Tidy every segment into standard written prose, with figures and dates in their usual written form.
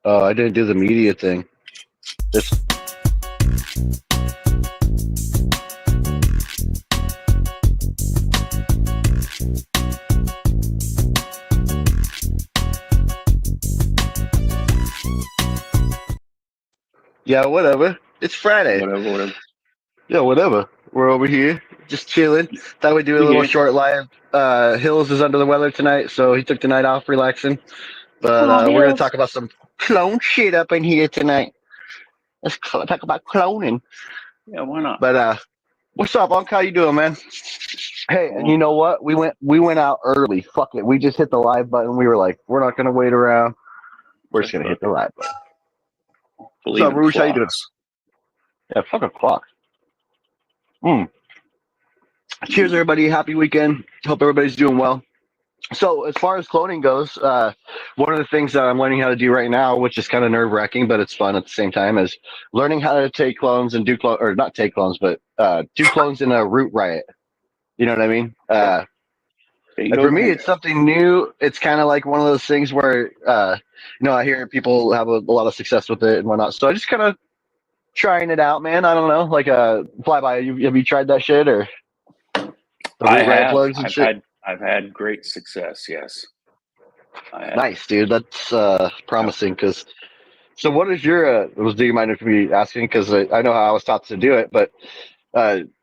Oh, I didn't do the media thing. This, yeah, whatever. It's Friday. Whatever. Yeah, whatever. We're over here, just chilling. Thought we'd do a We little here. short live. Hills is under the weather tonight, so he took the night off relaxing. But Oh, we're gonna Hills. talk about some clone shit up in here tonight. Talk about cloning. Yeah, why not? But what's up, Unc? How you doing, man? Hey, and Oh, you know what? We went out early. Fuck it. We just hit the live button. We were like, we're not gonna wait around. We're just just gonna hit fuck the it. live button. What's Believe up, in Roosh? How you doing? clocks. Yeah, fuck a clock. Mm. Cheers, Mm. everybody. Happy weekend. Hope everybody's doing well. So, as far as cloning goes, one of the things that I'm learning how to do right now, which is kind of nerve wracking, but it's fun at the same time, is learning how to take clones and do clone, or not take clones, but do clones in a root riot. You know what I mean? And Bingo for me, it's bango. something new. It's kind of like one of those things where, I hear people have a lot of success with it and whatnot. So I just kind of trying it out, man. I don't know, like flyby. Have you tried that shit or the I root riot have. plugs and shit? I've had great success. Yes, I have. Nice, dude. That's Yep. promising. Because so, what is your? Do you mind if me asking? Because I know how I was taught to do it, but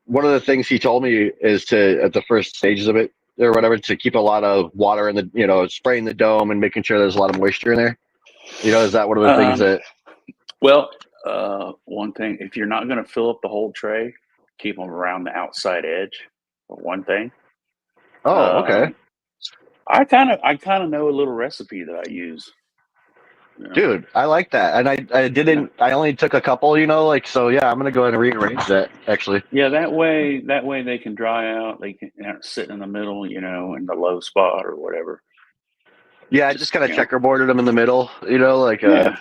one of the things he told me is to at the first stages of it or whatever to keep a lot of water in the spraying the dome and making sure there's a lot of moisture in there. Is that one of the things Um. that? Well, one thing, if you're not going to fill up the whole tray, keep them around the outside edge. For one thing. Oh, okay, Um. I kind of know a little recipe that I use. You know. dude, I like that, and I Yeah. didn't. I only took a couple, like so. Yeah, I'm gonna go ahead and rearrange that actually. Yeah, that way they can dry out. They can sit in the middle, in the low spot or whatever. Yeah, I just Just kind of checkerboarded them in the middle. Like yeah,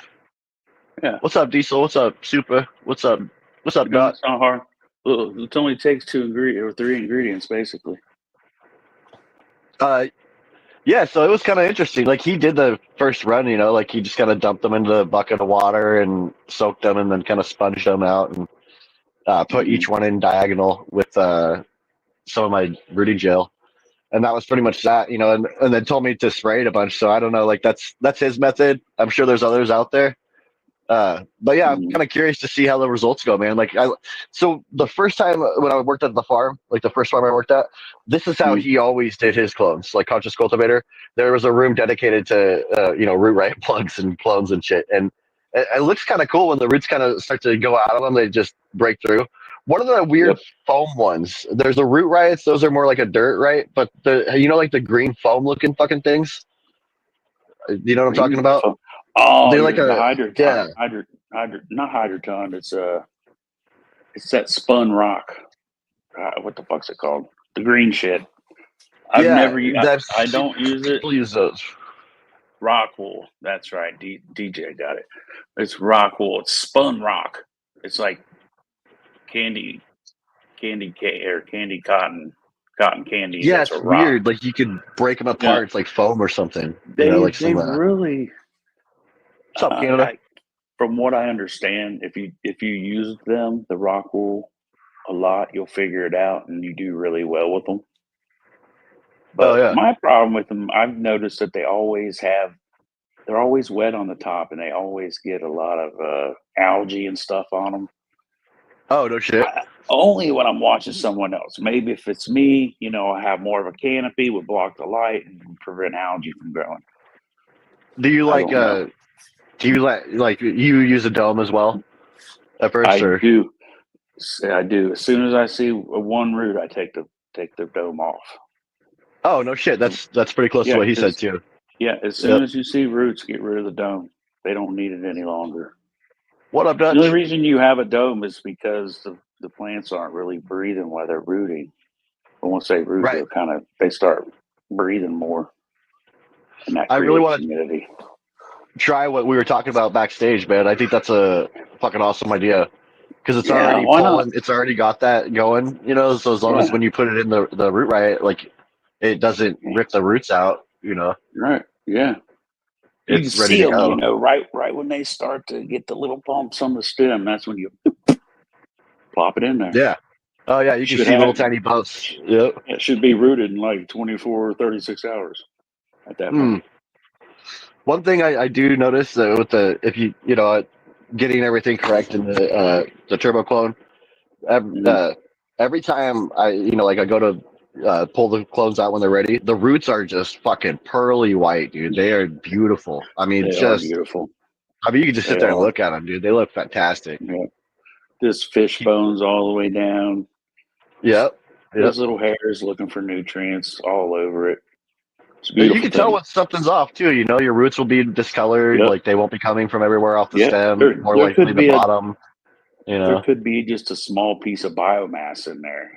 yeah. what's up, Diesel? What's up, Super? What's up? What's up, Dot? It's not hard. Look, it only takes two ingredient or three ingredients basically. Uh, yeah. So it was kind of interesting. Like he did the first run, like he just kind of dumped them into the bucket of water and soaked them, and then kind of sponged them out and put Hmm. each one in diagonal with some of my rooting gel. And that was pretty much that, and then told me to spray it a bunch. So I don't know, like that's his method. I'm sure there's others out there. But yeah, I'm Hmm. kind of curious to see how the results go, man. So the first time when I worked at the farm, like the first farm I worked at, this is how Hmm. he always did his clones, like Conscious Cultivator. There was a room dedicated to, root right plugs and clones and shit. And it looks kind of cool when the roots kind of start to go out of them, they just break through. One of the weird Yep. foam ones, there's the root riots, those are more like a dirt, right? But like the green foam looking fucking things, you know what I'm talking Green. about? Oh, They're like you're the a, hydroton. yeah, Not hydroton. It's that spun rock. What the fuck's it called? The green shit. I've yeah, never. I've I seen don't use it. people use those. Rock wool. That's right. DJ got it. It's rock wool. It's spun rock. It's like candy, or candy cotton candy. Yeah, That's a it's rock. weird. Like you could break them Yeah, apart. It's like foam or something. they Like they some. really. What's up, Canada? I From what I understand, if you use them, the rock wool a lot, you'll figure it out, and you do really well with them. Oh But yeah. my problem with them, I've noticed that they're always wet on the top, and they always get a lot of algae and stuff on them. Oh no shit. Only when I'm watching someone else. Maybe if it's me, I have more of a canopy, would block the light and prevent algae from growing. Do you I like? don't know. Do you like you use a dome as well at first, I or? do. I do. As soon as I see one root, I take the dome off. Oh no shit. That's pretty close to Yeah, what he said because too. yeah, as soon Yep. as you see roots, get rid of the dome. They don't need it any longer. What up, The only Dutch? reason you have a dome is because the plants aren't really breathing while they're rooting. But once they root, Right. they start breathing more, and that I really creates want to humidity. try what we were talking about backstage, man. I think that's a fucking awesome idea because it's Yeah, already why not? pulling. It's already got that going. So as long as Yeah, when you put it in the root right, like it doesn't rip the roots out. right. Yeah, You can it's ready see to them, go. right when they start to get the little bumps on the stem. That's when you plop it in there. Yeah. Oh yeah, you can Should see little have tiny bumps. Yep. it should be rooted in like 24 or 36 hours at that Hmm. point. One thing I do notice with the if you know getting everything correct in the turbo clone, every, Hmm. uh, every time I go to pull the clones out when they're ready, the roots are just fucking pearly white, dude. They are beautiful. I mean, They are beautiful. you can just sit They there and are. look at them, dude. They look fantastic. Yeah. Just fish bones all the way down. Just Yep. Yep. those little hairs looking for nutrients all over it. It's a You beautiful can tell thing. when something's off too. You know, your roots will be discolored, Yep. like they won't be coming from everywhere off the Yep. stem. There More there likely could the be a bottom. You there know. could be just a small piece of biomass in there,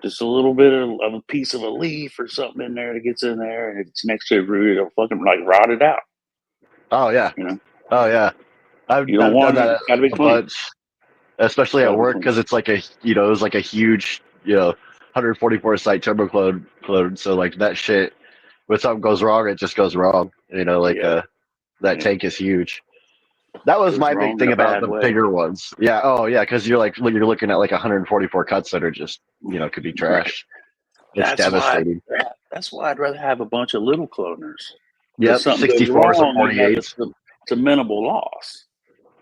just a little bit of a piece of a leaf or something in there that gets in there and it's next to a root, it'll fucking like rot it out, Oh yeah. you know. Oh yeah. You don't I've done want it, that it's gotta be a clean. bunch, especially at Gotta be work clean. because it's like it was like a huge 144 site turbo clone. So like that shit, when something goes wrong, it just goes wrong. Like Yeah, that yeah. tank is huge. That was Goes my big wrong in thing a about bad the way. bigger ones. Yeah. Oh yeah, because you're looking at like 144 cuts that are just could be Right. trash. It's That's why devastating. that's why I'd rather have a bunch of little cloners. Because Yep. something goes 64s or wrong, you got 48s. it's a minimal loss.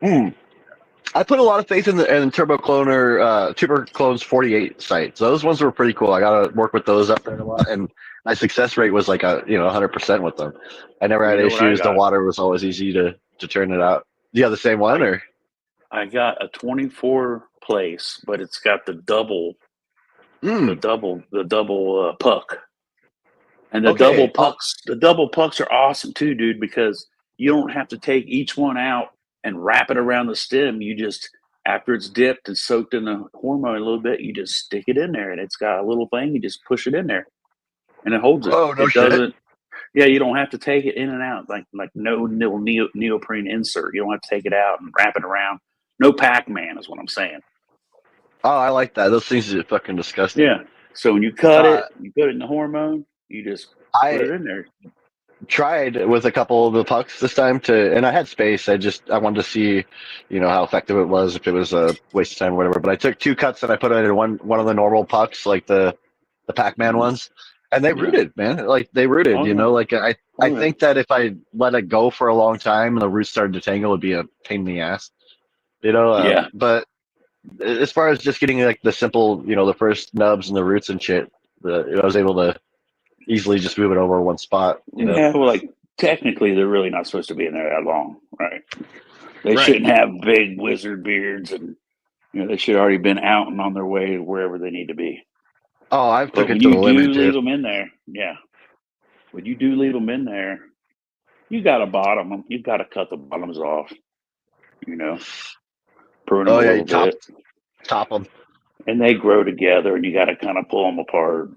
Hmm. I put a lot of faith in the Turbo Clone's 48 sites. Those ones were pretty cool. I got to work with those up there a lot, and my success rate was like 100% with them. I never Well, you had know what I issues. The got? water was always easy to turn it out. Do you have the same one I or? I got a 24 place, but it's got Mm, the double puck. And okay. Oh, the double pucks are awesome too, dude, because you don't have to take each one out and wrap it around the stem. You just after it's dipped and soaked in the hormone a little bit, you just stick it in there and it's got a little thing, you just push it in there and it holds it. oh no It shit. doesn't yeah, you don't have to take it in and out like no little neoprene insert. You don't have to take it out and wrap it around. No Pac-Man is what I'm saying. Oh, I like that. Those things are fucking disgusting. Yeah. So when you cut Uh, it, you put it in the hormone, you just put I it in there. tried with a couple of the pucks this time and I had space. I wanted to see, how effective it was, if it was a waste of time or whatever. But I took two cuts and I put it in one of the normal pucks, like the Pac-Man Mhm. ones, and they Yeah. rooted, man. Like they rooted, Oh yeah. Like I Oh yeah. think that if I let it go for a long time and the roots started to tangle, it'd be a pain in the ass, Yeah. But as far as just getting like the simple, the first nubs and the roots and shit, I was able to easily just move it over one spot. Yeah. Well, like technically, they're really not supposed to be in there that long, right? They Right. shouldn't have big wizard beards, and they should already been out and on their way to wherever they need to be. Oh, I've But took it when to the you limit, do dude. leave them in there, yeah, when you do leave them in there, you got to bottom them. You got to cut the bottoms off. You know, prune them Oh a yeah, you little bit, top them. and they grow together, and you got to kind of pull them apart.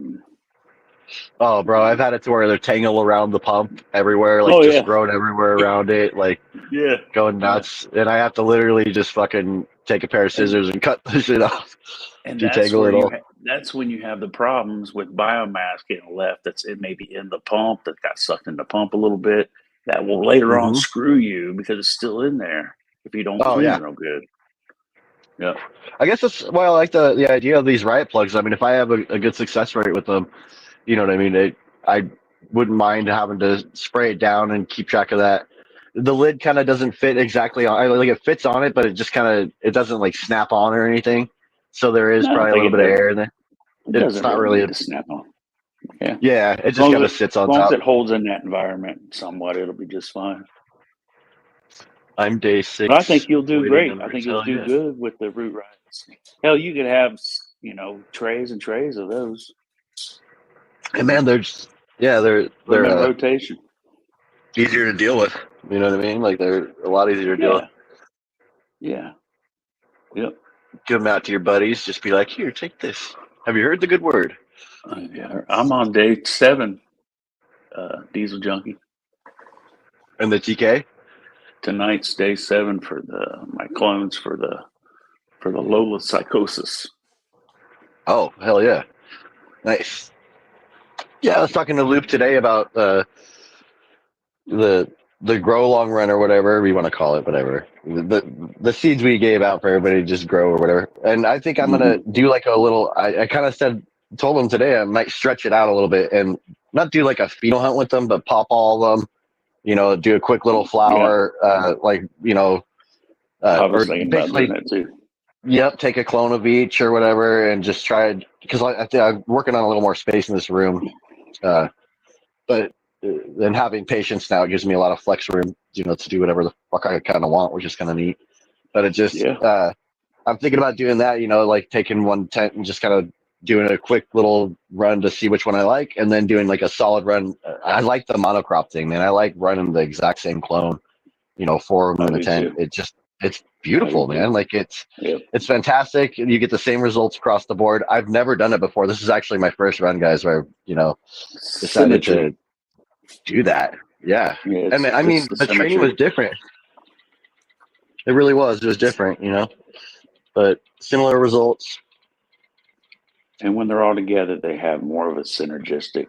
Oh, bro, I've had it to where they're tangle around the pump everywhere, like Oh just yeah, growing everywhere around it, like yeah, going yeah. nuts. And I have to literally just fucking take a pair of And scissors and cut the shit off, and detangle it all. that's when you have the problems with biomass getting left. That's it, maybe in the pump that got sucked in the pump a little bit. That will later on Hmm. screw you because it's still in there if you don't Oh clean yeah, real good. Yeah. I guess that's why I like the idea of these riot plugs. I mean, if I have a good success rate with them, you know what I mean. I wouldn't mind having to spray it down and keep track of that. The lid kind of doesn't fit exactly on. Like it fits on it, but it just kind of it doesn't like snap on or anything. So there is No, I don't probably a think little it bit of does. air in there. It It's doesn't not really really. need to snap on. Yeah. Yeah, it As just long kind as of it sits as on long as top. it holds in that environment somewhat, it'll be just fine. I'm day But I think six, you'll do waiting great. on I think roots. you'll Hell do yeah. good with the root riots. Hell, you could have trays and trays of those. And man, Put them they're in rotation. easier to deal with. You know what I mean? Like they're a lot easier to deal with. Yeah. Yeah. Yep. Give them out to your buddies. Just be like, here, take this. Have you heard the good word? Yeah. I'm on day 7, diesel junkie. And the TK. Tonight's day 7 for the my clones for the Lola psychosis. Oh hell yeah, nice. Yeah, I was talking to Loop today about the the grow long run or whatever we want to call it, whatever the seeds we gave out for everybody to just grow or whatever. And I think I'm gonna do like a little. I kind of told them today I might stretch it out a little bit and not do like a pheno hunt with them, but pop all of them. Do a quick little Yeah, flower, I was or thinking about doing basically, that too. yep, take a clone of each or whatever, and just try it because I think I'm working on a little more space in this room. Uh, but then having patience now, it gives me a lot of flex room, to do whatever the fuck I kind of want, which is kind of neat. But it just, Yeah, I'm thinking about doing that, like taking one tent and just kind of doing a quick little run to see which one I like, and then doing like a solid run. I like the monocrop thing, man. I like running the exact same clone, four of them I in a do tent. too. It's I do beautiful, too. man. Like Yep. it's fantastic. You get the same results across the board. I've never done it before. This is actually my first run, guys, where decided Symmetry. to do that. Yeah. Yeah, And I it's mean, the the training was symmetry. different. It really was. It was different, but similar results. And when they're all together, they have more of a synergistic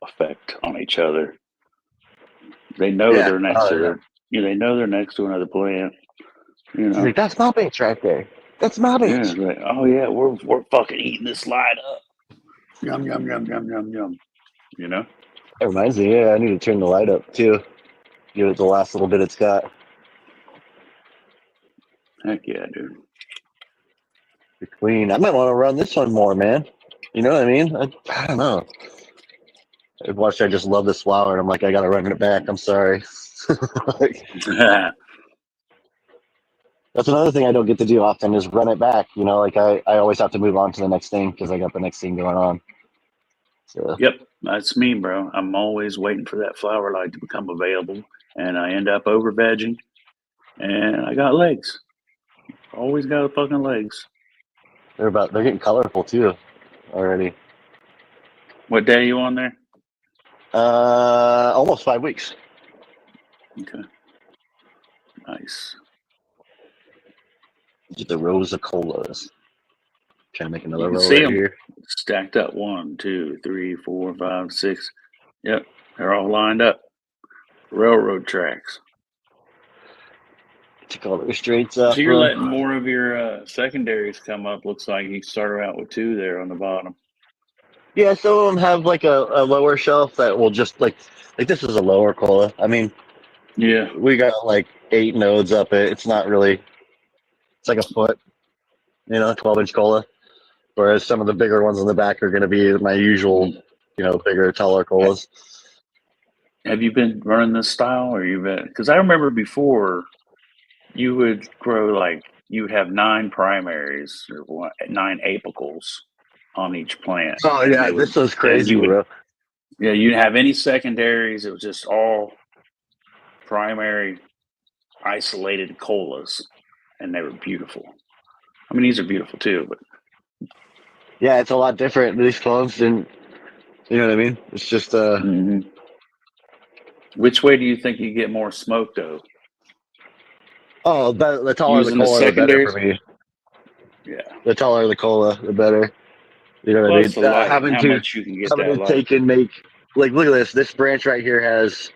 effect on each other. They know Yeah. they're next Oh, to yeah. they know they're next to another plant. You He's know, like, that's my bitch right there. That's my yeah, bitch. it's like, oh yeah, we're fucking eating this light up. Yum yum yum yum yum yum. You know, It reminds me, yeah, I need to turn the light up too. Give it the last little bit it's got. heck yeah, dude. Be clean. I might want to run this one more, man. You know what I mean? I don't know. Watch, I just love this flower, and I'm like, I gotta run it back. I'm sorry. Like, that's another thing I don't get to do often is run it back. Like I always have to move on to the next thing because I got the next thing going on. So Yep, that's me, bro. I'm always waiting for that flower light to become available, and I end up over vegging, and I got legs. Always got fucking legs. they're getting colorful too already. What day are you on there? Almost 5 weeks. Okay, nice. Get the rows of colas. Trying to make You another can row see right them here. stacked up. 1, 2, 3, 4, 5, 6. Yep, they're all lined up. Railroad tracks. Took all the restraints So off you're them. letting more of your secondaries come up. Looks like you started out with 2 there on the bottom. Yeah, some of them have like a lower shelf that will just like this is a lower cola. I mean, Yeah. we got like 8 nodes up it. It's not really. It's like a foot, 12-inch cola. Whereas some of the bigger ones in the back are going to be my usual, Mhm. bigger, taller colas. Have you been running this style, or you've been? Because I remember before you would grow like you would have 9 primaries or 9 apicals on each plant, Oh and yeah, they would, this was and crazy, you would, bro. yeah, you didn't have any secondaries. It was just all primary isolated colas, and they were beautiful. I mean, these are beautiful too, but Yeah, it's a lot different. These clones didn't. You know what I mean? It's just mhm. Which way do you think you get more smoke though? oh, the taller the Using the cola, the better for secondaries? me. Yeah. The taller the cola, the better. You know what I Plus mean? the light, Having how to much you can get having that to light. take and make like look at this. This branch right here has,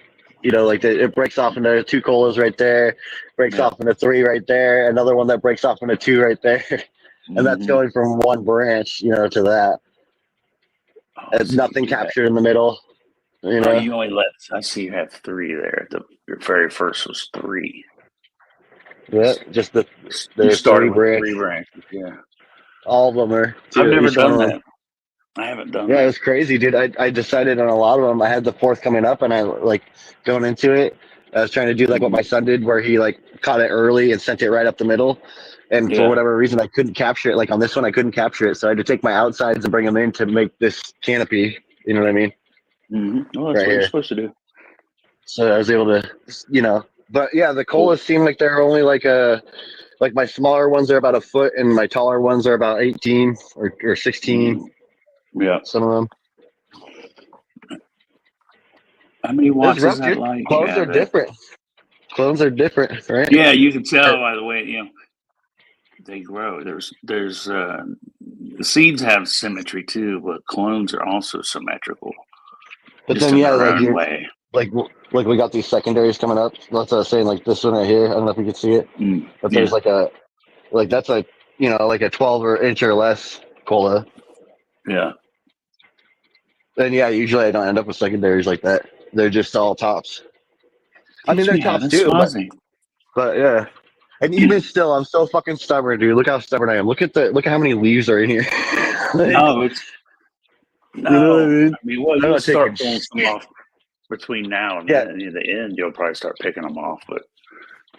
like it breaks off into 2 colas right there, breaks Yeah. off into 3 right there, another one that breaks off into 2 right there, and that's Hmm. going from one branch, to that. Oh, so you Nothing do have. captured in the middle. You Oh, know. you only let. I see you have 3 there. Your very first was 3. Yeah, just You the started 3 with branch. 3 branches. Yeah. All of them are I've two. never Each one done of them. that. I haven't done Yeah, it that. was crazy, dude. I decided on a lot of them. I had the fourth coming up, and I like going into it. I was trying to do like what Hmm. my son did, where he like caught it early and sent it right up the middle. And for Yeah. whatever reason, I couldn't capture it. Like on this one, I couldn't capture it, so I had to take my outsides and bring them in to make this canopy. You know what I mean? Hmm. Well, that's Right what you're here. supposed to do. So I was able to, But yeah, the Cool. colas seem like they're only like my smaller ones are about a foot, and my taller ones are about 18 or 16. Hmm. Yeah. Some of them. How many It's watts is rough, that dude. light you Clones are have at? different. Clones are different, right? Yeah, you can tell by the way they grow. There's the seeds have symmetry too, but clones are also symmetrical, But just then in yeah, their like own way. like we got these secondaries coming up. That's what I was saying. Like this one right here. I don't know if you can see it, but there's Yeah, like that's a like a 12 inch or less cola. yeah. And yeah, usually I don't end up with secondaries like that. They're just all tops. I mean, Teach they're me how tops to too, swazi. but yeah. And even still, I'm so fucking stubborn, dude. Look how stubborn I am. Look at how many leaves are in here. Like, No, it's you know what I no. mean? I mean, well, I'm you'll not taking start pulling some shit. off between now and Yeah, then. In the end, you'll probably start picking them off. But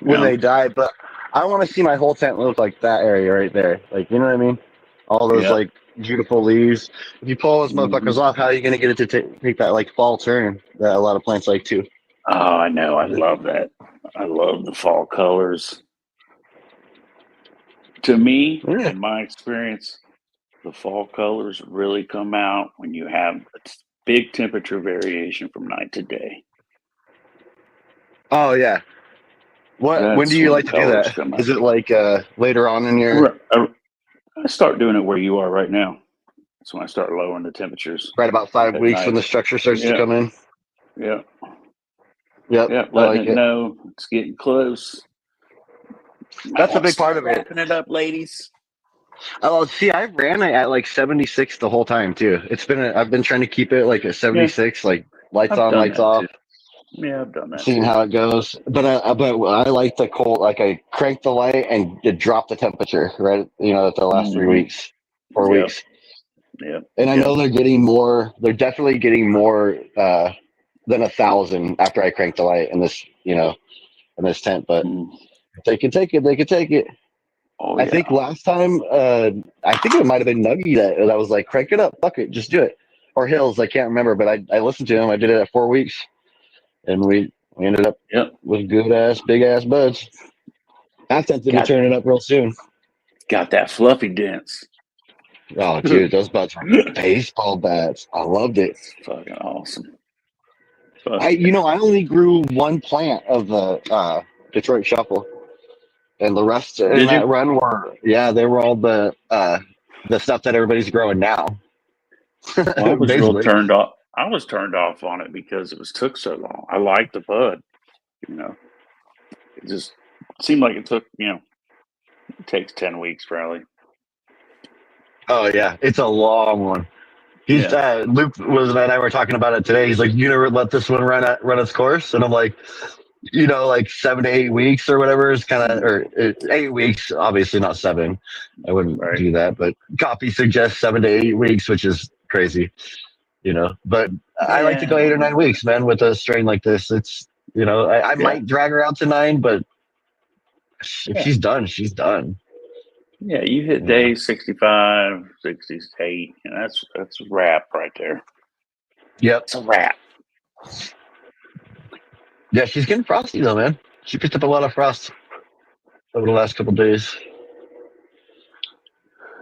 when they die, but I want to see my whole tent look like that area right there. Like, you know what I mean? All those yeah. like beautiful leaves. If you pull those Hmm. motherfuckers off, how are you gonna get it to take that like fall turn that a lot of plants like too? Oh, I know. I love that. I love the fall colors. To me, Yeah. in my experience, the fall colors really come out when you have a big temperature variation from night to day. Oh yeah. When do That's you when the like to do colors that? come out. Is it like later on in I, your re- I, I start doing it where you are right now. That's when I start lowering the temperatures right about 5 weeks at when night. the structure starts to Yeah, come in? yeah, Yep, yeah. I Letting like it it. know it's getting close. Might That's a want to big part start of it. wrapping it up, ladies. Oh, see, I ran it at like 76 the whole time too. I've been trying to keep it like at Yeah, 76, like lights I've on, done lights that off, too. Yeah, I've done that seeing too. how it goes. But I like the cold. Like I crank the light and it drop the temperature right. At the last three Hmm. weeks, 4 weeks, Yep, yep, and I yep. know they're getting more. They're definitely getting more than 1,000 after I crank the light in this. In this tent, but Mm. if they can take it. They can take it. Oh I yeah. think last time, I think it might have been Nuggy that was like, crank it up, fuck it, just do it. Or Hills, I can't remember, but I listened to him. I did it at 4 weeks, and we ended up Yep. with good ass, big ass buds. I'm tempted to Got turn it up real soon. got that fluffy dance. Oh, dude, those buds were baseball bats. I loved it. It's fucking awesome. Fuck yeah. I only grew one plant of the Detroit Shuffle, and the rest in Did you? that run they were all the stuff that everybody's growing now, Well, I was real basically. turned off. I was turned off on it because it was took so long. I liked the bud, you know. It just seemed like it took, it takes 10 weeks probably. Oh yeah, it's a long one. He's Yeah. Luke was and I were talking about it today. He's like, "You never let this one run its course," and I'm like, like 7 to 8 weeks or whatever is kind of, Mm, or 8 weeks, obviously not seven. I wouldn't right. do that, but copy suggests 7 to 8 weeks, which is crazy. But I like to go Yeah. 8 or 9 weeks, man, with a strain like this. It's I Yeah. might drag her out to 9, but if Yeah. she's done, she's done. Yeah. You hit You know. day 65, 68, and that's a wrap right there. Yep. It's a wrap. Yeah, she's getting frosty though, man. She picked up a lot of frost over the last couple days.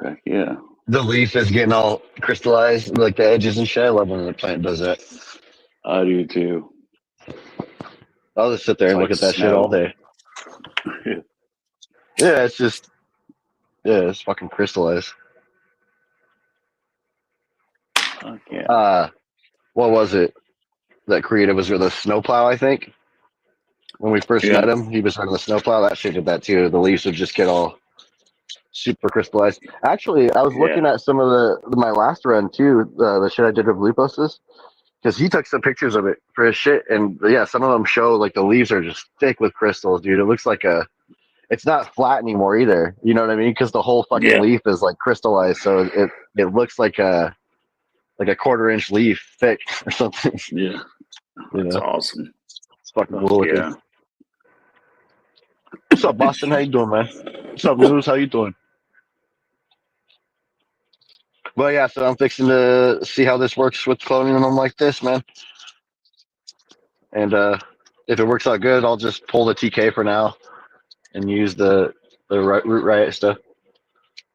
Heck yeah. The leaf is getting all crystallized, like the edges and shit. I love when the plant does that. I do too. I'll just sit there It's and look like at that shit all snow. day. Yeah, it's fucking crystallized. Fuck yeah. Uh, what was it that creative was with a snowplow? I think when we first Yeah. met him, he was running the snowplow. That shit did that too. The leaves would just get all super crystallized. Actually, I was Yeah. looking at some of my last run too. The shit I did with Lupus's. Because he took some pictures of it for his shit, and yeah, some of them show like the leaves are just thick with crystals, dude. It looks like it's not flat anymore either. You know what I mean? Because the whole fucking Yeah. leaf is like crystallized, so it looks like a quarter-inch leaf thick or something. Yeah. you That's know, awesome. it's fucking Fuck cool looking. yeah. What's up, Boston? How you doing, man? What's up, News? How you doing? Well, yeah, so I'm fixing to see how this works with cloning them like this, man. And if it works out good, I'll just pull the TK for now and use the root riot stuff.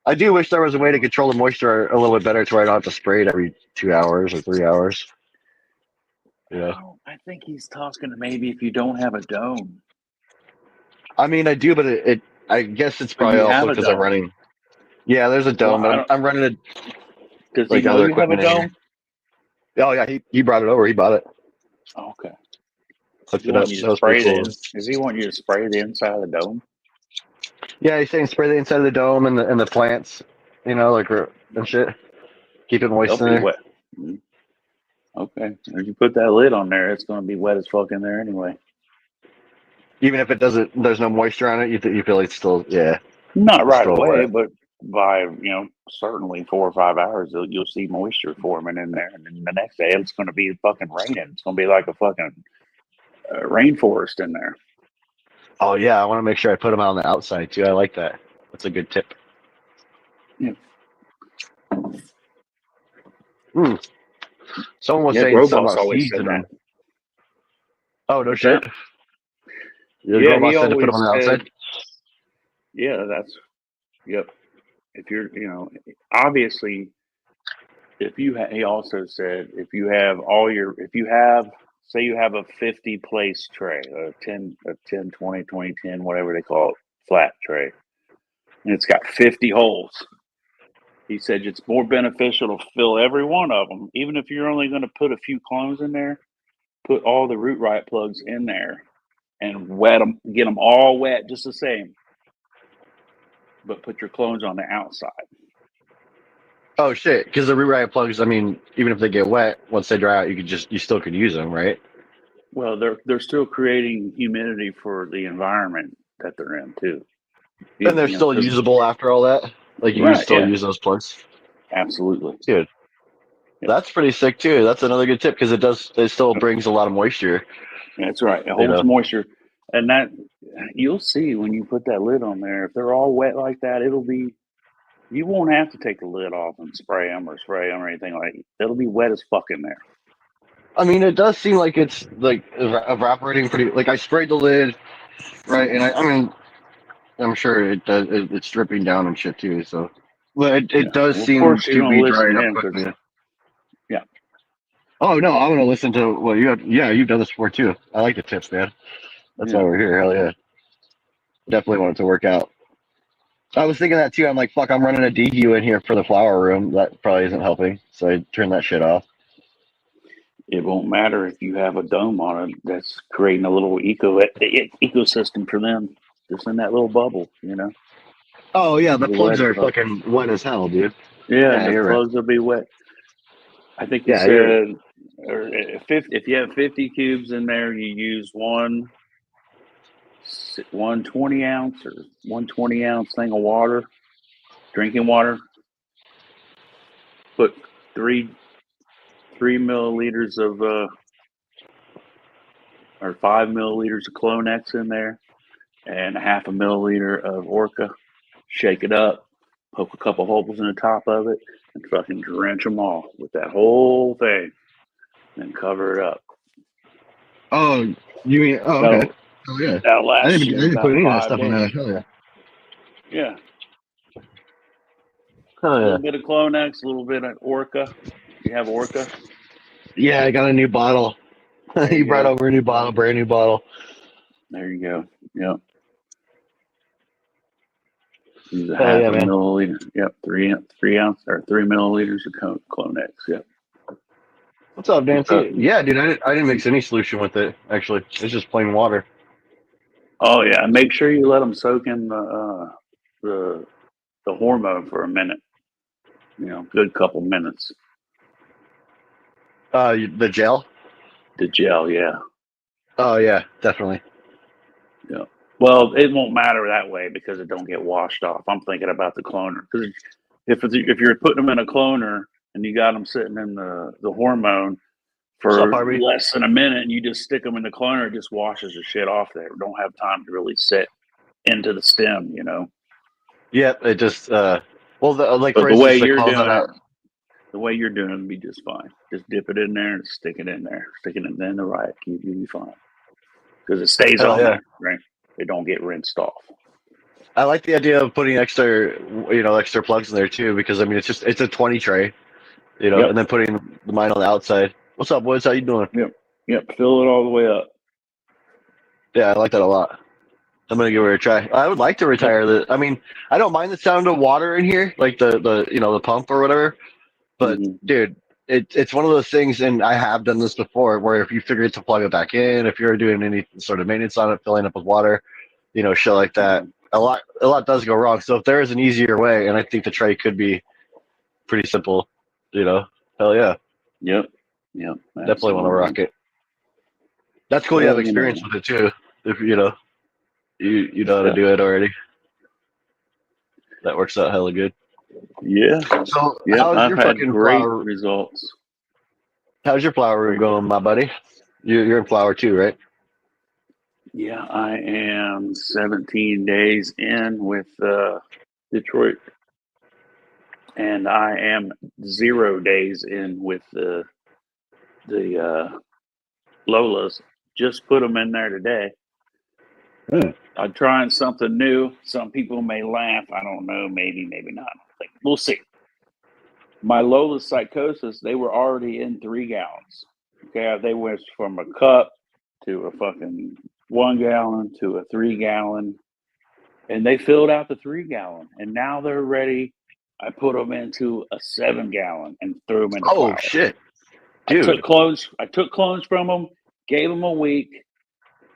I do wish there was a way to control the moisture a little bit better to where I don't have to spray it every 2 hours or 3 hours. Yeah. Oh, I think he's talking to maybe if you don't have a dome. I mean, I do, but I guess it's Or probably you also have a because I'm dome. running. Yeah, there's a Well, dome, but I I'm, don't. I'm running it Does he like know other you have a equipment in here. dome? Oh yeah, he brought it over. He bought it. Okay. Hooked He it up. want you That to was pretty spray cool. Does he want you to spray the inside of the dome? Yeah, he's saying spray the inside of the dome and the plants, like and shit. Keep it They'll moist in be there. wet. Mm, okay. If you put that lid on there, it's going to be wet as fuck in there anyway. Even if it doesn't, there's no moisture on it. You feel it's still, yeah, Not it's right still away, wet. but by certainly 4 or 5 hours, you'll see moisture forming in there, and then the next day it's going to be fucking raining. It's going to be like a fucking rainforest in there. Oh yeah, I want to make sure I put them out on the outside too. I like that. That's a good tip. Yeah. Someone was Yeah, saying Grow something Boss about always seeds said in that. them. Oh no What's shit. that? Your Yeah, girl he boss said to put them always on the said, outside. yeah, yep. If you're, obviously, he also said, say you have a 50 place tray, a 10, 20, 20, 10, whatever they call it, flat tray, and it's got 50 holes. He said it's more beneficial to fill every one of them, even if you're only going to put a few clones in there, put all the root right plugs in there and wet them, get them all wet just the same, but put your clones on the outside. Oh shit, because the root riot plugs. I mean, even if they get wet, once they dry out, you still could use them, right? Well, they're still creating humidity for the environment that they're in too. And they're still 'Cause, usable after all that. Like you can right? still Yeah, use those plugs, absolutely. dude. Yep. That's pretty sick too. That's another good tip because it still brings a lot of moisture. That's right. It You holds know. moisture, and that you'll see when you put that lid on there. If they're all wet like that, you won't have to take the lid off and spray them or anything like that. It'll be wet as fuck in there. I mean, it does seem like it's like evaporating pretty. Like I sprayed the lid, right, and I mean, I'm sure it does. It's dripping down and shit too. So, but it Yeah. does Well, of seem course you're to gonna be listen drying to up him because quickly. yeah, Oh no, I'm gonna listen to what you have. Yeah, you've done this before too. I like the tips, man. That's why yeah. we're here. Hell yeah, definitely want it to work out. I was thinking that too. I'm like, fuck, I'm running a DU in here for the flower room. That probably isn't helping. So I turned that shit off. It won't matter if you have a dome on it. That's creating a little ecosystem for them, just in that little bubble. Oh yeah, the The plugs wet. are fucking wet as hell, dude. Yeah, and Yeah, the you're right. plugs will be wet. I think he Yeah, you're. said, or if you have 50 cubes in there, you use one 20 ounce or 120 ounce thing of water, drinking water. Put three milliliters of or 5 milliliters of Clone X in there, and a half a milliliter of Orca. Shake it up, poke a couple holes in the top of it, and fucking drench them all with that whole thing, then cover it up. Oh, you mean? Oh, okay. That'll Oh yeah. that'll I last didn't. I you didn't put about any of that 5 stuff in days. there. Hell yeah. Yeah, Hell a yeah. little bit of Clone X, a little bit of Orca. You have Orca. Yeah, I got a new bottle. There You you brought go. over a new bottle, brand new bottle. There you go. Yep. Use a Hell half yeah, a man. milliliter. Yep. 3 ounce or 3 milliliters of Clone X. Yep. What's up, What's up? Nancy? Yeah, dude, I didn't mix any solution with it. Actually, it's just plain water. Oh yeah. Make sure you let them soak in the the hormone for a minute. Good couple minutes. The gel. The gel, yeah. Oh yeah, definitely. Yeah. Well, it won't matter that way because it don't get washed off. I'm thinking about the cloner because if you're putting them in a cloner and you got them sitting in the hormone What's up, for Harvey? less than a minute and you just stick them in the cloner, it just washes the shit off there. Don't have time to really sit into the stem. Yep, it just well, like But for the way instance, the you're clone that doing it, would be just fine. Just dip it in there and stick it in there. Stick it in the right. You'll be fine because it stays hell on yeah. there, right? It don't get rinsed off. I like the idea of putting extra plugs in there too, because I mean it's a 20 tray, Yep. and then putting the mine on the outside. What's up, boys? How you doing? Yep. Yep. Fill it all the way up. Yeah, I like that a lot. I'm gonna give it a try. I would like to Yep. retire the. I mean, I don't mind the sound of water in here, like the pump or whatever. But Hmm. dude, it's one of those things, and I have done this before, where if you figure to plug it back in, if you're doing any sort of maintenance on it, filling up with water, shit like that, a lot does go wrong. So if there is an easier way, and I think the tray could be pretty simple, hell yeah, Yep. Yep. definitely want to Absolutely. rock it. That's cool. You have Well, experience with it too. If you know how to yeah. do it already, that works out hella good. Yeah. So Yep. how's I've your had fucking great flower? results. How's your flower room Great. going, my buddy? You're in flower too, right? Yeah, I am 17 days in with Detroit, and I am 0 days in with the Lolas. Just put them in there today. I'm trying something new. Some people may laugh. I don't know. Maybe, maybe not. We'll see. My Lola psychosis, they were already in 3 gallons. Okay, they went from a cup to a fucking 1 gallon to a 3 gallon, and they filled out the 3 gallon, and now they're ready. I put them into a 7 gallon and threw them into Oh flower. shit, I took dude! clones. I took clones from them, gave them a week,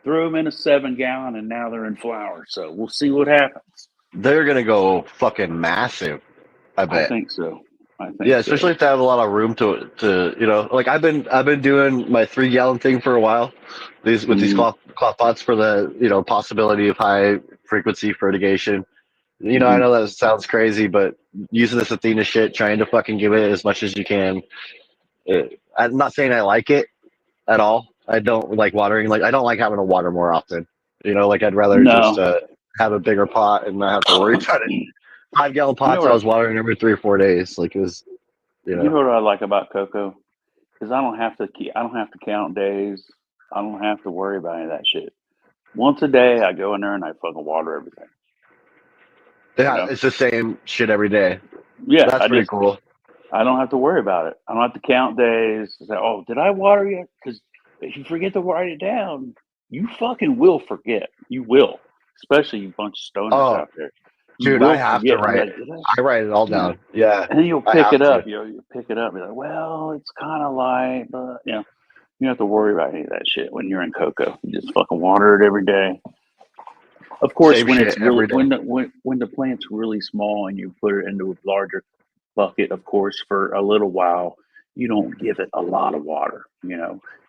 threw them in a 7 gallon, and now they're in flower. So we'll see what happens. They're gonna go fucking massive. I I bet. think so. I Yeah, think so. especially if they have a lot of room to like I've been doing my 3 gallon thing for a while. These Mm-hmm. cloth pots for the possibility of high frequency fertigation. I Mm-hmm. know that sounds crazy, but using this Athena shit, trying to fucking give it as much as you can. I'm not saying I like it at all. I don't like watering. Like I don't like having to water more often. Like I'd rather just No. have a bigger pot and not have to worry about it. 5 gallon You know pots, what? I was watering every 3 or 4 days. Like it was, You know what I like about cocoa? Because I don't have to keep. I don't have to count days. I don't have to worry about any of that shit. Once a day, I go in there and I fucking water everything. You yeah, know? it's the same shit every day. Yeah. That's pretty cool. I don't have to worry about it. I don't have to count days. Say, oh, did I water yet? Because if you forget to write it down, you fucking will forget. You will, especially you bunch of stoners Oh, out there. You dude, I will have to forget. You're write. like, did I? I write it all Yeah. down. Yeah, And then you'll I pick have it to. up. You pick it up. You're like, well, it's kind of light, but you don't have to worry about any of that shit when you're in cocoa. You just fucking water it every day. Of course, Same when it's shit really every day. when the plant's really small and you put it into a larger bucket, of course, for a little while, you don't give it a lot of water.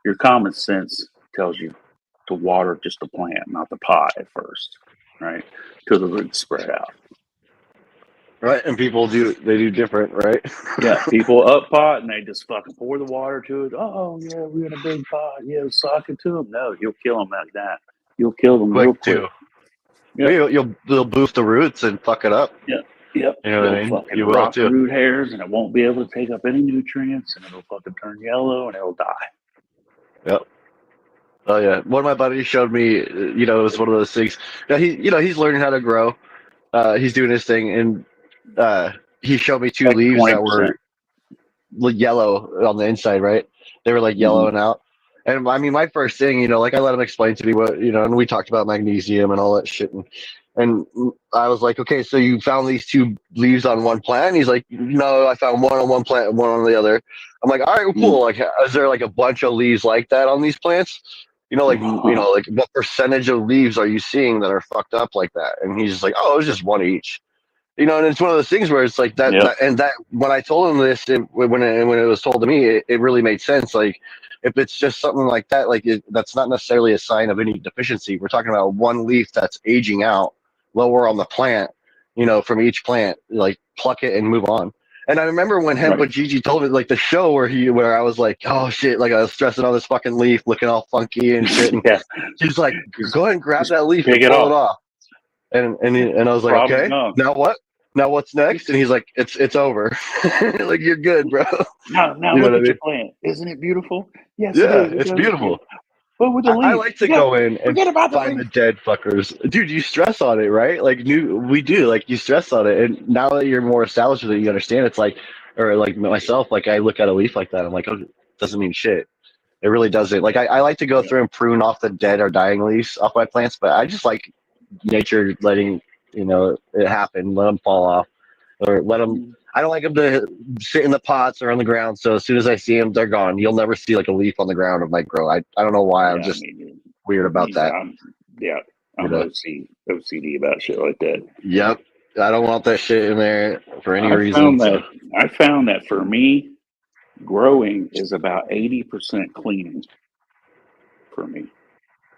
Your common sense tells you to water just the plant, not the pot at first, right? Till the roots spread out. Right, and people do different, right? Yeah, people up pot and they just fucking pour the water to it. Oh yeah, we're in a big pot. Yeah, sock it to them. No, you'll kill them like that. You'll kill them real Quick quick. too. Yep. You'll boost the roots and fuck it up. Yep. Yep. You know what It'll I mean? fucking You will rot the too. root hairs and it won't be able to take up any nutrients and it'll fucking turn yellow and it'll die. Yep. Oh yeah. One of my buddies showed me. It was one of those things. He's learning how to grow. He's doing his thing, and he showed me two Like leaves that 20%. were yellow on the inside, right? They were like Mm-hmm. yellowing out. And I mean, my first thing, like I let him explain to me what, and we talked about magnesium and all that shit. And I was like, okay, so you found these two leaves on one plant? And he's like, no, I found one on one plant and one on the other. I'm like, all right, well, cool. Like, is there like a bunch of leaves like that on these plants? Like what percentage of leaves are you seeing that are fucked up like that? And he's just like, oh, it's just one each. And it's one of those things where it's like that, Yep. that when I told him this, when it was told to me, it really made sense. Like, if it's just something like that, like that's not necessarily a sign of any deficiency. We're talking about one leaf that's aging out lower on the plant, from each plant. Like, pluck it and move on. And I remember when Right. Hempa Gigi told me, like the show where I was like, oh shit, like I was stressing on this fucking leaf, looking all funky and shit, and Yeah. she's like, go ahead and grab Just that leaf pick and it pull it off. off. And I was like, Problem okay, gone. now what? Now what's next? And he's like, it's over. Like, you're good, bro. Now You know look what I at your mean? plant. Isn't it beautiful? Yes, it Yeah, is. It it's does look beautiful. beautiful. But with the I leaf, like to go in and forget about the find the leaf. dead fuckers, dude. You stress on it, right? Like, we do. Like, you stress on it, and now that you're more established with it, you understand. It's like, or like myself, like I look at a leaf like that, I'm like, oh, it doesn't mean shit. It really doesn't. Like, I like to go Yeah. through and prune off the dead or dying leaves off my plants, but I just like nature letting it happen, let them fall off. or let them. I don't like them to sit in the pots or on the ground. So as soon as I see them, they're gone. You'll never see like a leaf on the ground of my grow. I don't know why. I'm Yeah, I just mean, weird about that. yeah, You I'm know. OCD about shit like that. Yep. I don't want that shit in there for any I reason. found So. that I found that for me, growing is about 80% cleaning for me.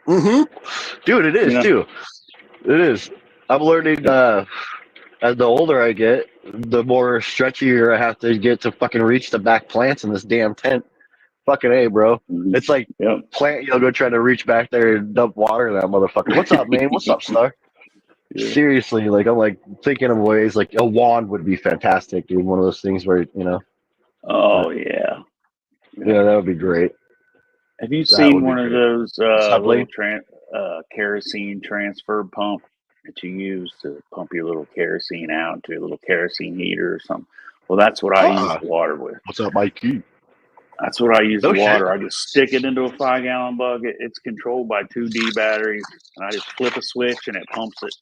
Dude, it You is know, too. It is. I'm learning. As the older I get, the more stretchier I have to get to fucking reach the back plants in this damn tent. Fucking A, bro. mm-hmm. It's like Yep. plant, go try to reach back there and dump water in that motherfucker. What's up, man? What's up, Star? Yeah. Seriously, like I'm like thinking of ways like a wand would be fantastic, dude. One of those things where Oh yeah. yeah, that would be great. Have you That seen would be one of great. those Subway? little kerosene transfer pump that you use to pump your little kerosene out to a little kerosene heater or something? Well, that's what I use the water with. What's up, Mikey? That's what I use the No shit. water. I just stick it into a 5-gallon bucket. It's controlled by 2D batteries, and I just flip a switch and it pumps it.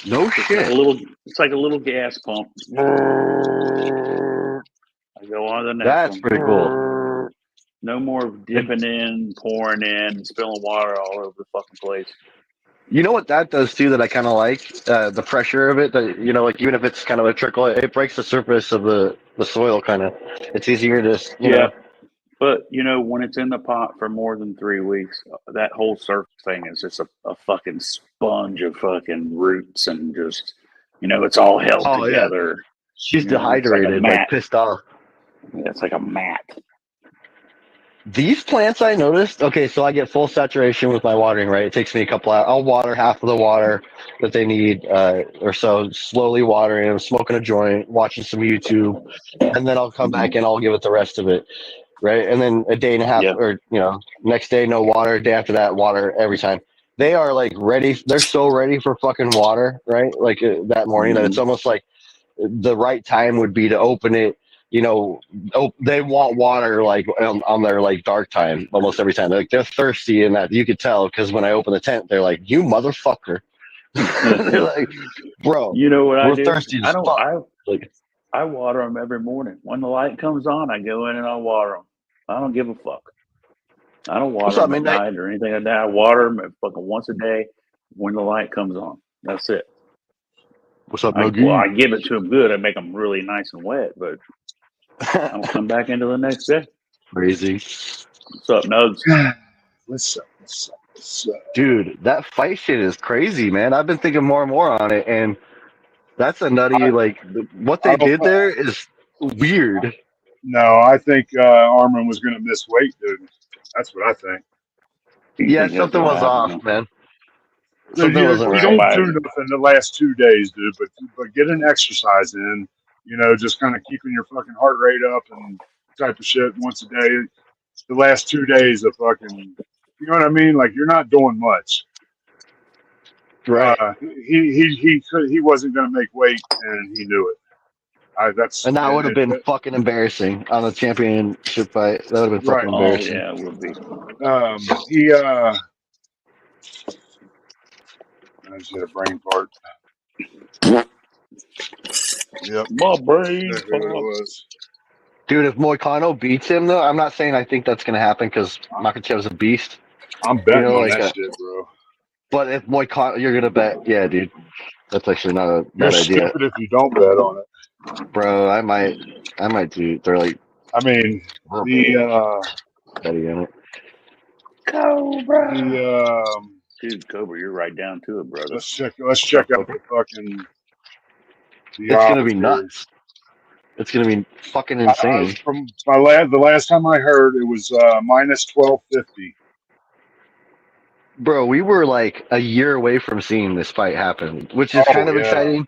No It's shit. it's like a little gas pump. I go on to the next That's one. pretty cool. No more dipping in, pouring in, spilling water all over the fucking place. You know what that does too that I kind of like? The pressure of it, that like even if it's kind of a trickle, it breaks the surface of the soil kind of. It's easier to, Yeah. But, when it's in the pot for more than 3 weeks, that whole surface thing is just a fucking sponge of fucking roots and just, it's all held Oh yeah, together. she's It's like a dehydrated, like mat. pissed off. Yeah, it's like a mat. These plants I noticed. Okay, so I get full saturation with my watering. Right, it takes me a couple hours. I'll water half of the water that they need, or so. Slowly watering them, smoking a joint, watching some YouTube, and then I'll come back and I'll give it the rest of it. Right, and then a day and a half, Yeah. or next day no water. Day after that, water every time. They are like ready. They're so ready for fucking water. Right, like that morning that it's almost like the right time would be to open it. They want water like on their like dark time almost every time. They're thirsty, and that you could tell because when I open the tent, they're like, "You motherfucker!" They're like, "Bro, You know what I we're do? thirsty I as don't. fuck." Like, I water them every morning. When the light comes on, I go in and I water them. I don't give a fuck. I don't what's water up, them at midnight? night or anything like that. I water them fucking once a day when the light comes on. That's it. What's up, I Nuggy? give it to them good. I make them really nice and wet, but I don't come back into the next day. Crazy, What's up, Nugs? What's up? dude. That fight shit is crazy, man. I've been thinking more and more on it, and that's a nutty. Like what I they don't. did there is weird. No, I think Armin was going to miss weight, dude. That's what I think. You Yeah, think that's something what was happened? off, Huh? man. Dude, Something you wasn't you right. don't Somebody. do nothing the last 2 days, dude. But get an exercise in. Just kind of keeping your fucking heart rate up and type of shit once a day. The last 2 days of fucking, you know what I mean? Like you're not doing much. Right. He wasn't going to make weight, and he knew it. And that would have been fucking embarrassing on the championship fight. That would have been right. fucking Oh embarrassing. yeah, it would be. He I just had a brain fart. Yep, My brain exactly what it pop. was. Dude, if Moicano beats him, though, I'm not saying I think that's going to happen because Makachev's a beast. I'm betting on that shit, bro. But if Moicano, you're going to bet, yeah, dude. That's actually not a You're bad idea. stupid if you don't bet on it. Bro, I might do. They're like, I mean, betting on it. Cobra. the Dude, Cobra, you're right down to it, brother. let's check out the fucking the It's going to odds be here. nuts. It's going to be fucking insane. From the last time I heard, it was minus 1250. Bro, we were like a year away from seeing this fight happen, which is Oh kind of yeah, exciting.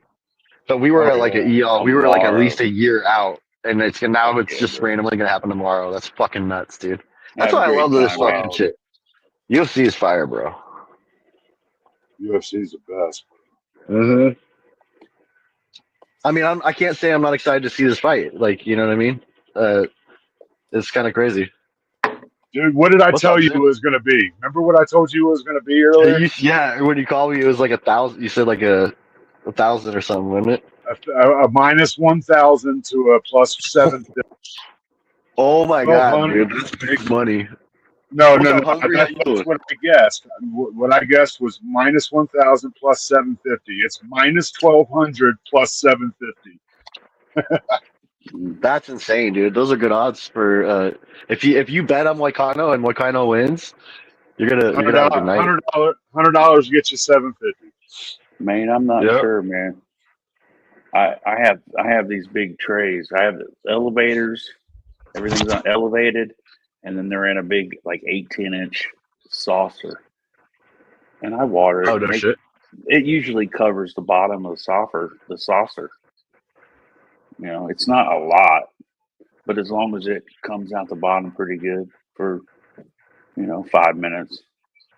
But we were oh at like yeah. we were like at Tomorrow. least a year out, and now it's Okay, just bro. randomly gonna happen tomorrow. That's fucking nuts, dude. That's Have a why I great love this time, man. fucking shit. UFC is fire, bro. UFC's the best. Mm-hmm. I mean, I can't say I'm not excited to see this fight. Like, you know what I mean? It's kind of crazy. Dude, what did I What's tell up, you it Sid? was going to be? Remember what I told you it was going to be earlier? Yeah, when you called me, it was like 1,000. You said like a 1,000 or something, wasn't it? a minus 1,000 to a plus 750. Oh my god, 1,200. dude, that's big money. No, What's no, up, no. Hungry? How you That's doing? what I guessed. What I guessed was minus 1,000 plus 750. It's minus 1,200 plus 750. That's insane, dude. Those are good odds for if you bet on Moicano and Moicano wins, you're gonna have a good night. $100 gets you 750. Man, I'm not Yep. sure, man. I have these big trays. I have the elevators. Everything's on elevated, and then they're in a big like 8-10 inch saucer. And I water Oh it. no And shit. it usually covers the bottom of the saucer. The saucer. You know, it's not a lot, but as long as it comes out the bottom pretty good for 5 minutes,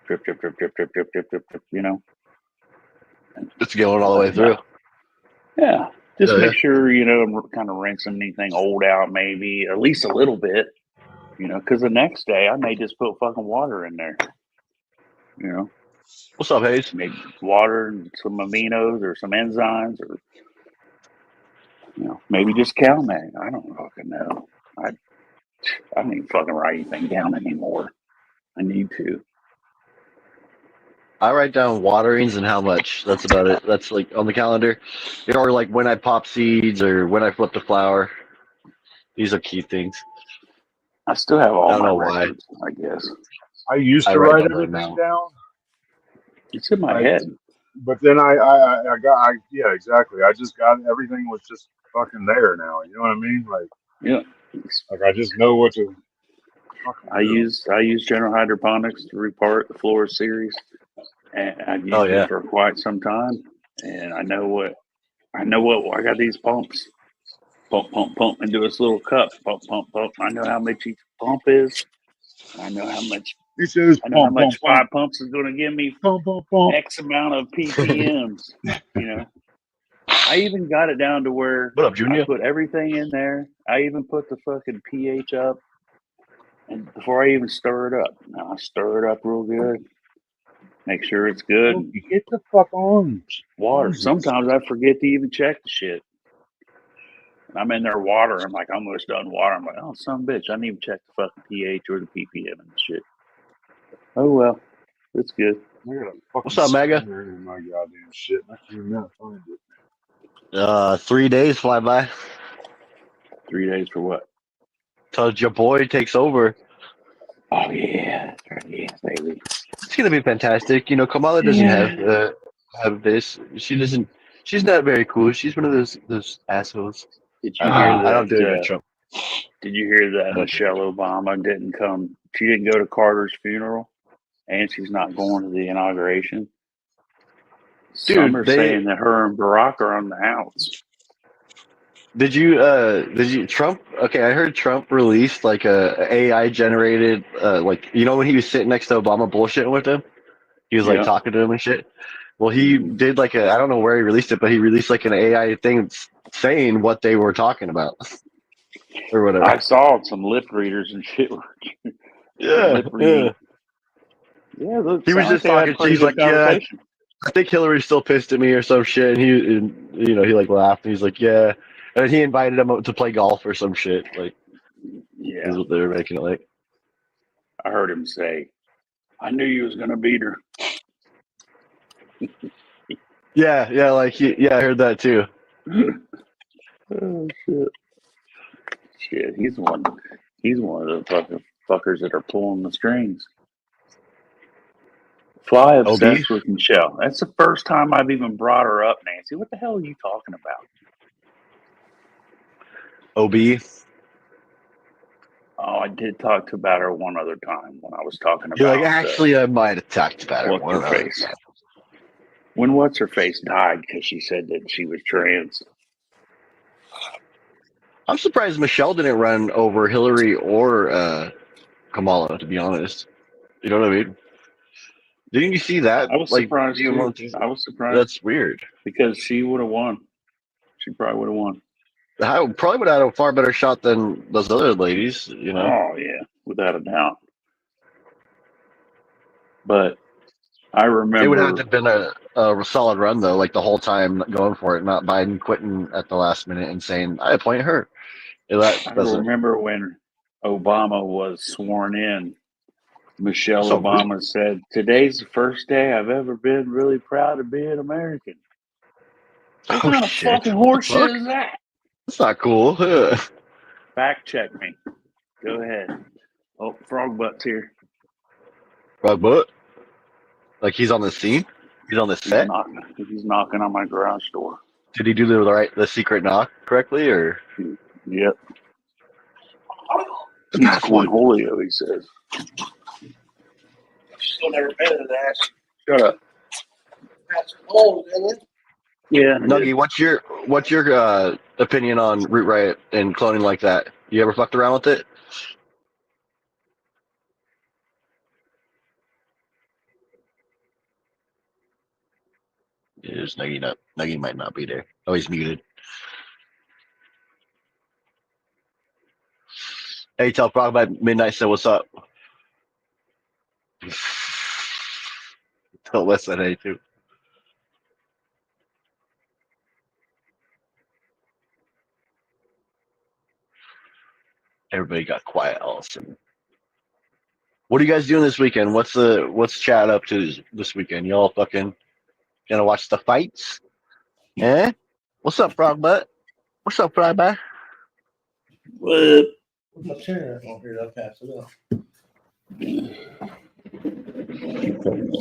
drip, drip, drip, drip, drip, drip, drip, drip, drip. You know. It's going all the way But, through. yeah. Just Yeah, make sure, I'm kind of rinsing anything old out, maybe at least a little bit, because the next day I may just put fucking water in there, What's up, Hayes? maybe water and some aminos or some enzymes or, maybe just CalMag. I don't fucking know. I don't even fucking write anything down anymore. I need to. I write down waterings and how much. That's about it. That's like on the calendar, or like when I pop seeds or when I flip the flower. These are key things. I still have I all don't my know why. records, I guess. I used I to write write them everything now. down, It's in my like, head. but then yeah, exactly. I just got everything was just fucking there now. You know what I mean? Yeah. Like I just know what to fucking I do. use General Hydroponics to repart the floor series, and I've Oh used yeah. it for quite some time. And I know what I got these pumps. Pump, pump, pump into this little cup. Pump, pump, pump. I know how much each pump is. I know how much. He says, I know how pump, pump, much pump, 5 pumps is going to give me pump, pump, pump. X amount of ppms. I even got it down to where What up, I Junior? put everything in there. I even put the fucking pH up, and before I even stir it up, now I stir it up real good. Make sure it's good. You get the fuck on. Water. Jesus. Sometimes I forget to even check the shit. And I'm in there water. I'm like almost done water. I'm like, oh, son of a bitch, I didn't even check the fucking pH or the ppm and shit. Oh well, it's good. I got a fucking What's up, Mega? spinner in my goddamn shit. I can't even find it. 3 days fly by. 3 days for what? Till your boy takes over. Oh yeah, yeah, baby. It's gonna be fantastic. Kamala doesn't have this. She doesn't. She's not very cool. She's one of those assholes. Did I you don't hear know. I don't do it that? with Trump. Did you hear that I don't do it. Michelle Obama didn't come? She didn't go to Carter's funeral, and she's not going to the inauguration. Some Dude, are saying that her and Barack are on the outs. did you Trump? Okay, I heard Trump released like a AI generated like when he was sitting next to Obama bullshitting with him. He was like Yeah. talking to him and shit. Well, he did like I don't know where he released it, but he released like an AI thing saying what they were talking about or whatever. I saw some lip readers and shit. Yeah, Lip yeah. reading. Yeah, He was sound like just they had a talking. pretty He's good like, yeah, conversation. I think Hillary's still pissed at me or some shit. And he like laughed. And he's like, yeah. And he invited him to play golf or some shit. Like, Yeah, is what they were making it like. I heard him say, "I knew you was gonna beat her." Yeah, like I heard that too. Oh shit! Shit, he's one. He's one of the fucking fuckers that are pulling the strings. Fly OB, obsessed with Michelle. That's the first time I've even brought her up, Nancy. What the hell are you talking about? OB. Oh, I did talk about her one other time when I was talking You're like, about actually, I might have talked about her what's one her other face. time. When what's her face died because she said that she was trans. I'm surprised Michelle didn't run over Hillary or Kamala. To be honest, you know what I mean? Didn't you see that? I was Like, surprised even too. once, I was surprised that's weird. because she would have won. She probably would have won. I probably would have had a far better shot than those other ladies. Oh yeah, without a doubt. But I It would have remember to been a solid run though, like the whole time going for it, not Biden quitting at the last minute and saying I appoint her. That I doesn't. remember when Obama was sworn in, Michelle So Obama said, "Today's the first day I've ever been really proud of being American." What oh kind of shit, fucking what the horseshit fuck? is that? That's not cool. Fact check me. Go ahead. Oh, frog butt's here. But like he's on the scene. He's on the He's set. knocking. He's knocking on my garage door. Did he do the secret knock correctly, or Yep. He's nice one? Cornholio, he says. Still never been to that. Shut up. That's cold, isn't it? Yeah. Nuggy, what's your opinion on Root Riot and cloning like that? You ever fucked around with it? Is Nuggy not? Nuggy might not be there. Oh, he's muted. Hey, tell Frog by Midnight said what's up. Tell Wes that hey too. Everybody got quiet all of a sudden. What are you guys doing this weekend? What's chat up to this weekend? Y'all fucking gonna watch the fights? Eh? What's up, Frog Butt? What's up, Frog Butt? What? My chair. Oh, here, I'll pass it up.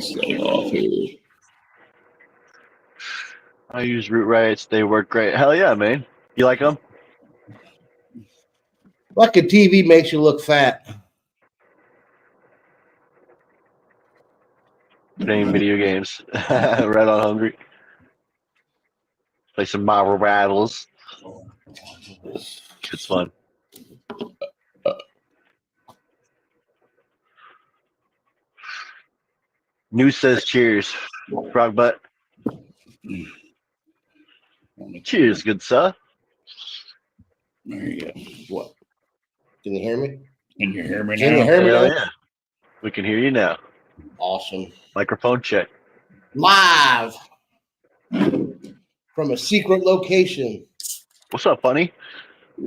Stay off here. I use Root Riots. They work great. Hell yeah, man. You like them? Fucking TV makes you look fat. Playing video games. Right on hungry. Play some Marvel Battles. It's fun. News says cheers. Frog Butt. Cheers, good sir. There you go. What? Can you hear me? Can you hear me Can you now? hear me Hell now? yeah. We can hear you now. Awesome. Microphone check. Live from a secret location. What's up, Funny?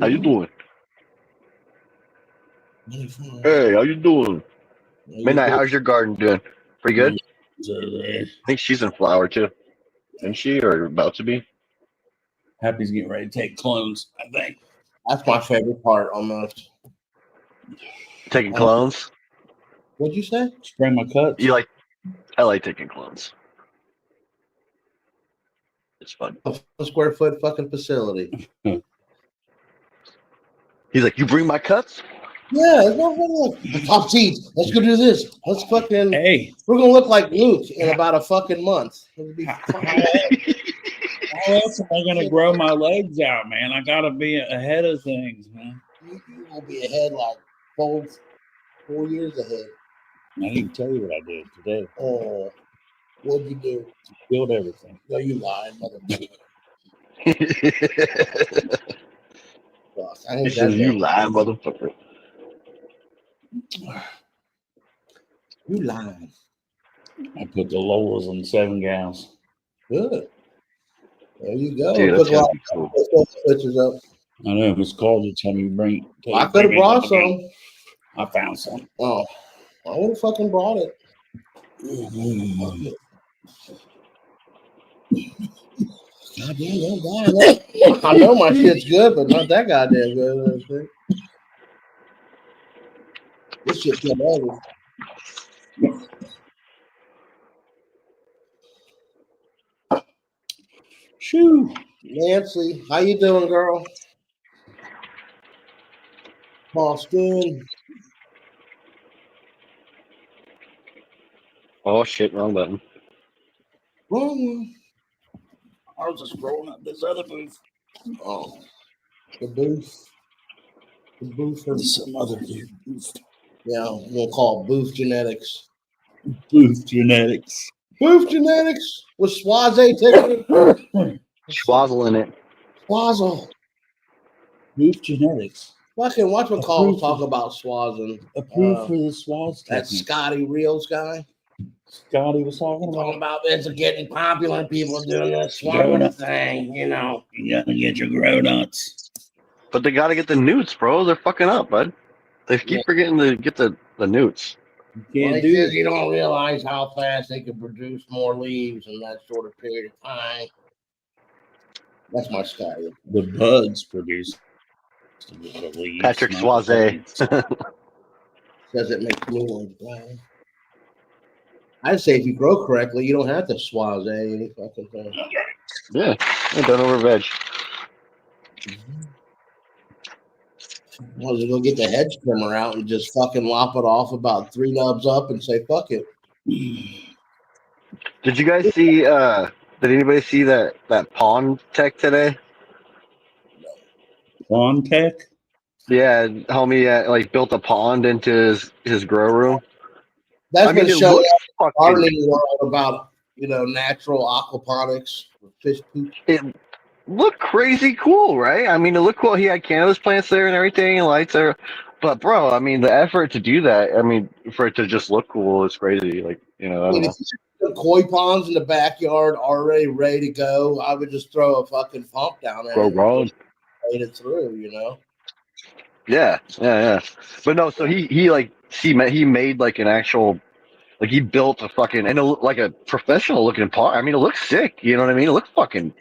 How you doing? Hey, Hey, how you doing? Midnight, how's your garden doing? Pretty good? I think she's in flower too. Isn't she, or about to be? Happy's getting ready to take clones, I think. That's my favorite part almost. Taking clones? What'd you say? Spray my cuts. I like taking clones. It's fun. A square foot fucking facility. He's like, you bring my cuts? Yeah, it's not funny. Like, top seats. Let's go do this. Let's fucking. Hey, We're gonna look like Luke in about a fucking month. It'll be how else am I gonna grow my legs out, man? I gotta be ahead of things, man. you will be ahead like 4 years ahead. I didn't tell you what I did today. Oh, what'd you do? Build everything. No, you lied, motherfucker. I He ain't says, that you bad. lie, motherfucker. You lying. I put the Lolas in 7 gallons. Good. There you go. Dude, Put that's a lot gonna be cool. of pictures up. I know Miss Carter told me bring. I could have brought some. I found some. Oh, I would have fucking brought it. Goddamn, don't die. I know my shit's good, but not that goddamn good. I think. This shit came over. Shoo. Nancy, how you doing, girl? Austin. Oh shit, wrong button. Wrong. I was just rolling up this other booth. Oh, the booth. The booth from Some other dude. yeah, we'll call it Booth Genetics. Booth genetics. Booth Genetics with Swaze taking it. Schwazzle in it. Swazzle. Booth genetics. Fucking watch what calls Approved talk for- about Swazing. Approved for the Swaz That technique. Scotty Reels guy. Scotty was talking Talking about. about it's getting popular, people doing the swarming thing, you know. You gotta get your grow nuts. But they got to get the newts, bro. They're fucking up, bud. They keep forgetting to get the newts. You Well, can't he do says it. you don't realize how fast they can produce more leaves in that short of period of time. That's my style. The buds produce the leaves. Patrick not the Swayze. buds. Says it makes me like that. I'd say if you grow correctly, you don't have to swaze any fucking thing. Yeah, I done over veg. Well, just go get the hedge trimmer out and just fucking lop it off about 3 nubs up and say fuck it. Did you guys see? Did anybody see that pond tech today? Lawn tech? Yeah, homie, like built a pond into his grow room. That's I mean, been it shown looks up fucking. gardening world about natural aquaponics, fish poop. It looked crazy cool, right? I mean, it looked cool. He had cannabis plants there and everything, and lights there. But bro, I mean, the effort to do that. I mean, for it to just look cool is crazy. Like, I I don't mean, know. if you have koi ponds in the backyard already ready to go, I would just throw a fucking pump down in Grow it and wrong. just fade it through, Yeah. But no, so he made like an actual, like he built a fucking, and it looked like a professional looking pond. I mean, it looks sick. You know what I mean? It looks fucking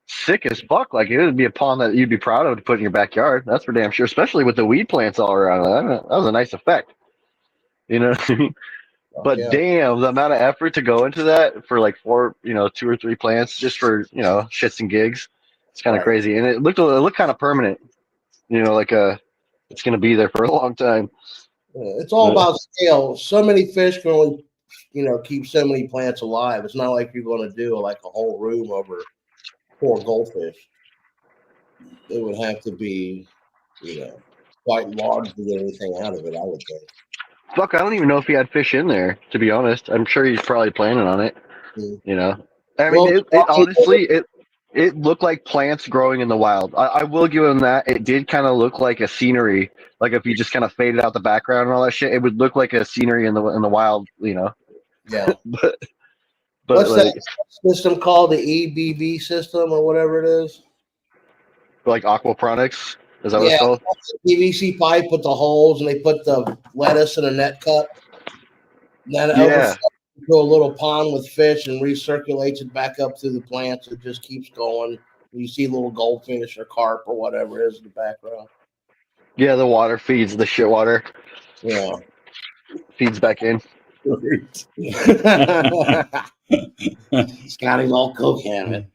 sick as fuck. Like it would be a pond that you'd be proud of to put in your backyard. That's for damn sure. Especially with the weed plants all around. That was a nice effect. You know what I mean? But Yeah, damn, the amount of effort to go into that for like four, 2 or 3 plants just for shits and gigs. It's kind of right. crazy, and it looked kind of permanent. Like it's gonna be there for a long time. Yeah, it's all about scale. So many fish can only, keep so many plants alive. It's not like you're going to do like a whole room over 4 goldfish. It would have to be, quite large to get anything out of it, I would think. Fuck, I don't even know if he had fish in there. To be honest, I'm sure he's probably planning on it. I mean, Well, it honestly it looked like plants growing in the wild. I will give him that. It did kind of look like a scenery. Like if you just kind of faded out the background and all that shit, it would look like a scenery in the wild. yeah. But What's like that system called? The EBV system or whatever it is? like aquaponics, is that what Yeah, it's called? PVC pipe with the holes, and they put the lettuce in a net cup. And then it Yeah, overflows into a little pond with fish and recirculates it back up through the plants. It just keeps going. You see little goldfish or carp or whatever it is in the background. yeah. The water feeds the shit water Yeah. feeds back in. Scotty's all coke having.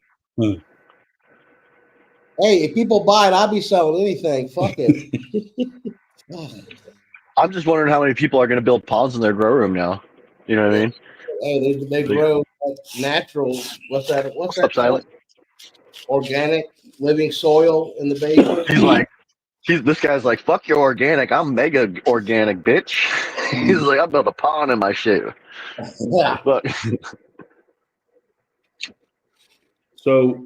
Hey, if people buy it, I'll be selling anything. Fuck it. I'm just wondering how many people are going to build ponds in their grow room now. You know what I mean? Hey, they grow natural. What's that? What's that Up called? silent. Organic living soil in the basement. He's like, this guy's like, fuck your organic. I'm mega organic, bitch. He's like, I built a pond in my shit. Yeah. But So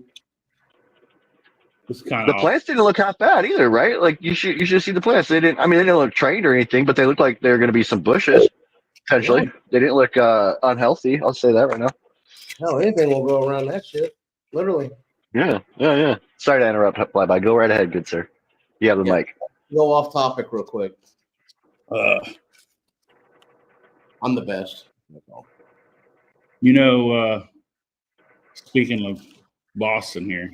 it's kind the of plants didn't look half bad either, right? Like you should see the plants. They didn't. I mean, they didn't look trained or anything, but they looked like they're going to be some bushes potentially. Yeah. They didn't look unhealthy. I'll say that right now. Hell, anything will go around that shit. Literally. Yeah. Sorry to interrupt, Flyby. Go right ahead, good sir. You have the mic. Go off topic real quick. uh, I'm the best. speaking of Boston here,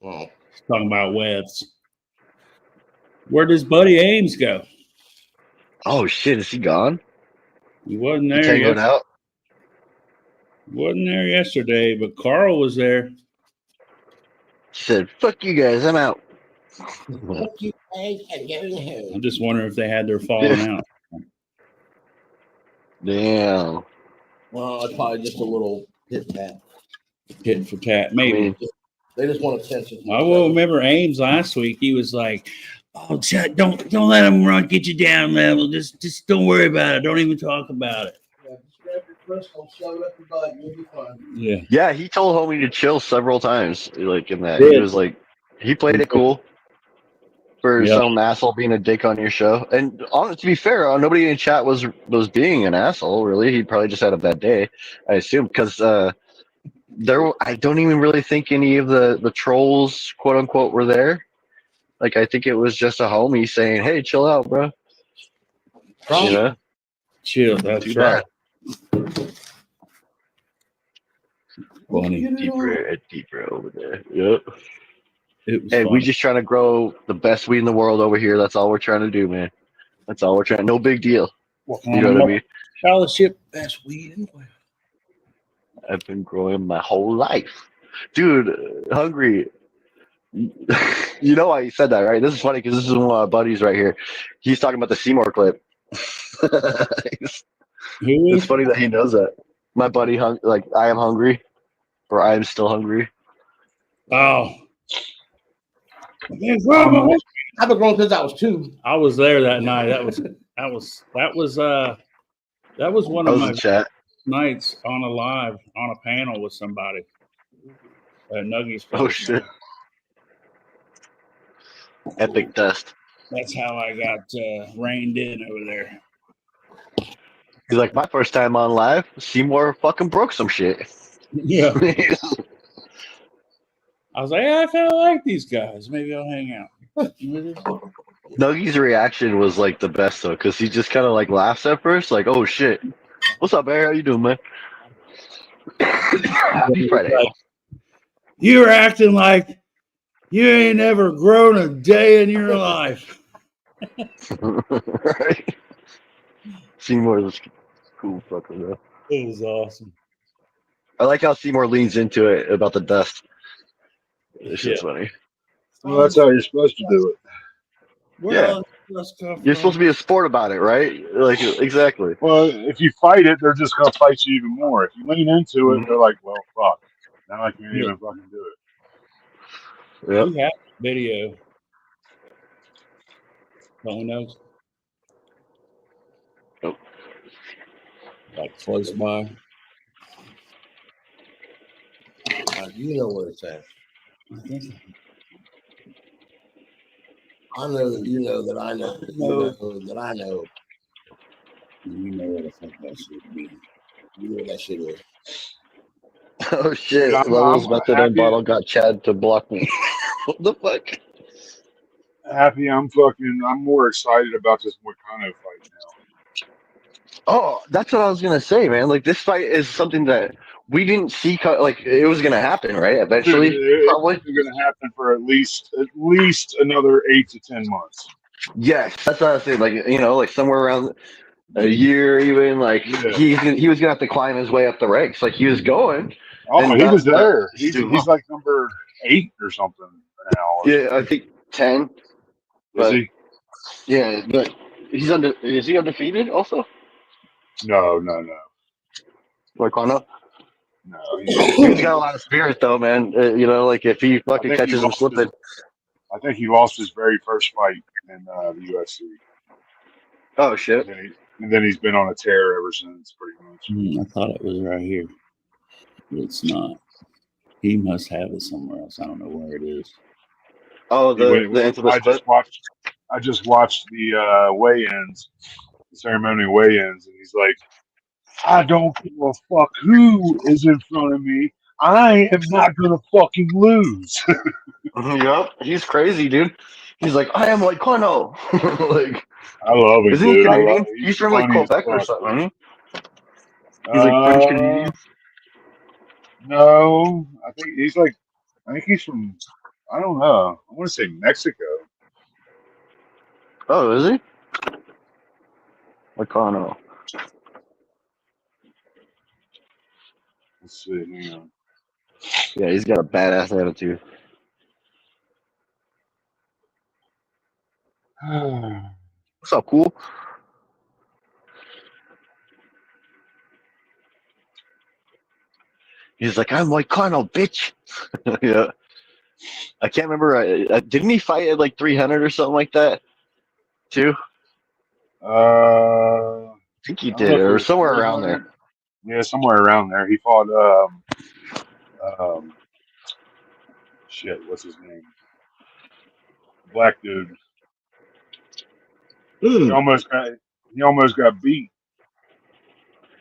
Oh. talking about webs. Where does Buddy Ames go? Oh shit, is he gone? He wasn't He there tangoed yesterday. out. Wasn't there yesterday, but Carl was there. He said, "Fuck you guys, I'm out." Fuck you guys, I'm going home. I'm just wondering if they had their falling out. Damn. Well, it's probably just a little hit tap. Hit for tat, maybe. I mean, They just want attention. I will remember Ames last week. He was like, "Oh, Chuck, don't let him get you down level. Just don't worry about it. Don't even talk about it." Yeah, just grab your crystal, shove it up your butt, and you'll be fine. Yeah. yeah, he told homie to chill several times. Like in that, Did. he was like, he played it cool. for Yep. some asshole being a dick on your show. And to be fair, nobody in chat was being an asshole. Really, he probably just had a bad day, I assume, because I don't even really think any of the trolls, quote unquote, were there. Like, I think it was just a homie saying, "Hey, chill out, bro." You know, Chill. That's too right. bad. Funny. Deeper over there. Yep. It was Hey, we funny. just trying to grow the best weed in the world over here. That's all we're trying to do, man. That's all we're trying. No big deal. Walking You on know a what I mean? scholarship. Best weed in the world. I've been growing my whole life, dude. Hungry. You know why he said that, right? This is funny because this is one of my buddies right here. He's talking about the Seymour clip. it's, Who it's is? funny that he knows that. My buddy, like, I am hungry, or I am still hungry. Oh. I've been growing since I was 2. I was there that night. That was one I of was my in chat. nights on a live on a panel with somebody. Nuggies Oh first. shit! Epic dust. That's how I got reined in over there. He's like, my first time on live, Seymour fucking broke some shit. Yeah. I was like, I kind of like these guys. Maybe I'll hang out. Nuggy's reaction was like the best though, because he just kind of like laughs at first, like, "Oh shit, what's up, Barry? How you doing, man?" Happy Friday. Like, you're acting like you ain't never grown a day in your life. Right? Seymour is cool fucker though. It was awesome. I like how Seymour leans into it about the dust. It's just funny. Well, that's how you're supposed to do it. Where You're supposed to be a sport about it, right? Like, exactly. Well, if you fight it, they're just going to fight you even more. If you lean into it, they're like, well, fuck. Now I can't even fucking do it. Yep. We have video. Don't we know? Nope. Like close by. You know what it's at. I think so. I know that you know that I know that you know that I know. You know what I think that should be. You know what that shit is. Oh shit! I'm Levels method and happy. bottle got Chad to block me. What the fuck? Happy. I'm more excited about this Wakano fight now. Oh, that's what I was gonna say, man. Like, this fight is something that we didn't see. Like, it was gonna happen, right? Dude, Eventually, probably. it's going to happen for at least another 8 to 10 months. Yes, that's what I was saying. Like, like somewhere around a year, even. Like, Yeah. he was gonna have to climb his way up the ranks. Like, he was going. Oh, and he was there. he's doing He's well. like number 8 or something now. Or Yeah, I think 10. is But he? yeah, but is he undefeated also? No. Like, no. No, He's got a lot of spirit though, man. Like if he fucking catches him slipping. I think he lost his very first fight in the UFC. Oh shit! And then he's been on a tear ever since, pretty much. I thought it was right here. It's not. He must have it somewhere else. I don't know where it is. Oh, the infamous clip. I just watched the weigh-ins, the ceremony weigh-ins, and he's like, I don't give a fuck who is in front of me. I am not gonna fucking lose. Yup, he's crazy, dude. He's like, I am like Kono. Like, I love him, isn't dude. he Canadian? He's from like funny as Quebec or fuck, something. dude. Isn't he? He's like French Canadian. No, I think he's from, I don't know. I want to say Mexico. Oh, is he? Like Kono. Let's see. Hang Yeah, he's got a badass attitude. on. What's up, cool? He's like, I'm like Kono, bitch. Yeah. I can't remember. Didn't he fight at like 300 or something like that, too? I I think he did, or somewhere around there. Yeah, somewhere around there. He fought shit, what's his name? Black dude. He almost got beat.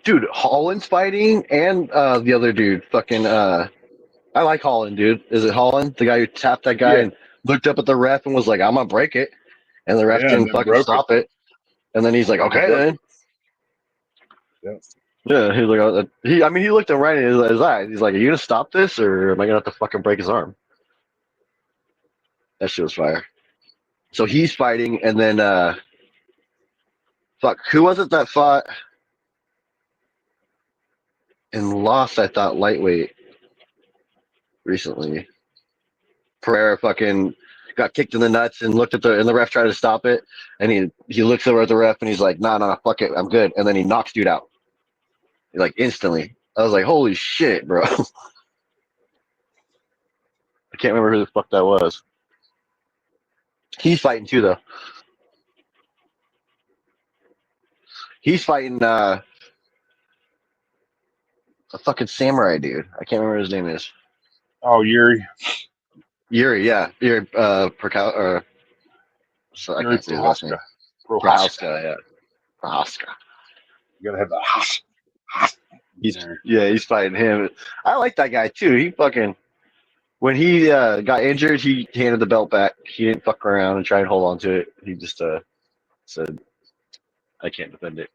Dude, Holland's fighting and the other dude, fucking I like Holland, dude. Is it Holland? The guy who tapped that guy Yeah, and looked up at the ref and was like, I'm gonna break it. And the ref yeah, and didn't then fucking broke it. stop it. And then he's like, And then okay broke then. it. Yeah. Yeah, he's like, he looked him right in his eyes. He's like, are you gonna stop this or am I gonna have to fucking break his arm? That shit was fire. So he's fighting and then fuck, who was it that fought and lost, I thought, lightweight recently? Pereira fucking got kicked in the nuts and looked at the ref tried to stop it and he looks over at the ref and he's like, nah, fuck it, I'm good. And then he knocks dude out. Like instantly. I was like, holy shit, bro. I can't remember who the fuck that was. He's fighting too though. He's fighting a fucking samurai dude. I can't remember what his name is. Oh, Yuri Yuri, yeah. Yuri or so I can't say his last name. Prohaska. Prohaska, yeah. Prohaska. You gotta have that He's fighting him. I like that guy too. He fucking when he got injured, he handed the belt back. He didn't fuck around and try and hold on to it. He just said, "I can't defend it."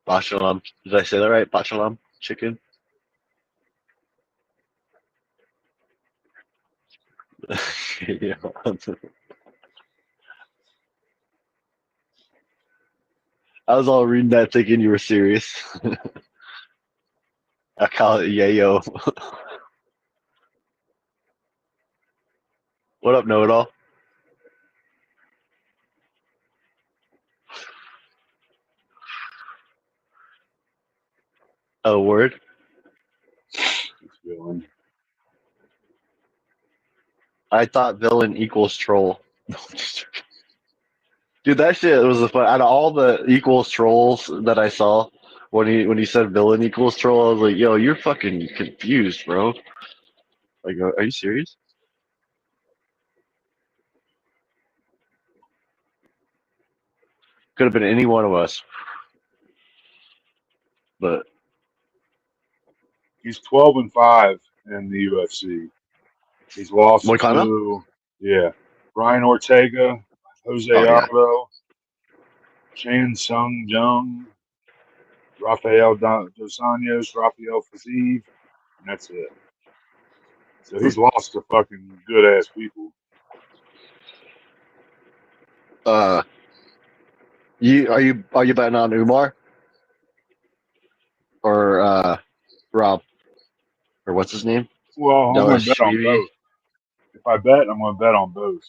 Bashalam. Did I say that right? Bashalam chicken. Yeah. I was all reading that thinking you were serious. I call it yayo. What up, know it all? A word. Villain. I thought villain equals troll. Dude, that shit was the fun. Out of all the equals trolls that I saw, when he said villain equals troll, I was like, yo, you're fucking confused, bro. Like, are you serious? Could have been any one of us, but He's 12-5 in the UFC. He's lost Moicano? to Brian Ortega, Jose Oh yeah. Aldo, Chan Sung Jung, Rafael Dos Anjos, Rafael Fiziev, and that's it. So he's lost to fucking good ass people. Uh, are you betting on Umar or Rob or what's his name? Well, I'm going to bet on Delash. both. If I bet, I'm going to bet on both.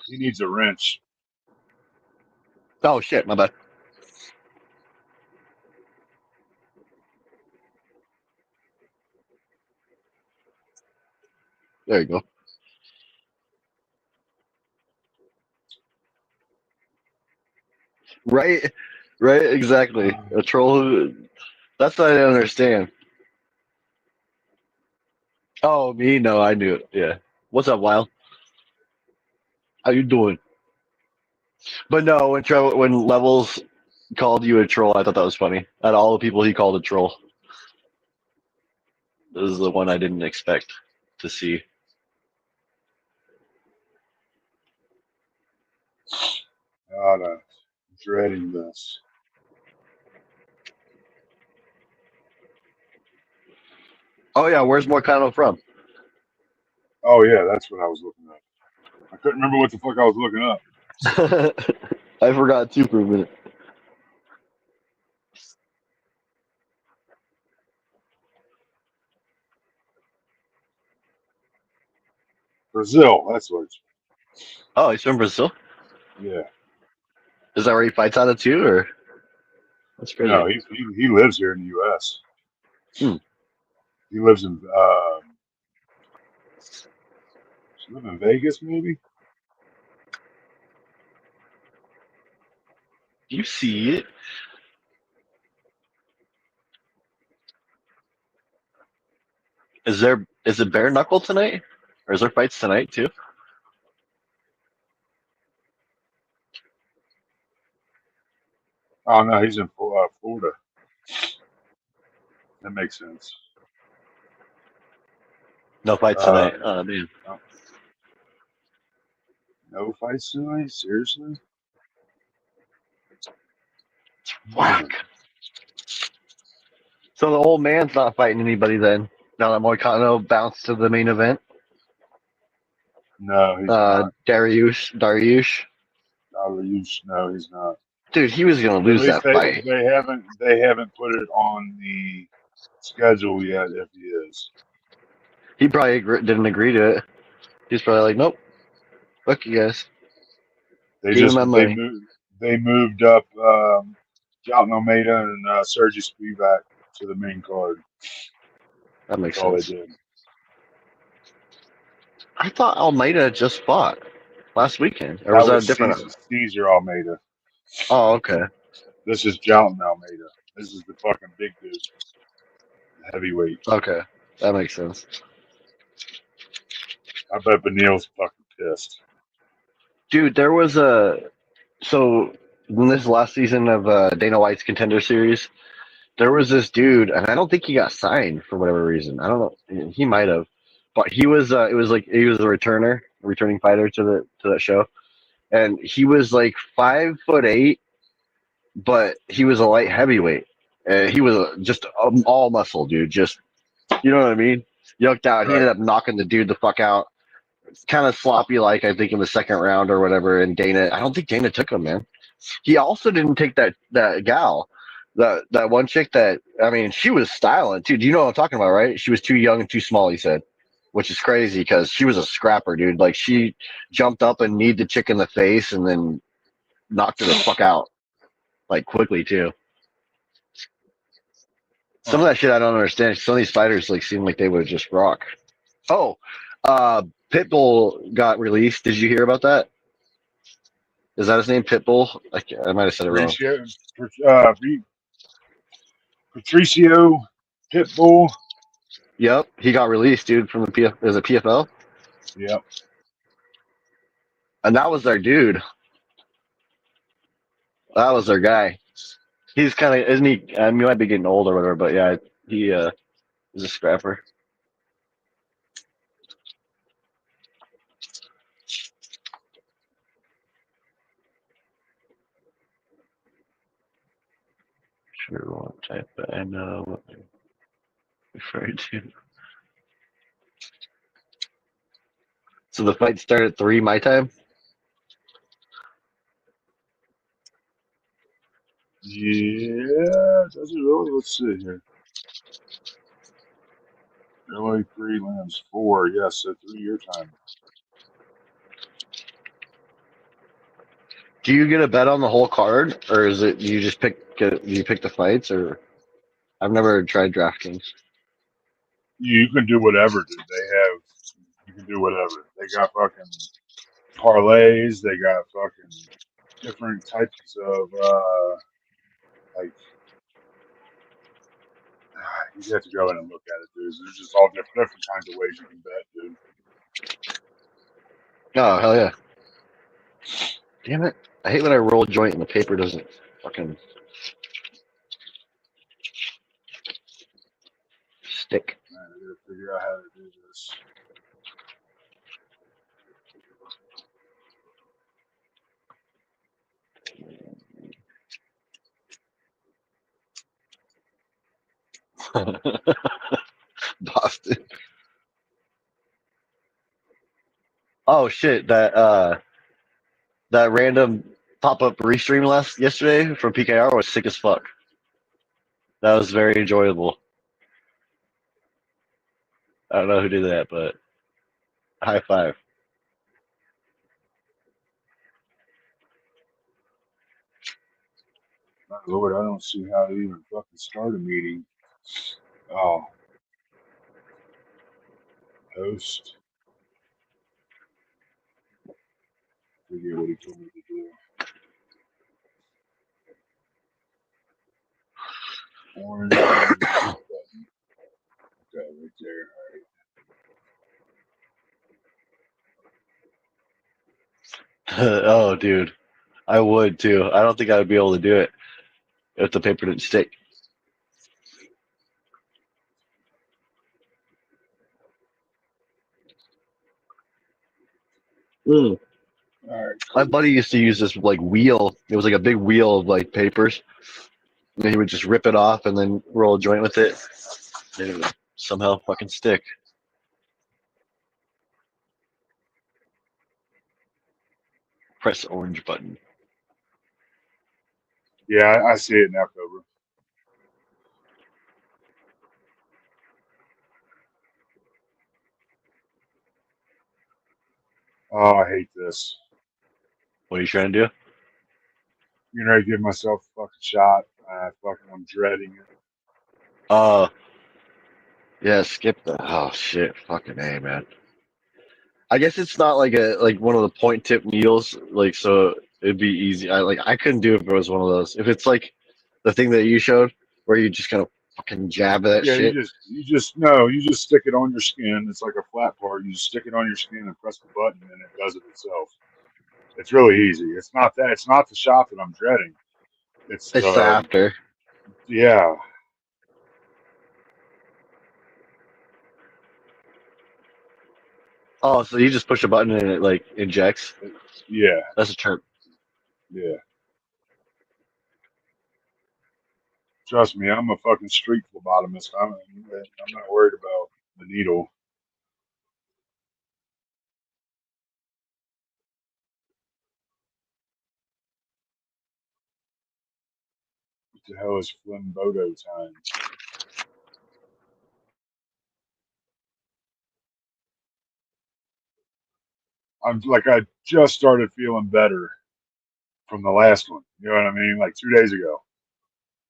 He needs a wrench. Oh shit, my bad. There you go. Right, right, exactly. A troll who. That's what I didn't understand. Oh, me? No, I knew it. Yeah. What's up, Wild? How you doing? But no, when Levels called you a troll, I thought that was funny. Out of all the people he called a troll, this is the one I didn't expect to see. God, I'm dreading this. Oh yeah, where's Morcano from? Oh, yeah, that's what I was looking up. I couldn't remember what the fuck I was looking up. I forgot too for a minute. Brazil, that's what it's. Oh, he's from Brazil. Yeah. Is that where he fights out of too, or that's crazy? No, he lives here in the U.S. Hmm. He lives in does he live in Vegas, maybe? You see it? Is it bare knuckle tonight? Or is there fights tonight too? Oh no, he's in Florida. That makes sense. No fights tonight. Oh man. No, no fights tonight. Seriously? Whack. Man, So the old man's not fighting anybody then. Now that Moicano bounced to the main event. no, he's not. Dariush. No, he's not. Dude, he was gonna At lose least that fight. they haven't put it on the schedule yet. If he is, He probably didn't agree to it. He's probably like, nope, fuck you guys. they Give me just my they money. moved they moved up Jalton Almeida and Sergey Spivak to the main card. That That's makes all they sense. did. I thought Almeida just fought last weekend, or was That that a was different? Caesar Almeida. Oh, okay, This is Jalton Almeida. This is the fucking big dude, the heavyweight. okay, that makes sense. I bet Benil's fucking pissed. Dude, there was so in this last season of Dana White's Contender Series, there was this dude, and I don't think he got signed for whatever reason. I don't know. He might have, but he was. It was like he was a returning fighter to that show, and he was like 5'8", but he was a light heavyweight. He was just all muscle, dude. Just you know what I mean? Yoked out. He Right. ended up knocking the dude the fuck out. Kind of sloppy, like I think in the second round or whatever. And Dana, I don't think Dana took him, man. He also didn't take that gal, that one chick that I mean, she was styling too. Do you know what I'm talking about, right? She was too young and too small. He said, which is crazy because she was a scrapper, dude. Like she jumped up and kneed the chick in the face and then knocked her the fuck out, like quickly too. Some Huh. of that shit I don't understand. Some of these fighters like seem like they would just rock. Oh, Pitbull got released. Did you hear about that? Is that his name, Pitbull? I might have said it wrong. Patricio Pitbull. Yep, he got released, dude, from the Is it PFL? Yep. And that was their dude. That was their guy. He's kind of, isn't he? I mean, he might be getting old or whatever, but yeah, he is a scrapper. Sure won't type, but I know what I'm referring to. So the fight started at 3 my time. Yeah. Does it really? Let's see here. LA 3 lands 4. Yes, at 3 your time. Do you get a bet on the whole card, or is it you just you pick the fights? Or I've never tried DraftKings. You can do whatever, dude. You can do whatever. They got fucking parlays. They got fucking different types of, like, you have to go in and look at it, dude. There's just all different kinds of ways you can bet, dude. Oh hell yeah! Damn it! I hate when I roll a joint and the paper doesn't fucking stick. Man, I gotta figure out how to do this. Boston. Oh shit! That random pop up restream yesterday from PKR was sick as fuck. That was very enjoyable. I don't know who did that, but high five. My Lord, I don't see how to even fucking start a meeting. Oh, host. Forget what he told me to do. Orange meeting button. Okay, right there. Oh, dude, I would too. I don't think I would be able to do it if the paper didn't stick. Mm. All right, My cool. buddy used to use this like wheel. It was like a big wheel of like papers, and he would just rip it off and then roll a joint with it, and it would somehow fucking stick. Press orange button. Yeah, I see it now, Cobra. Oh, I hate this. What are you trying to do? You know, I give myself a fucking shot. I'm dreading it. Yeah, skip the. Oh shit, fucking a, man. I guess it's not like one of the point tip needles, like so it'd be easy. I couldn't do it if it was one of those. If it's like the thing that you showed where you just kind of fucking jab that Yeah, shit. you just stick it on your skin. It's like a flat part. You just stick it on your skin and press the button, and it does it itself. It's really easy. It's not that. It's not the shot that I'm dreading. It's It's the the after. yeah, Oh, so you just push a button and it like injects. it, yeah, That's a term. yeah. Trust me, I'm a fucking street phlebotomist. I'm not worried about the needle. What the hell is Flimbodo time? I'm like I just started feeling better from the last one. You know what I mean? Like 2 days ago.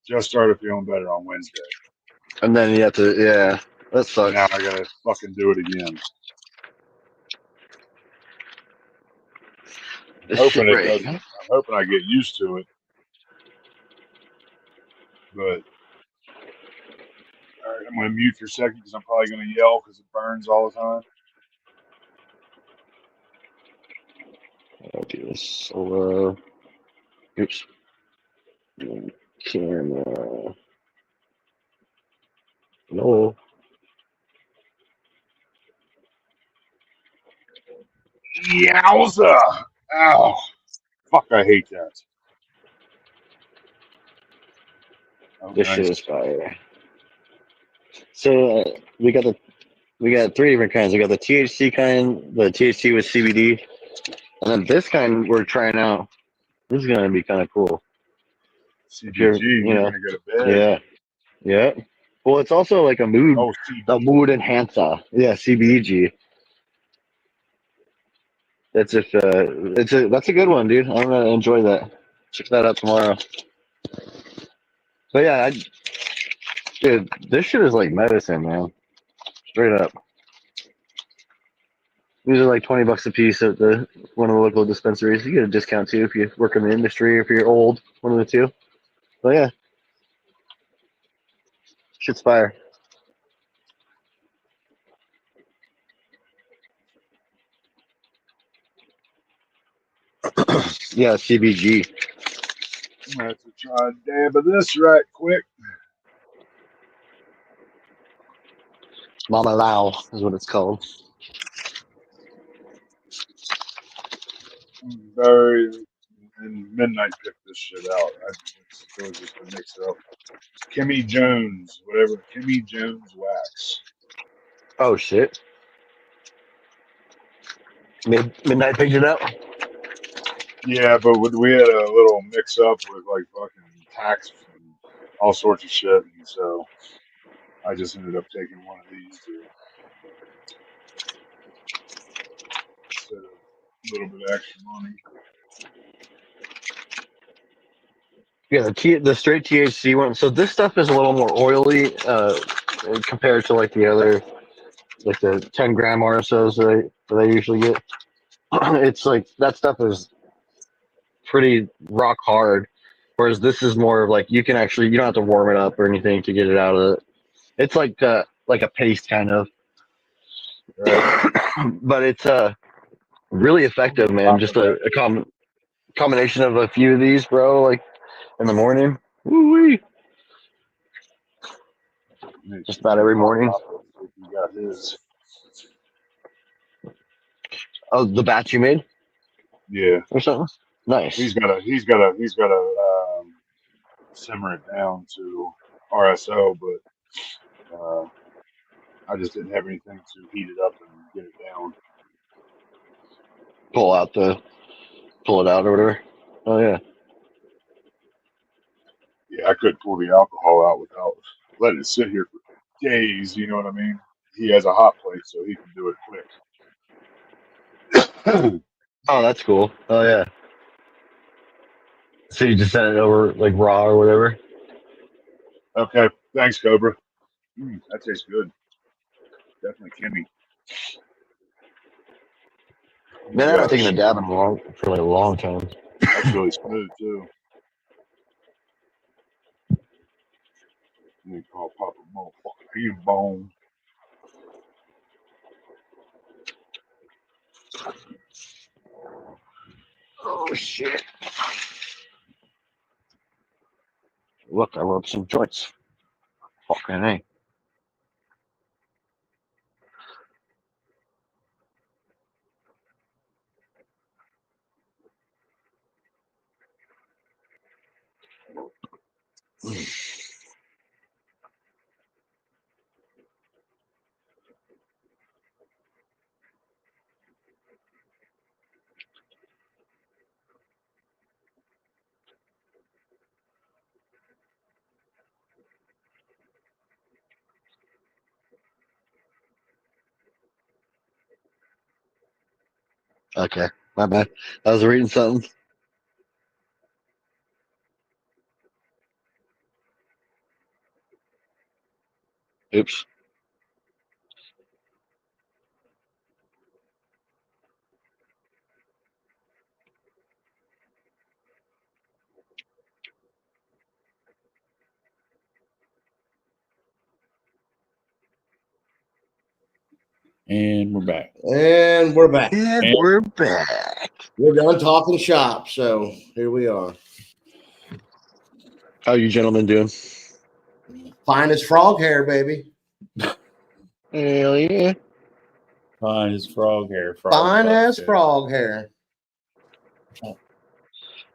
Just started feeling better on Wednesday. And then you have to, yeah, that And now sucks. I gotta fucking do it again. I'm This shit hoping it right. doesn't. I'm hoping I get used to it. But all right, I'm gonna mute for a second because I'm probably gonna yell because it burns all the time. I'll do this solo. Oops. Camera. No. Yowza! Ow! Fuck! I hate that. Oh, This shit is nice. fire. So we got three different kinds. We got the THC kind, the THC with CBD, and then this kind we're trying out. This is gonna be kind of cool. If CBG. you're, you You're know, gonna go to bed. yeah, yeah. Well, it's also like Oh, a CBG. mood enhancer. Yeah, CBG. That's if that's a good one, dude. I'm gonna enjoy that. Check that out tomorrow. But yeah, dude, this shit is like medicine, man. Straight up. These are like $20 a piece at the one of the local dispensaries. You get a discount too if you work in the industry or if you're old, one of the two. But yeah, shit's fire. Yeah, CBG. I'm gonna have to try a dab of this right quick. Mama Lao is what it's called. Very and Midnight picked this shit out. It was just a mix up. Kimmy Jones, whatever. Kimmy Jones wax. Oh shit. Midnight picked it up. Yeah, but we had a little mix up with like fucking tax and all sorts of shit, and so I just ended up taking one of these to instead of a little bit of extra money. Yeah, the straight THC one. So this stuff is a little more oily compared to like the other, like the 10-gram RSOs that I usually get. It's like that stuff is pretty rock hard, whereas this is more of like you don't have to warm it up or anything to get it out of it. It's like a paste kind of, Right. but Really effective, man. Just a combination of a few of these, bro. Like in the morning. Woo-wee. Just about every morning. He got his. Oh, the batch you made Yeah, or something. Nice. he's got to simmer it down to RSO, but I just didn't have anything to heat it up and get it down. Pull it out or whatever. Oh yeah. Yeah, I couldn't pull the alcohol out without letting it sit here for days. You know what I mean? He has a hot plate, so he can do it quick. Oh, that's cool. Oh yeah. So you just send it over like raw or whatever. Okay, thanks, Cobra. That tastes good. Definitely Kimmy. Man, I haven't taken a dab in for like a long time. That's really smooth too. You call Papa motherfucker. He bone. Oh shit! Look, I rubbed some joints. Fucking hey. Okay, my bad. I was reading something. Oops. And we're back. And we're back. And we're back. We're done talking shop, so here we are. How you gentlemen doing? Finest frog hair, baby. Hell yeah. Fine as frog hair. Fine as frog hair.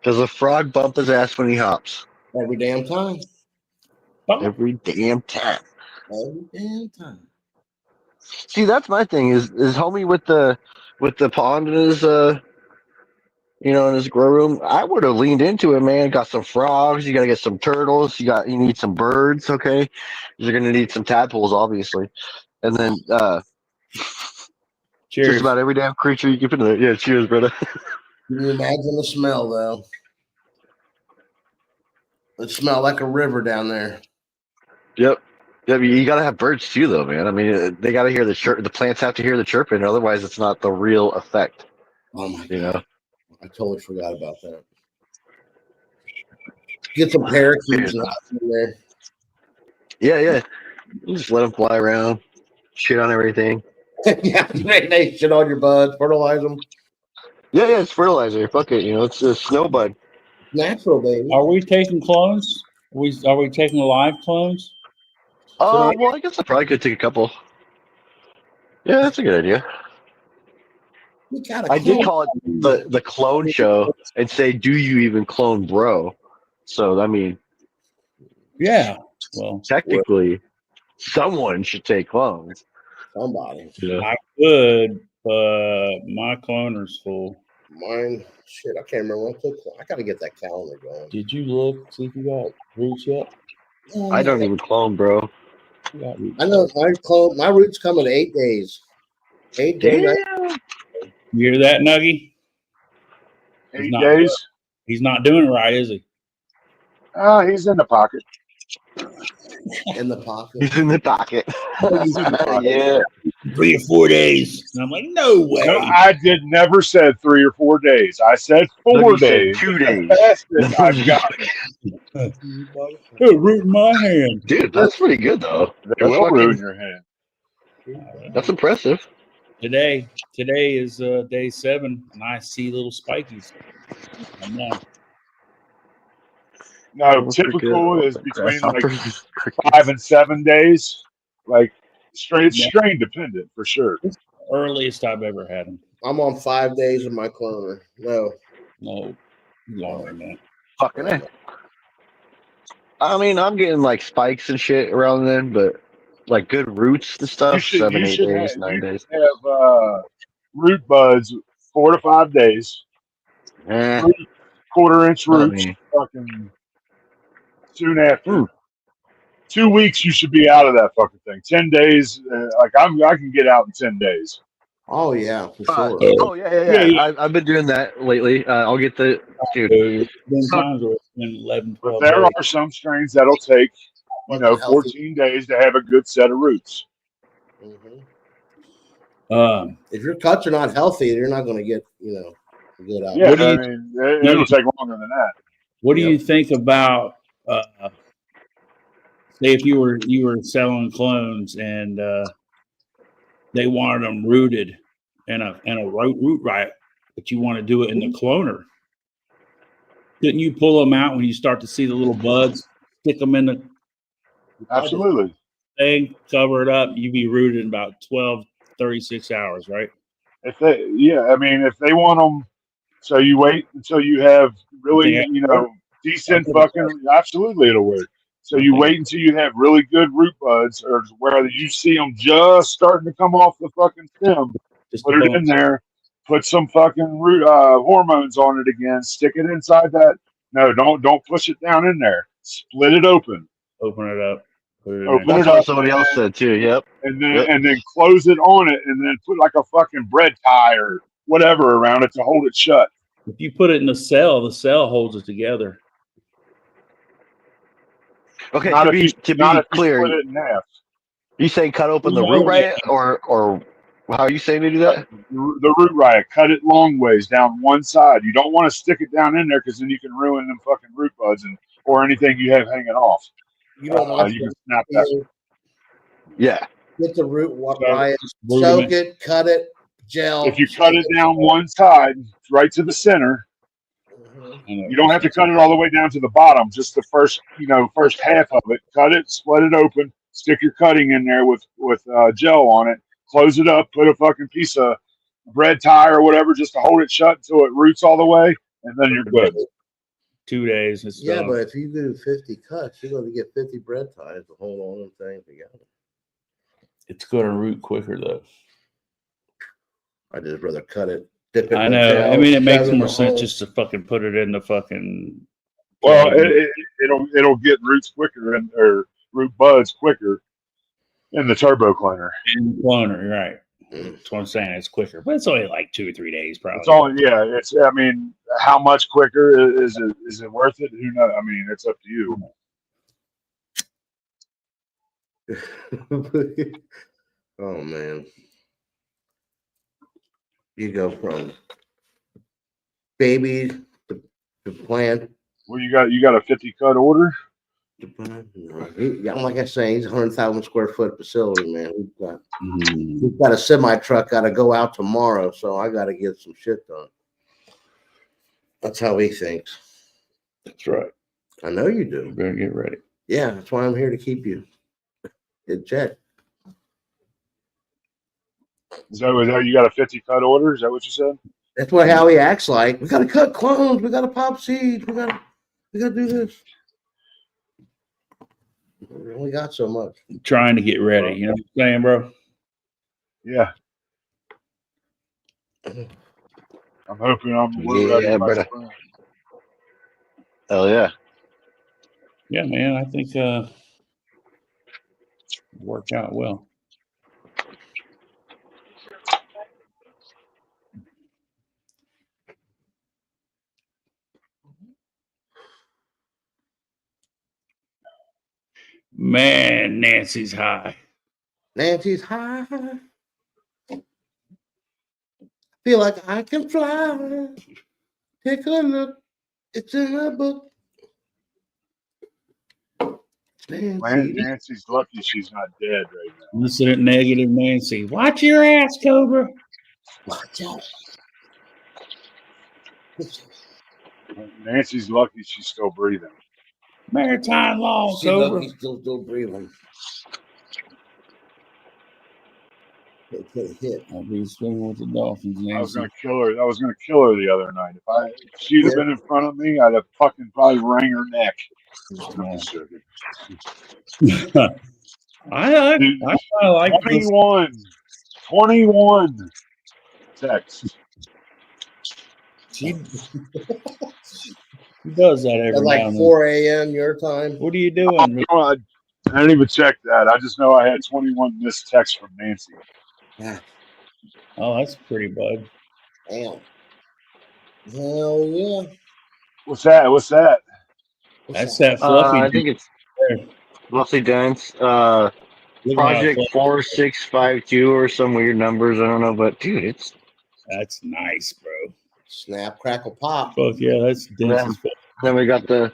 Does a frog bump his ass when he hops? Every damn time. Every damn time. Every damn time. See, that's my thing. Is homie with the pond in his in his grow room? I would have leaned into it, man. Got some frogs. You got to get some turtles. You need some birds. Okay, you're gonna need some tadpoles, obviously, and then Cheers. just about every damn creature you can put in there. Yeah, cheers, brother. Can you imagine the smell, though? It smelled like a river down there. Yep. Yeah, you got to have birds too, though, man. I mean, they got to hear the chirp. The plants have to hear the chirping, otherwise, it's not the real effect. Oh my You god! know? I totally forgot about that. Get some parakeets and in there. Yeah. You just let them fly around, shit on everything. Yeah, they shit on your buds, fertilize them. Yeah, it's fertilizer. Fuck it, it's a snow bud. Natural, baby. Are we taking clones? Are we taking live clones? Well, I guess I probably could take a couple. Yeah, that's a good idea. I did call it the clone show and say, "Do you even clone, bro?" So I mean, yeah. Well, technically, someone should take clones. Somebody. Yeah. I could, but my cloner's full. Mine, shit, I can't remember. I got to get that calendar going. Did you look, see if you got roots yet? I don't even clone, bro. I know my roots come in 8 days. 8 days. Damn. You hear that, Nuggy? 8 days. He's not doing it right, is he? He's in the pocket. In the pocket. He's in the pocket. He's in the pocket. Yeah. 3 or 4 days. And I'm like, no way. No, I never said 3 or 4 days. I said 4 days. 2 days. Fastest I've got it. Hey, root in my hand. Dude, that's pretty good though. They will ruin your hand. That's impressive. Today is day 7, and I see little spikies. I'm not. No, We'll typical is forget between like grasshoppers. 5 and 7 days. Like it's Yeah. strain dependent for sure. It's the earliest I've ever had them. I'm on 5 days of my cloner. No. No, longer than that. Fucking A. I mean, I'm getting like spikes and shit around then, but like good roots and You stuff, should 7, you 8 should days, have 9 days. root buds 4 to 5 days. Eh, Root, quarter-inch not roots me. fucking soon after. Hmm. 2 weeks you should be out of that fucking thing. 10 days, I can get out in 10 days. Oh yeah, for sure. Oh yeah. Yeah. I've been doing that lately. I'll get the dude. There's been So, times where it's been 11, But 12 there days. are some strains that'll take, What's a healthy? 14 days to have a good set of roots. Um, If your cuts are not healthy, you're not going to get good out. Yeah, What do you- I mean, it'll take longer than that. what do Yep. you think about say if you were selling clones and they wanted them rooted in a root right, but you want to do it in the cloner? Couldn't you pull them out when you start to see the little buds? Stick them in the Absolutely. thing, cover it up. You'd be rooted in about 12, 36 hours, right? If they want them, so you wait until you have really, Think it work? decent I think it fucking. Absolutely, it'll work. So I you think wait until you have really good root buds, or where you see them just starting to come off the fucking stem. just Put it in there. Put some fucking root hormones on it again. Stick it inside that. No, don't push it down in there. Split it open. open it up, put it in Open there. That's it what up, somebody else said too. Yep. and then close it on it, and then put like a fucking bread tie or whatever around it to hold it shut. If you put it in the cell holds it together. Okay. Not To if you be split clear, it in half. you saying cut open the root No, right, or how are you saying to do that? The root riot, cut it long ways down one side. You don't want to stick it down in there because then you can ruin them fucking root buds or anything you have hanging off. You don't want You to can snap that. Yeah. get the root So, riot, root 'em soak in. it, cut it, gel. if you cut it down one side, right to the center, you don't have to cut it all the way down to the bottom. Just the first half of it. Cut it, split it open, stick your cutting in there with gel on it. Close it up. Put a fucking piece of bread tie or whatever just to hold it shut until it roots all the way, and then you're good. 2 days. It's Yeah, done. but if you do 50 cuts, you're going to get 50 bread ties to hold all them things together. It's going to root quicker though. I just rather cut it, dip it. I in the know. gel, I mean, it makes shove in more the sense hole. just to fucking put it in the fucking. Well, keg. it'll get roots quicker or root buds quicker in the turbo cloner. Cloner, right? That's what I'm saying. It's quicker, but it's only like 2 or 3 days, probably. It's only I mean, how much quicker is it worth it? Who knows? I mean, it's up to you. Oh man, you go from baby to plant. Well, you got a 50 cut order. Yeah, like I say, he's a 100,000 square foot facility, man. We've got a semi truck got to go out tomorrow, so I got to get some shit done. That's how he thinks. That's right. I know you You do. better get ready. Yeah, that's why I'm here to keep you in check. Is that you got a 50 cut order? Is that what you said? That's what how he acts like. We got to cut clones. We got to pop seeds. We got to do this. We only got so much. Trying to get ready. You know what I'm saying, bro? Yeah. I'm hoping we're ready Yeah, by brother. spring. Hell yeah. Yeah, man. I think worked out well. Man, Nancy's high. Nancy's high. Feel like I can fly. Take a look. It's in the book. Nancy. Nancy's lucky she's not dead right now. Incident negative Nancy. Watch your ass, Cobra. Watch out. Nancy's lucky she's still breathing. Maritime law, She's Cobra. lucky still breathing. They could hit. I'll be swimming with the dolphins, I was Nancy. gonna kill her. I was gonna kill her the other night. If she'd have been in front of me, I'd have fucking probably wrang her neck. I'm just joking. I like this. 21 text. She does that every At now like and then. 4 a.m. your time. What are you doing? I didn't even check that. I just know I had 21 missed texts from Nancy. Yeah. Oh, that's pretty, bud. Damn. Hell yeah. What's that? What's That's that fluffy. I think it's Fluffy Dance. Project 4652 or some weird numbers. I don't know, but dude, That's nice, bro. Snap, crackle, pop. Fuck yeah, that's dense as fuck. Then we got the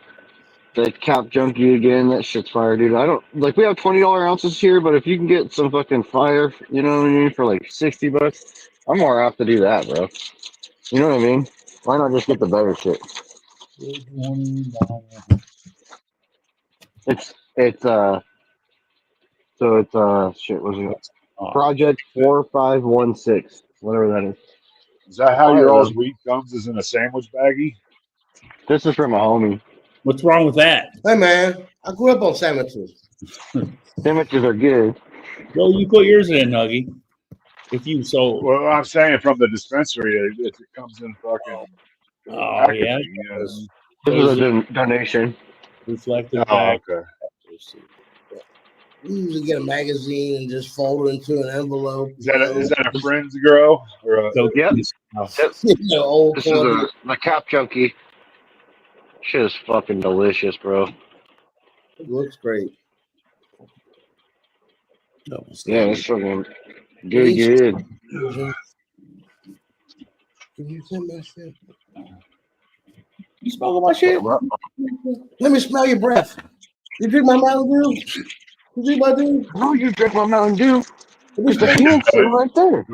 Cap Junkie again. That shit's fire, dude. I don't like. We have $20 ounces here, but if you can get some fucking fire, you know what I mean, for like $60, I'm more apt to do that, bro. You know what I mean? Why not just get the better shit? Shit. What's it? Project 4516, whatever that is. Is that how Fire, your all's though. wheat comes? Is in a sandwich baggie? This is from a homie. What's wrong with that? Hey man, I grew up on sandwiches. Sandwiches are good. Well, you put yours in, Huggy. If you sold. Well, I'm saying from the dispensary, it comes in fucking. Oh, packaging, yeah. you know? This is a donation. Reflective Oh, back. okay. We usually get a magazine and just fold it into an envelope. Is that a friend's girl or a? So, Yep. Old This is the Cap Junkie. Shit is fucking delicious, bro. It looks great. Yeah, it's fucking good. Can you send my shit? You smoking my shit? Let me smell your breath. You drink my Mountain Dew? You drink my Dew? No, you drink my Mountain Dew. Let me There's the smell can sitting right there.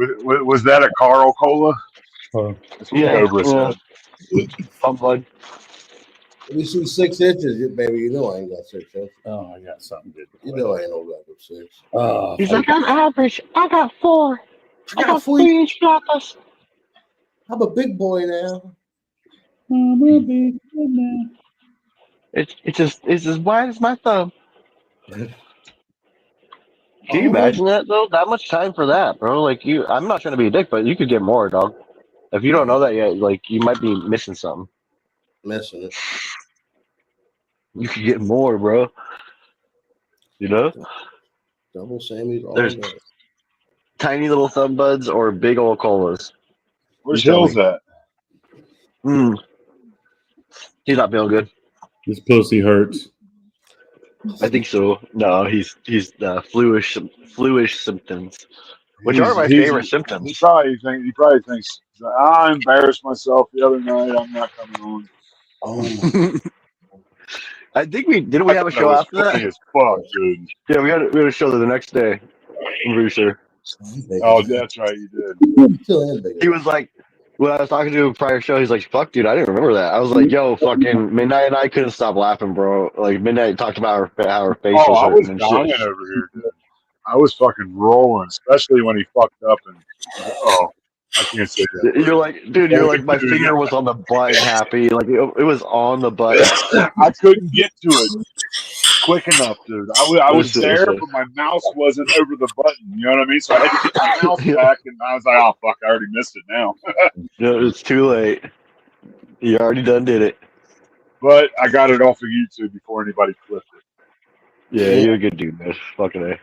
Was that a Carl Cola? That's what Yeah, Cobra said. Some blood. Let me see 6 inches, baby. You know I ain't got 6 inches. Oh, I got something good. You know I ain't no regular 6. Oh, He's like, I'm average. I got 4. I got 4. 3-inch floppers. I'm a big boy now. I'm a big man. It's as wide as my thumb. Can you imagine that though? That much time for that, bro? Like I'm not trying to be a dick, but you could get more, dog. If you don't know that yet, like you might be missing something. Missing it. You could get more, bro. You know? Double Sammys all There's day. tiny little thumb buds or big old colas. Where's You tell Hills me. at? He's not feeling good. This pussy hurts. I think so. No, he's fluish symptoms, which are my favorite symptoms. He probably thinks I embarrassed myself the other night. I'm not coming on. Oh, I think we have a show was after that. funny as fuck, dude. Yeah, we had a show the next day. I'm pretty sure. Oh, that's right, you did. He was like, when I was talking to him prior show, he's like, "Fuck, dude, I didn't remember that." I was like, "Yo, fucking Midnight and I couldn't stop laughing, bro. Like Midnight talked about how her face was I was hurting and dying shit." over here, dude. I was fucking rolling, especially when he fucked up and I can't say that. You're like, dude, you're like, my finger was on the button, happy. Like it was on the button. I couldn't get to it quick enough, dude. I was there, but my mouse wasn't over the button. You know what I mean? So I had to get my mouse back, and I was like, "Oh fuck, I already missed it now." No, it's too late. You already done did it. But I got it off of YouTube before anybody clipped it. Yeah, you're a good dude, man. Fucking A.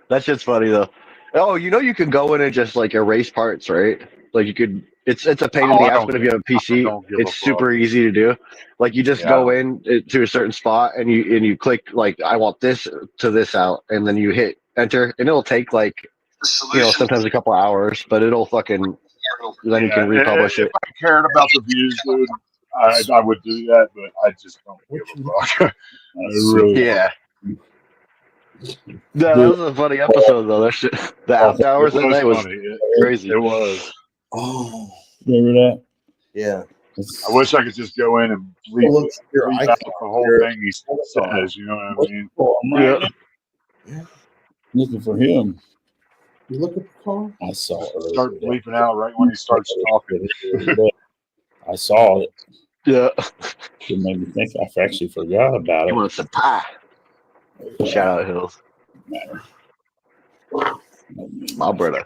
That shit's funny though. Oh, you can go in and just like erase parts, right? Like you could. It's a pain in the ass, but if you have a PC, it's super easy to do. Like you just go in to a certain spot and you click like I want this to this out, and then you hit enter, and it'll take like sometimes a couple hours, but it'll fucking then you can republish it. If I cared about the views, dude, I would do that, but I just don't give a fuck. I really don't. Yeah, that was a funny episode though. That shit, the after It hours that was night was funny. crazy. It was. Oh, Remember that? yeah. I wish I could just go in and bleep, Look here, bleep I out the whole thing he says. You know what I mean? Oh, I'm Yeah. right now. Looking for him. You look at the car. I saw it. Start bleeping out right when he starts talking. I saw it. Yeah. It made me think. I actually forgot about He it. wants some pie. Shout out Hills. Matter. My brother.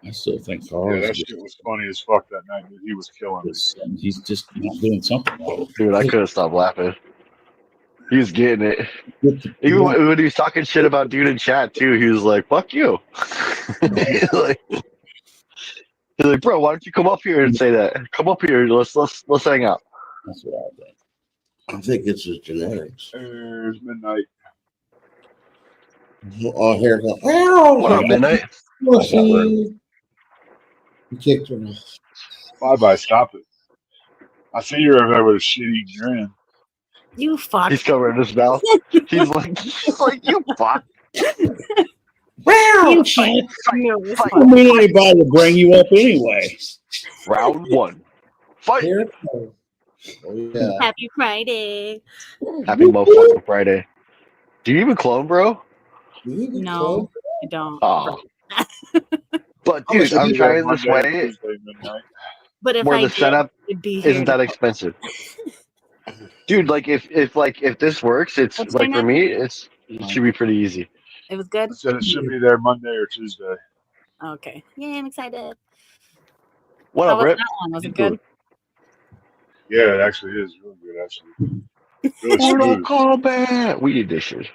I still think Yeah, Carl's that shit was funny as fuck that night. Dude. He was killing me. he's just not doing something right. Dude, I couldn't stop laughing. He was getting it. With Even when he was talking shit about dude in chat too, he was like, "Fuck you." he's like, "Bro, why don't you come up here and say that? Come up here, let's hang out." That's what I think. I think it's his genetics. There's midnight. Oh, here it goes. Ow! What up, Midnight? Pussy. He kicked her off. Bye, stop it. I see you over there with a shitty grin. You fuck. He's covering his mouth. He's like, you fuck. You Fight. no Fight. I mean, anybody to bring you up anyway. Round one. Fight. Here it goes. Oh, yeah. Happy Friday. Happy motherfucking Friday. Do you even clone, bro? No, I don't. Oh. But I wish dude, I I'm did trying that this Monday or way Tuesday midnight. But if where I the did, setup it'd be here isn't that expensive. Dude, like if this works, it's What's like your for name? me, it should be pretty easy. It was good. I said it should be there Monday or Tuesday. Okay. Yay, I'm excited. What How up, was Rip? that one? Was it good? Yeah, it actually is really good. Actually, really Mortal smooth. Kombat. We did this shit.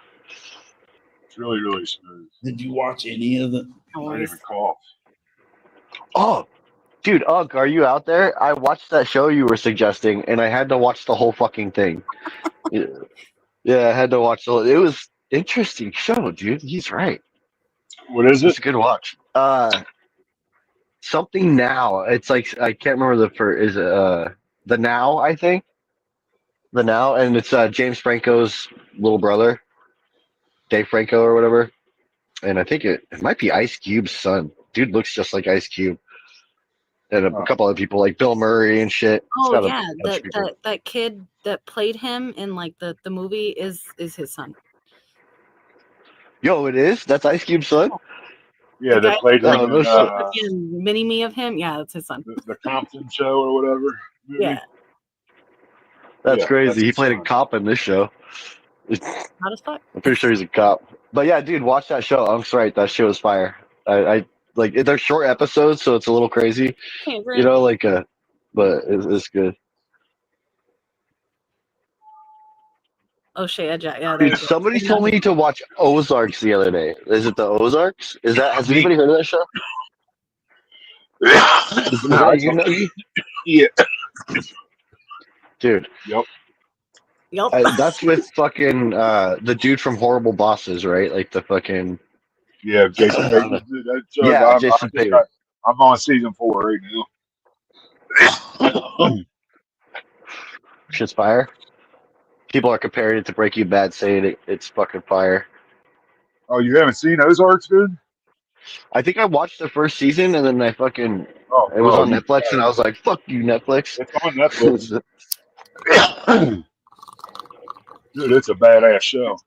It's really, really smooth. Did you watch any of the? No I didn't worries. even cough. Oh, dude, Ugg, are you out there? I watched that show you were suggesting, and I had to watch the whole fucking thing. Yeah, I had to watch the. It was interesting show, dude. He's right. What is It's it? a good watch. Something now. It's like I can't remember the Now, I think. The Now, and it's James Franco's little brother, Dave Franco or whatever. And I think it might be Ice Cube's son. Dude looks just like Ice Cube. And a Oh. couple other people like Bill Murray and shit. It's Oh got a yeah, bunch of people. that kid that played him in like the movie is his son. Yo, it is? That's Ice Cube's son? Yeah, The they guy played him Oh, in no shit. Fucking mini me of him. Yeah, that's his son. the Compton show or whatever. Movie. Yeah, That's Yeah, crazy. that's He his played a son. cop in this show. hot as fuck. I'm pretty sure he's a cop. But yeah, dude, watch that show. I'm sorry, that show is fire. I like they're short episodes, so it's a little crazy. Okay, You know, like but it's good. oh shit, yeah, there you Dude, go. somebody told me to watch Ozarks the other day. Is it the Ozarks? Has anybody heard of that show? Is that you know? Yeah. Dude, Yup. that's with fucking the dude from Horrible Bosses, right? Like the fucking Yeah, Jason Bateman. Dude, that show, yeah, Jason Bateman. I'm on season 4 right now. Shit's fire. People are comparing it to Breaking Bad, saying it's fucking fire. Oh, you haven't seen Ozarks, dude? I think I watched the first season and then I fucking Oh, it was bro, on Netflix and I was like, "Fuck you, Netflix." It's on Netflix. Dude, it's a badass show.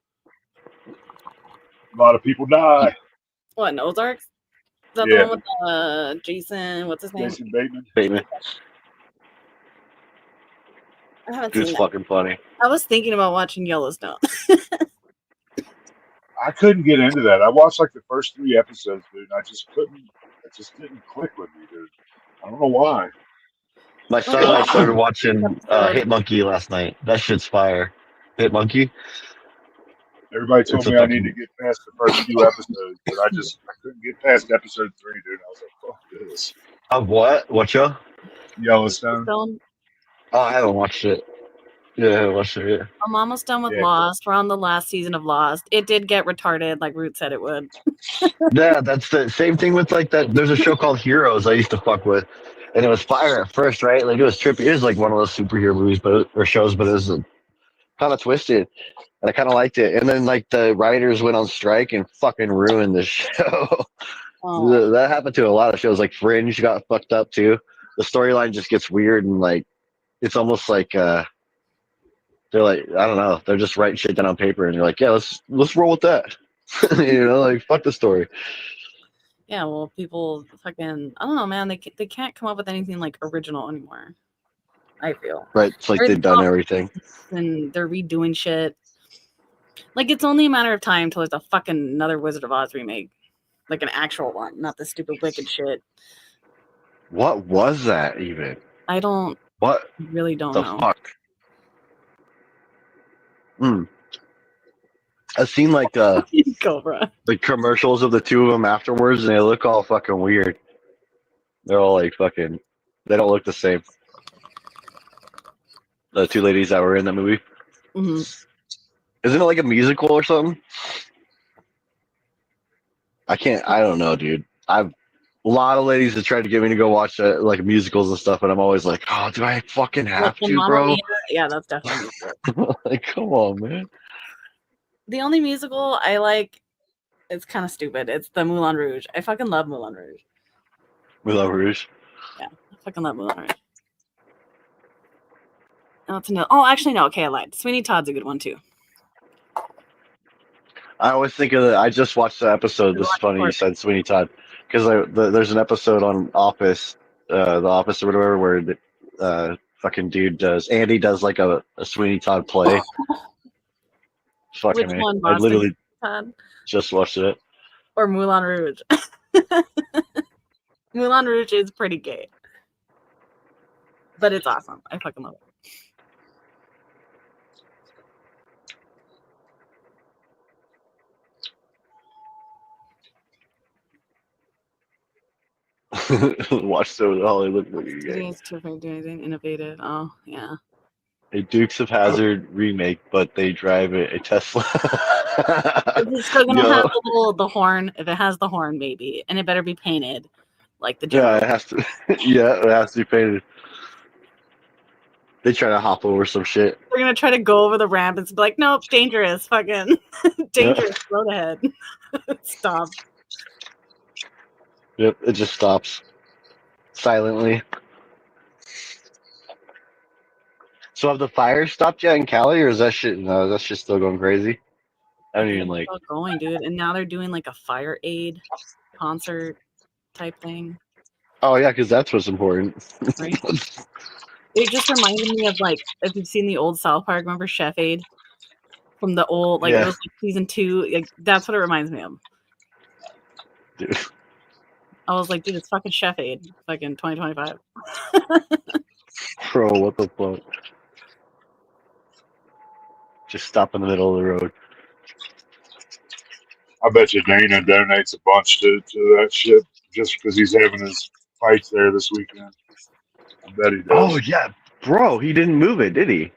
A lot of people die. What, in Ozarks? Is that Yeah. the one with Jason? What's his name? Jason Bateman. Bateman, I haven't dude's seen that. fucking funny. I was thinking about watching Yellowstone. I couldn't get into that. I watched like the first 3 episodes, dude. And I just couldn't. It just didn't click with me, dude. I don't know why. My son and I started watching Hit Monkey last night. That shit's fire. Hit Monkey. Everybody told It's a me I fucking- need to get past the first few episodes, but I couldn't get past episode 3, dude. I was like, fuck this. Of what? What show? Yellowstone. Film. Oh, I haven't watched it. Yeah, I haven't watched it yet. I'm almost done with Yeah. Lost. We're on the last season of Lost. It did get retarded, like Root said it would. Yeah, that's the same thing with like that. There's a show called Heroes I used to fuck with, and it was fire at first, right? Like it was trippy. It was like one of those superhero movies, or shows, but it was kind of twisted, and I kind of liked it. And then like the writers went on strike and fucking ruined the show. Oh, That happened to a lot of shows. Like Fringe got fucked up too. The storyline just gets weird and like it's almost like they're like I don't know. They're just writing shit down on paper and you're like, yeah, let's roll with that. Like fuck the story. yeah. Well, people fucking, I don't know, man. They can't come up with anything like original anymore. I feel. Right? It's like they've done everything. And they're redoing shit. Like it's only a matter of time till there's a fucking another Wizard of Oz remake, like an actual one, not the stupid Wicked shit. What was that even? I don't What really don't the know. fuck? I've seen like Cobra. the commercials of the two of them afterwards, and they look all fucking weird. They're all like fucking. They don't look the same. The two ladies that were in that movie. Hmm. Isn't it like a musical or something? I don't know, dude. I've a lot of ladies that tried to get me to go watch like musicals and stuff, and I'm always like, oh, do I fucking Like have the to, Mamma bro? Mia. Yeah, that's definitely a musical. Like, come on, man. The only musical I like, it's kind of stupid. It's the Moulin Rouge. I fucking love Moulin Rouge. We love Rouge. Yeah, I fucking love Moulin Rouge. Oh, actually, no. Okay, I lied. Sweeney Todd's a good one too. I always think of I just watched the episode. This is funny you said Sweeney Todd because there's an episode on Office, The Office or whatever, where the fucking dude does Andy does like a Sweeney Todd play. Fucking Which me. one, I Boston literally Todd just watched it. or Moulin Rouge? Moulin Rouge is pretty gay, but it's awesome. I fucking love it. Watched it with Hollywood movie. Today's too anything innovative. Oh yeah. A Dukes of Hazzard remake, but they drive a Tesla. Is it still gonna Yo. have the horn? If it has the horn, maybe, and it better be painted like the Yeah, general. it has to. Yeah, it has to be painted. They try to hop over some shit. They're gonna try to go over the ramp and be like, nope, dangerous, fucking dangerous. Road ahead. Stop. Yep, it just stops silently. So have the fires stopped yet in Cali, or is that shit? No, that's just still going crazy. I don't even like. Still going, dude. And now they're doing like a fire aid concert type thing. Oh yeah, because that's what's important. Right. It just reminded me of like if you've seen the old South Park, remember Chef Aid from the old like Yeah. it was like season 2. Like that's what it reminds me of. Dude. I was like, dude, it's fucking Chef Aid, fucking 2025. Bro, what the fuck? Just stop in the middle of the road. I bet you Dana donates a bunch to that shit just because he's having his fights there this weekend. I bet he does. Oh yeah, bro, he didn't move it, did he?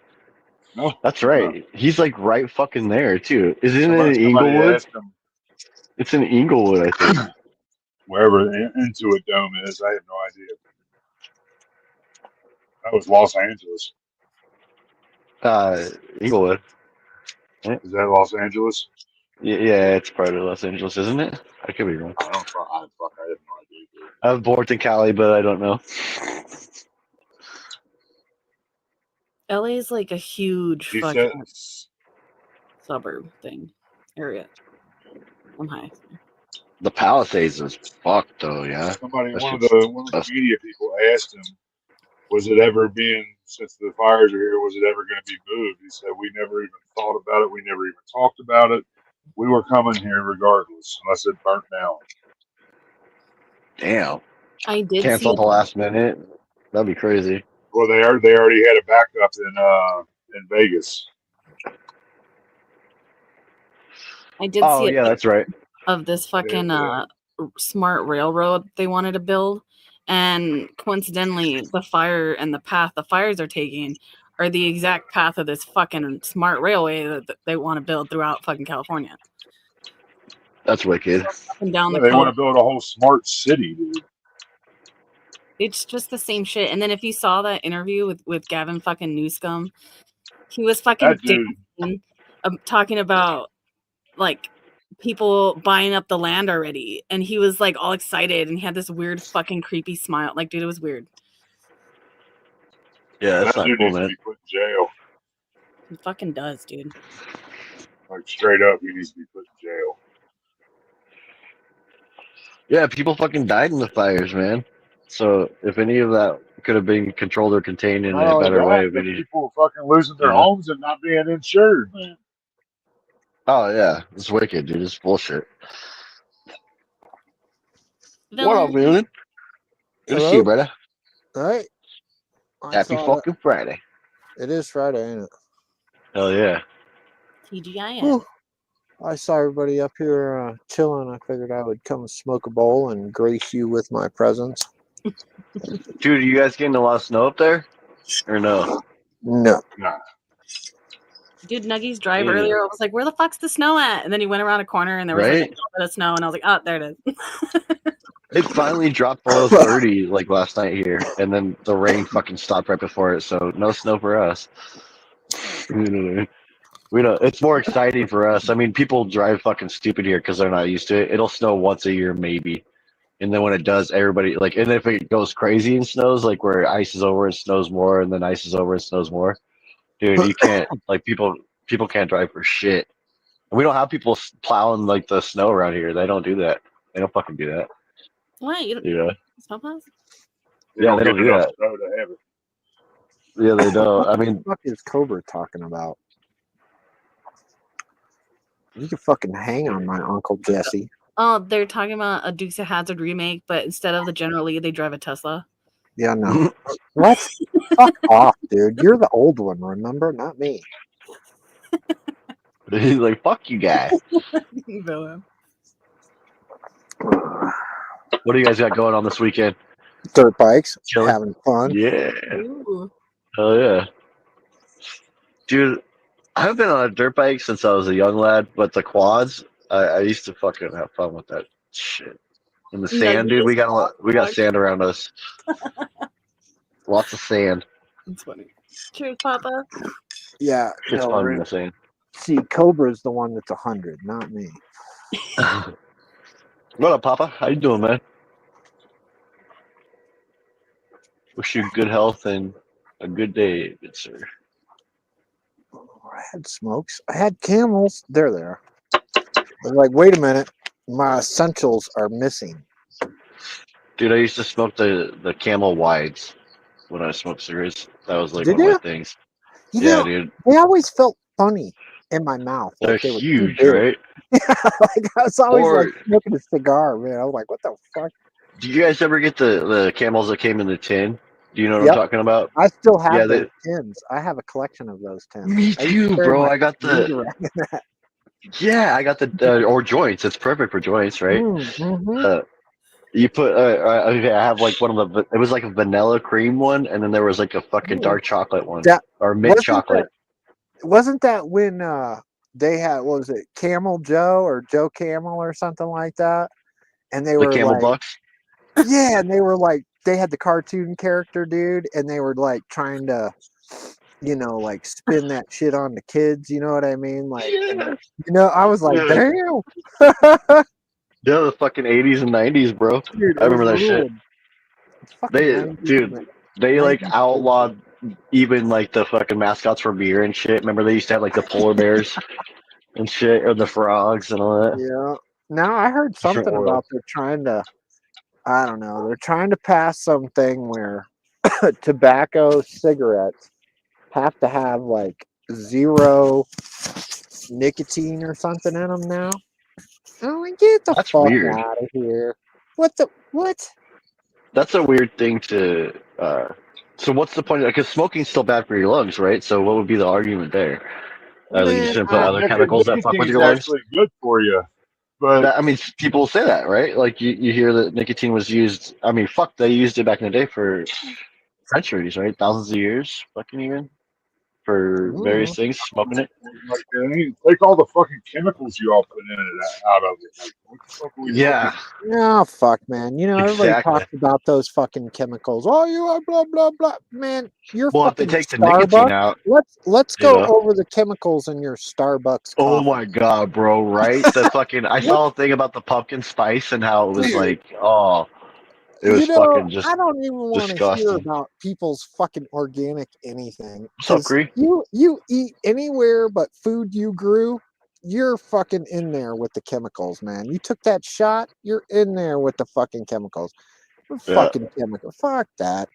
No, That's right. no. He's like right fucking there too. Isn't it in Somebody Inglewood? asked him It's in Inglewood, I think. wherever the Intuit Dome is. I have no idea. That was Los Angeles. Inglewood. Is that Los Angeles? Yeah, it's part of Los Angeles, isn't it? I could be wrong. I don't fuck. I have no idea. Dude. I was born in Cali, but I don't know. LA is like a huge He fucking said, suburb thing area. I'm high. The Palisades is fucked though, yeah. somebody, That one of shit's the tough. media people asked him, was it ever being, since the fires are here, was it ever going to be moved? He said, we never even thought about it. We never even talked about it. We were coming here regardless, unless it burnt down. Damn. I did Cancel at see the last minute. That'd be crazy. Well, they already had a backup in Vegas. I did Oh see yeah, that's right. of this fucking Yeah. smart railroad they wanted to build, and coincidentally the fire and the path the fires are taking are the exact path of this fucking smart railway that they want to build throughout fucking California. That's wicked. Up and down Yeah, the they want coast. to build a whole smart city, dude. It's just the same shit. And then if you saw that interview with Gavin fucking Newscomb, He was fucking That dude. dancing, talking about like people buying up the land already, and he was like all excited, and he had this weird fucking creepy smile. Like, dude, it was weird. Yeah, that's That not dude cool, needs to man. be put in jail. He fucking does, dude. Like straight up, he needs to be put in jail. Yeah, people fucking died in the fires, man. So if any of that could have been controlled or contained in Not a only better way, that, we but need. people fucking losing their Yeah. homes and not being insured. Oh yeah, it's wicked, dude. It's bullshit. What up, Villain. man? Good to see you, brother. All right. I Happy saw that. fucking Friday. It is Friday, ain't it? Hell yeah. TGIN. Whew. I saw everybody up here chilling. I figured I would come smoke a bowl and grace you with my presence. Dude, are you guys getting a lot of snow up there? Or no? No. Nah. Dude, Nuggies drive Yeah. earlier. I was like, where the fuck's the snow at? And then he went around a corner and there was like a Right? little bit of snow, and I was like, oh, there it is. It finally dropped below 30 like last night here, and then the rain fucking stopped right before it, so no snow for us. We don't. It's more exciting for us. I mean, people drive fucking stupid here because they're not used to it. It'll snow once a year, maybe, and then when it does, everybody like. And if it goes crazy and snows, like where ice is over and snows more, and then ice is over and snows more, dude, you can't like people can't drive for shit. And we don't have people plowing like the snow around here. They don't do that. They don't fucking do that. What? You don't Yeah, snow plows? Yeah, they don't do enough that. snow to have it. Yeah, they don't. I What mean, the fuck is Cobra talking about? You can fucking hang on my Uncle Jesse. Oh, they're talking about a Dukes of Hazzard remake, but instead of the General Lee, they drive a Tesla. Yeah, no. What? Fuck off, dude. You're the old one, remember? Not me. he's like, "Fuck you guys." Villain. What do you guys got going on this weekend? Dirt bikes, Chilling? having fun. Yeah, Ooh. hell yeah, dude. I haven't been on a dirt bike since I was a young lad, but the quads, I used to fucking have fun with that shit. In the sand, dude, we got sand around us. Lots of sand. That's funny. Cheers, Papa. Yeah, It's no, fun in the sand. see, Cobra's the one that's 100, not me. What up, Papa? How you doing, man? Wish you good health and a good day, good sir. I had smokes. I had camels. They're there. I was like, wait a minute. My essentials are missing. Dude, I used to smoke the Camel Wides when I smoked cigarettes. That was like Did one of you? my things. You Yeah, know, dude. they always felt funny in my mouth. They're Like they were too huge, big. right? Like I was always Or like smoking a cigar, man. I was like, what the fuck? did you guys ever get the camels that came in the tin? Do you know what I'm Yep. talking about? I still have Yeah, those tins. I have a collection of those tins. Me I used to too, carry bro. my I got weed the around in that. yeah, I got the or joints. It's perfect for joints, right? Mm-hmm. You put okay, I have like one of the it was like a vanilla cream one, and then there was like a fucking dark chocolate one That or mint wasn't chocolate. wasn't that when they had, what was it, Camel Joe or Joe Camel or something like that? And they The were Camel like, Bucks. yeah, and they were like, they had the cartoon character, dude, and they were like trying to, like spin that shit on the kids. You know what I mean? Like, and I was like, Yeah. damn, Yeah, the fucking 80s and 90s, bro. dude, I it was remember that shit. ruled. It's fucking 90s, Dude, they like 90s. outlawed even like the fucking mascots for beer and shit. Remember they used to have like the polar bears and shit, or the frogs and all that. Yeah. Now I heard Different something world. about they're trying to, I don't know, they're trying to pass something where tobacco cigarettes have to have like 0 nicotine or something in them now. I'm like, get the That's fuck weird. out of here. What? That's a weird thing to. So what's the point? Because smoking's still bad for your lungs, right? So what would be the argument there? They just Man, gonna put other chemicals that fuck with Nicotine's your lungs. actually good for you, but I mean, people say that, right? Like you hear that nicotine was used. I mean, fuck, they used it back in the day for centuries, right? Thousands of years, fucking even. for various Mm. things, smoking it. Like, take all the fucking chemicals you all put in it out of it. Like, what the fuck are we Yeah, smoking? No, fuck, man. You know, everybody exactly. talks about those fucking chemicals. Oh, you are blah blah blah. Man, your Well, if they fucking take the nicotine Starbucks. out, Let's you go know. over the chemicals in your Starbucks Oh coffee. my god, bro! Right? The fucking I saw a thing about the pumpkin spice and how it was Dude, like, oh, it you was know, fucking just I don't even want to hear disgusting. about people's fucking organic anything What's up, because Cree? you eat anywhere but food you grew. You're fucking in there with the chemicals, man. You took that shot, you're in there with the fucking chemicals. Yeah, Fucking chemical. Fuck that.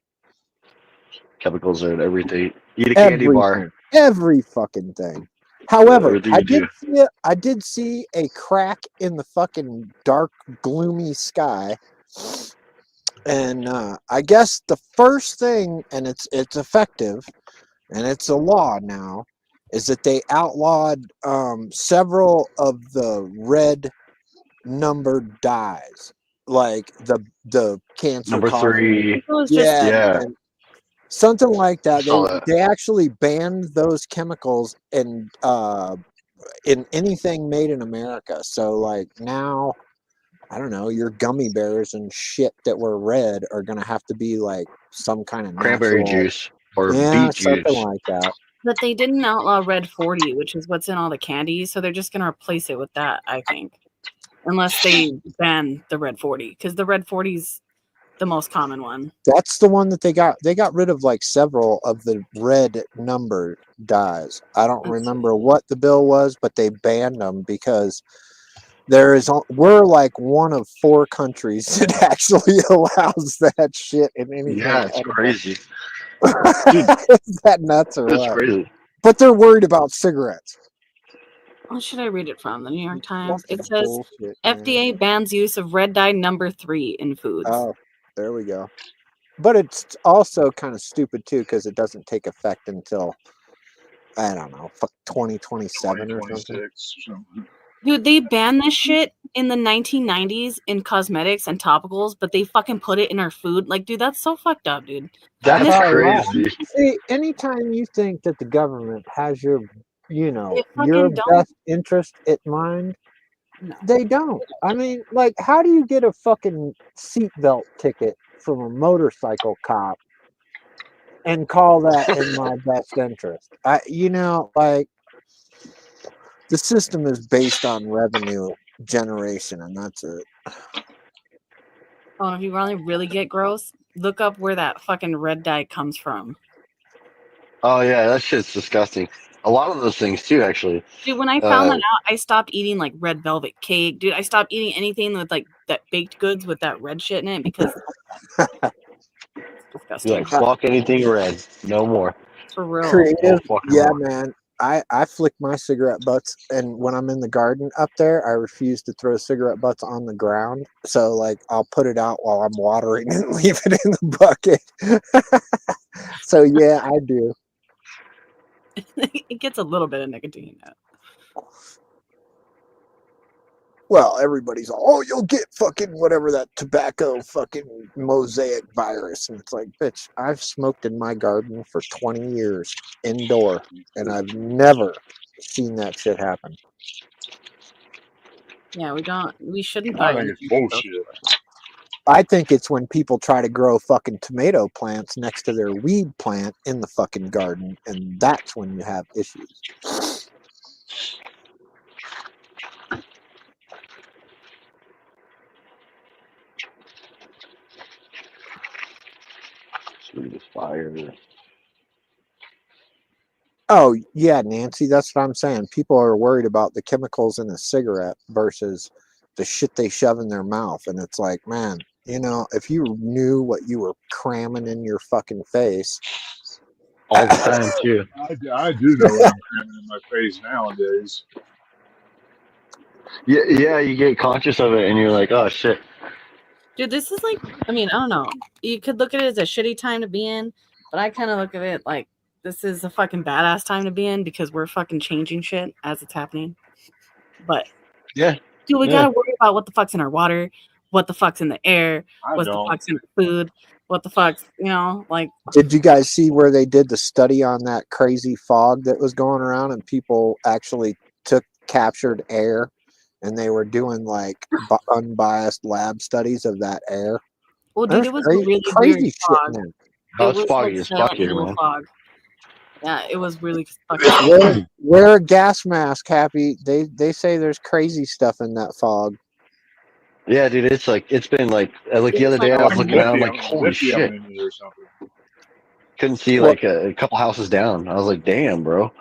chemicals are in everything. Eat a candy bar. Everything. Every fucking thing. However, Everything you do. I did see a crack in the fucking dark, gloomy sky. And I guess the first thing, and it's effective, and it's a law now, is that they outlawed several of the red numbered dyes, like the cancer Number causing. I think three. it was just Yeah, Yeah, and something like I that. saw that. They actually banned those chemicals in anything made in America. So like now, I don't know, your gummy bears and shit that were red are gonna have to be like some kind of Cranberry natural, juice or yeah, beet something juice. like that. But they didn't outlaw Red 40, which is what's in all the candies, so they're just gonna replace it with that, I think. Unless they ban the Red 40, because the Red 40's the most common one. That's the one that they got. They got rid of like several of the red number dyes. I don't remember what the bill was, but they banned them because we're like one of 4 countries that actually allows that shit in anything Yeah, it's edible. crazy. Dude, Is that nuts or it's what? crazy. But they're worried about cigarettes. What should I read it from? The New York Times. That's It says bullshit, man. FDA bans use of red dye number 3 in foods. Oh, there we go. But it's also kind of stupid too because it doesn't take effect until I don't know, 2027 or something. 2026 or something. Dude, they banned this shit in the 1990s in cosmetics and topicals, but they fucking put it in our food. Like, dude, that's so fucked up, dude. That's This- crazy. See, anytime you think that the government has your, you know, They your fucking don't. best interest in mind, No. they don't. I mean, like, how do you get a fucking seatbelt ticket from a motorcycle cop and call that in my best interest? Like, the system is based on revenue generation, and that's it. Oh, and if you really get gross, look up where that fucking red dye comes from. Oh yeah, that shit's disgusting. A lot of those things too, actually. Dude, when I found that out, I stopped eating like red velvet cake. Dude, I stopped eating anything with like that baked goods with that red shit in it because it's disgusting. You're like, fuck anything red, no more. For real. Creative, fucking yeah, more. man. I flick my cigarette butts, and when I'm in the garden up there, I refuse to throw cigarette butts on the ground. So, like, I'll put it out while I'm watering and leave it in the bucket. So, yeah, I do. It gets a little bit of nicotine in it. Well, everybody's all, oh, you'll get fucking whatever that tobacco fucking mosaic virus. And it's like, bitch, I've smoked in my garden for 20 years indoor, and I've never seen that shit happen. Yeah, we shouldn't I buy think anything. it's bullshit. I think it's when people try to grow fucking tomato plants next to their weed plant in the fucking garden, and that's when you have issues. Sweet as fire. Oh, yeah, Nancy, that's what I'm saying. People are worried about the chemicals in a cigarette versus the shit they shove in their mouth. And it's like, man, if you knew what you were cramming in your fucking face. All the time too. I do know what I'm cramming in my face nowadays. Yeah, you get conscious of it and you're like, oh shit. Dude, this is like, I mean, I don't know. You could look at it as a shitty time to be in, but I kind of look at it like this is a fucking badass time to be in because we're fucking changing shit as it's happening. But Yeah. dude, we gotta worry about what the fuck's in our water, what the fuck's in the air, I what the don't. fuck's in our food. what the fuck, you know, like Did you guys see where they did the study on that crazy fog that was going around and people actually captured air and they were doing like unbiased lab studies of that air? well, dude, There's it was a really weird crazy shit fog. in there. Oh, It it's was foggy like as fuck Silent here, Hill man. fog. Yeah, it was really fucking scary. Wear a gas mask, Happy. They say there's crazy stuff in that fog. Yeah, dude, it's been like the It other was like day I a was Like looking out, I'm lithium, like, holy lithium shit. in it or something. Couldn't see What- like a couple houses down. I was like, damn, bro.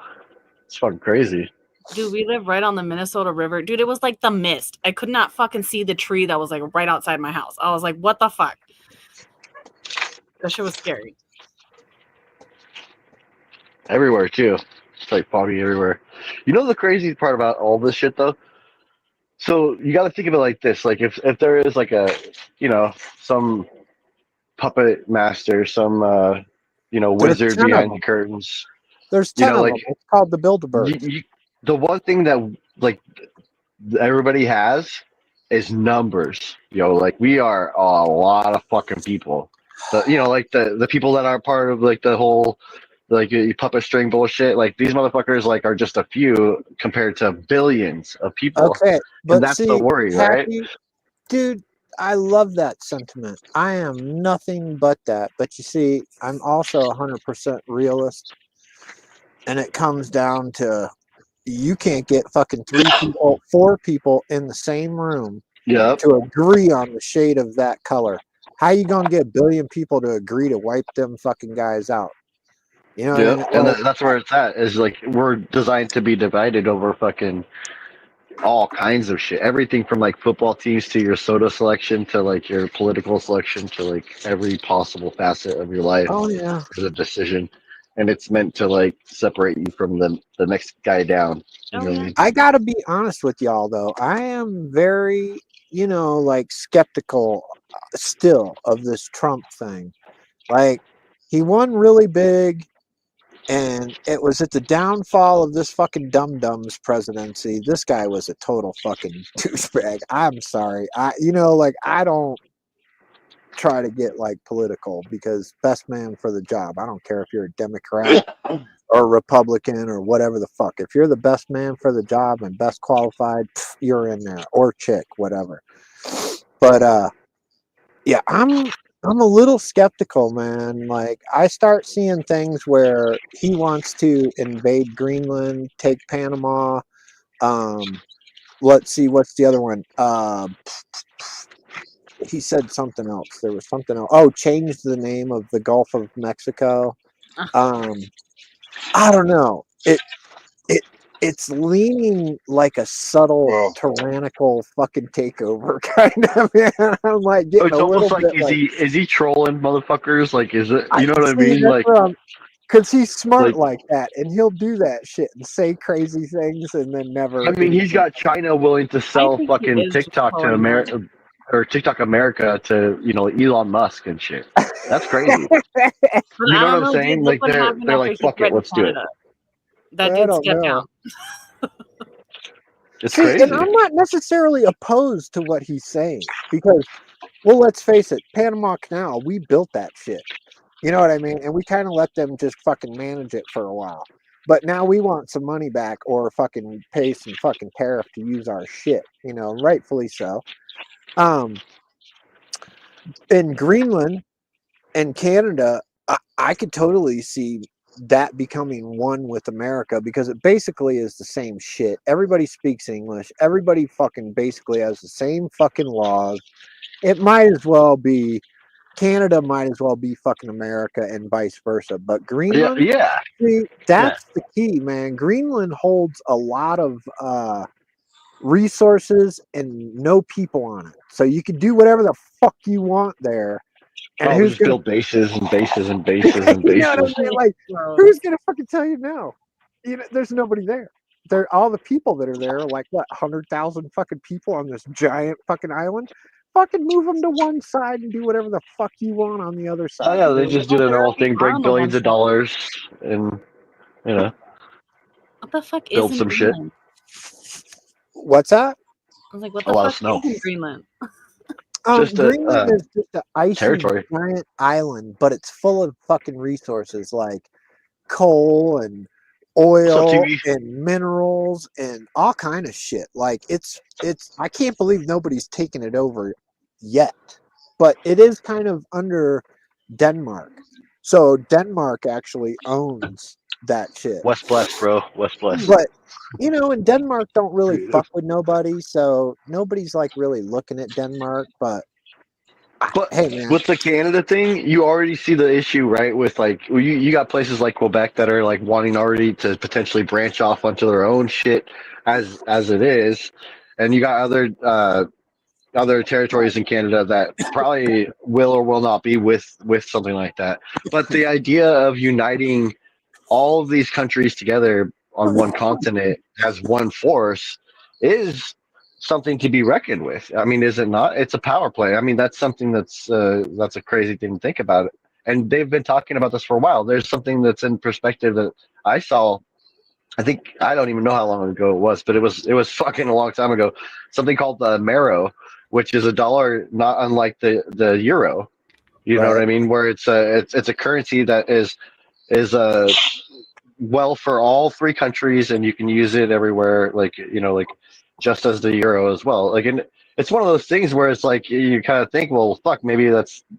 It's fucking crazy. Dude, we live right on the Minnesota River. Dude, it was like the mist. I could not fucking see the tree that was like right outside my house. I was like, what the fuck? That shit was scary. Everywhere too. It's like foggy everywhere. You know the crazy part about all this shit though? So you gotta think of it like this. Like if there is like a some puppet master, some There's wizard 10 of behind the them. curtains. There's You 10 know, of like them. It's called the Build-A-Bird. the one thing that like everybody has is numbers. Like we are a lot of fucking people. Like the people that are part of like the whole like puppet string bullshit. Like these motherfuckers like are just a few compared to billions of people, Okay, and but that's the see, worry, right? Happy, dude, I love that sentiment. I am nothing but that. But you see, I'm also 100% realist. And it comes down to you can't get fucking 4 people in the same room Yep. to agree on the shade of that color. How you gonna get a billion people to agree to wipe them fucking guys out? You know what I Yep. mean? And Like, that's where it's at. Is like we're designed to be divided over fucking all kinds of shit. Everything from like football teams to your soda selection to like your political selection to like every possible facet of your life oh yeah. is a decision. And it's meant to like separate you from the next guy down. You Oh, know what I yeah. mean? I gotta be honest with y'all though. I am very, like skeptical still of this Trump thing. Like, he won really big, and it was at the downfall of this fucking dum-dum's presidency. This guy was a total fucking douchebag. I'm sorry. I don't try to get like political because best man for the job. I don't care if you're a Democrat or Republican or whatever the fuck. If you're the best man for the job and best qualified, you're in there, or chick, whatever. But yeah, I'm a little skeptical, man. Like, I start seeing things where he wants to invade Greenland, take Panama. Let's see, what's the other one? He said something else. There was something else. Oh, change the name of the Gulf of Mexico. I don't know. It's leaning like a subtle Well, tyrannical fucking takeover kind of, man. I'm like getting It's a almost little like bit like, is he trolling motherfuckers? Like is it I you know what I see, mean? that's Like what I'm, because he's smart like like that, and he'll do that shit and say crazy things and then I never mean he's got China willing to I sell think he fucking is just TikTok to trolling them. America or TikTok America to Elon Musk and shit. That's crazy. But You I know what don't I'm know, dude. saying? Look Like what happened they're after like he fuck it, threatened let's do it. Canada. That I dude don't stepped know. down. It's See, and crazy. I'm not necessarily opposed to what he's saying because, well, let's face it, Panama Canal, we built that shit. You know what I mean? And we kind of let them just fucking manage it for a while. But now we want some money back or fucking pay some fucking tariff to use our shit, rightfully so. In Greenland and Canada, I could totally see that becoming one with America because it basically is the same shit. Everybody speaks English. Everybody fucking basically has the same fucking laws. It might as well be Canada, might as well be fucking America, and vice versa. But Yeah, Greenland, yeah. see, that's the key, man. Greenland holds a lot of resources and no people on it, so you can do whatever the fuck you want there. And Oh, we who's just gonna, build bases and bases and bases and you know what I'm bases. saying? Like, who's gonna fucking tell you no? There's nobody there. They're all the people that are there, are like what, 100,000 fucking people on this giant fucking island. Fucking move them to one side and do whatever the fuck you want on the other Oh side. yeah, You they know? just do their normal thing, Are on break the one billions of side. dollars and What the fuck is build in some shit. Greenland? What's that? I was like, what A the lot of fuck snow. is in Greenland? Just Greenland a is just an icy territory. giant island, but it's full of fucking resources like coal and So oil TV. and minerals and all kind of shit. Like it's I can't believe nobody's taken it over yet. But it is kind of under Denmark. So Denmark actually owns that shit. West Bless, bro. West Bless. But and Denmark don't really fuck with nobody, so nobody's like really looking at Denmark. But But hey, man, with the Canada thing, you already see the issue, right? With like you got places like Quebec that are like wanting already to potentially branch off onto their own shit as it is, and you got other territories in Canada that probably will or will not be with something like that. But the idea of uniting all of these countries together on one continent as one force is something to be reckoned with. I mean, is it not? It's a power play. I mean, that's something that's a crazy thing to think about. And they've been talking about this for a while. There's something that's in perspective that I saw. I think I don't even know how long ago it was, but it was fucking a long time ago. Something called the Marrow, which is a dollar not unlike the euro. You know what right? I mean? Where it's a currency that is well for all three countries, and you can use it everywhere. Like like just as the euro as well. Like, and it's one of those things where it's like you kind of think, well, fuck, maybe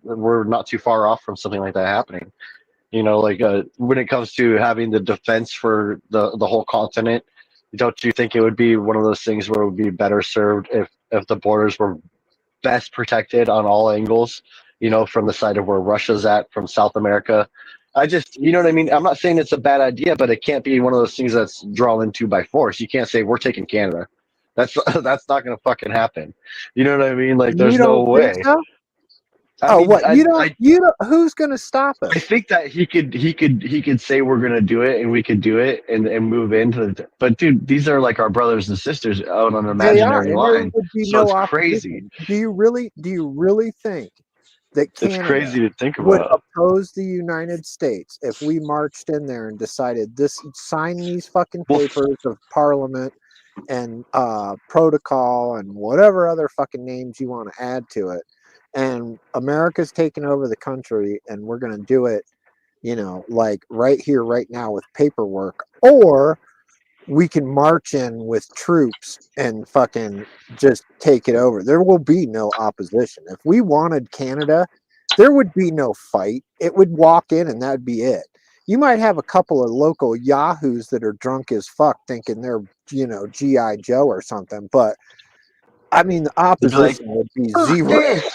we're not too far off from something like that happening. Like when it comes to having the defense for the whole continent, don't you think it would be one of those things where it would be better served if the borders were best protected on all angles, from the side of where Russia's at, from South America. I just, you know what I mean? I'm not saying it's a bad idea, but it can't be one of those things that's drawn into by force. You can't say we're taking Canada. That's that's not going to fucking happen. You know what I mean? Like, You there's no don't think way. so? I Oh, mean, what you don't? Who's gonna stop I us? think that he could say we're gonna do it and we could do it and move into the. But dude, these are like our brothers and sisters out on an They are, imaginary and there line, would be so no it's crazy. opposition. Do you really think that It's Canada crazy to think would about. oppose the United States if we marched in there and decided sign these fucking Well, papers of Parliament and protocol and whatever other fucking names you want to add to it, and America's taking over the country, and we're gonna do it, like right here, right now with paperwork, or we can march in with troops and fucking just take it over. There will be no opposition. If we wanted Canada, there would be no fight. It would walk in and that'd be it. You might have a couple of local yahoos that are drunk as fuck thinking they're, G.I. Joe or something, but I mean, the they'd be like, opposition would be "Fuck zero. this."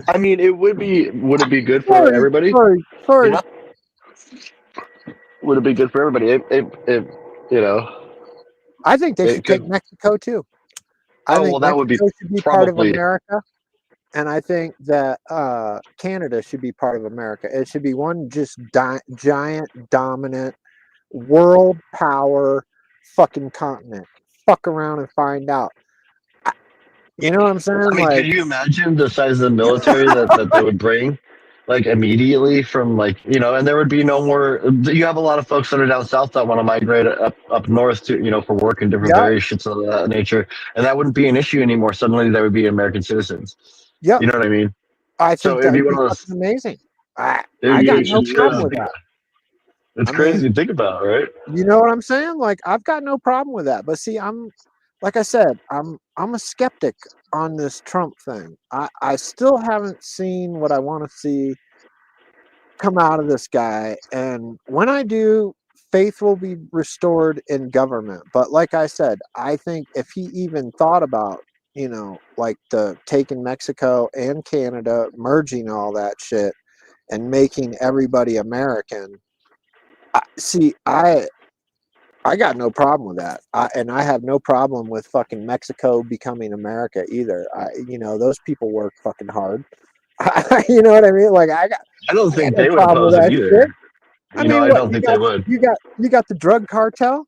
I mean, it would be. Would it be good for sorry, everybody? sorry, You sorry. know, would it be good for everybody? It you know, I think they it should take could. Mexico too. I Oh think well, that would be Mexico should be part of probably. America. And I think that Canada should be part of America. It should be one just giant, dominant, world power fucking continent. Fuck around and find out. You know what I'm saying? I mean, could Like, you imagine the size of the military that they would bring, like immediately from like and there would be no more. You have a lot of folks that are down south that want to migrate up north to for work and different yep, various shits of that nature, and that wouldn't be an issue anymore. Suddenly, they would be American citizens. yep. You know what I mean? I So think it'd that be would one be of those. fucking amazing. I It, I got it, no it's Shit, crazy problem to yeah. with think that. about. It's I crazy mean, to think about, right? you know what I'm saying? Like, I've got no problem with that. But see, like I said, I'm a skeptic on this Trump thing. I still haven't seen what I want to see come out of this guy. And when I do, faith will be restored in government. But like I said, I think if he even thought about, like the taking Mexico and Canada, merging all that shit and making everybody American, I got no problem with that. And I have no problem with fucking Mexico becoming America either. Those people work fucking hard. You know what I mean? Like I don't I got think no they would problem with oppose it that shit. either. I mean, I what don't think they would. you got the drug cartel.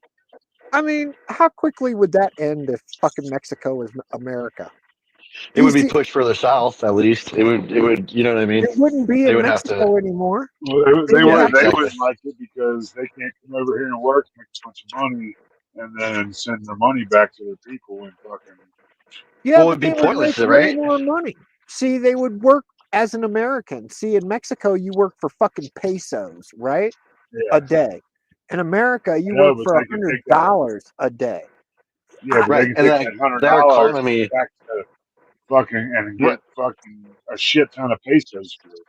I mean, how quickly would that end if fucking Mexico was America? It would These be people, pushed further south, at least. It would, you know what I mean? it wouldn't be They in would have to, Mexico anymore. Well, They would have they to. exactly. wouldn't like it because they can't come over here and work, make a bunch of money, and then send their money back to their people and fucking Yeah, Well, but it'd be they would make pointless, way right? more money. See, they would work as an American. See, in Mexico, you work for fucking pesos, right? Yeah, A day. In America, I you know, work but for they could take that. $100 a day. Yeah, but they Right, can and take then that hundred their dollars and go economy. back to fucking and get What? fucking a shit ton of pesos for it.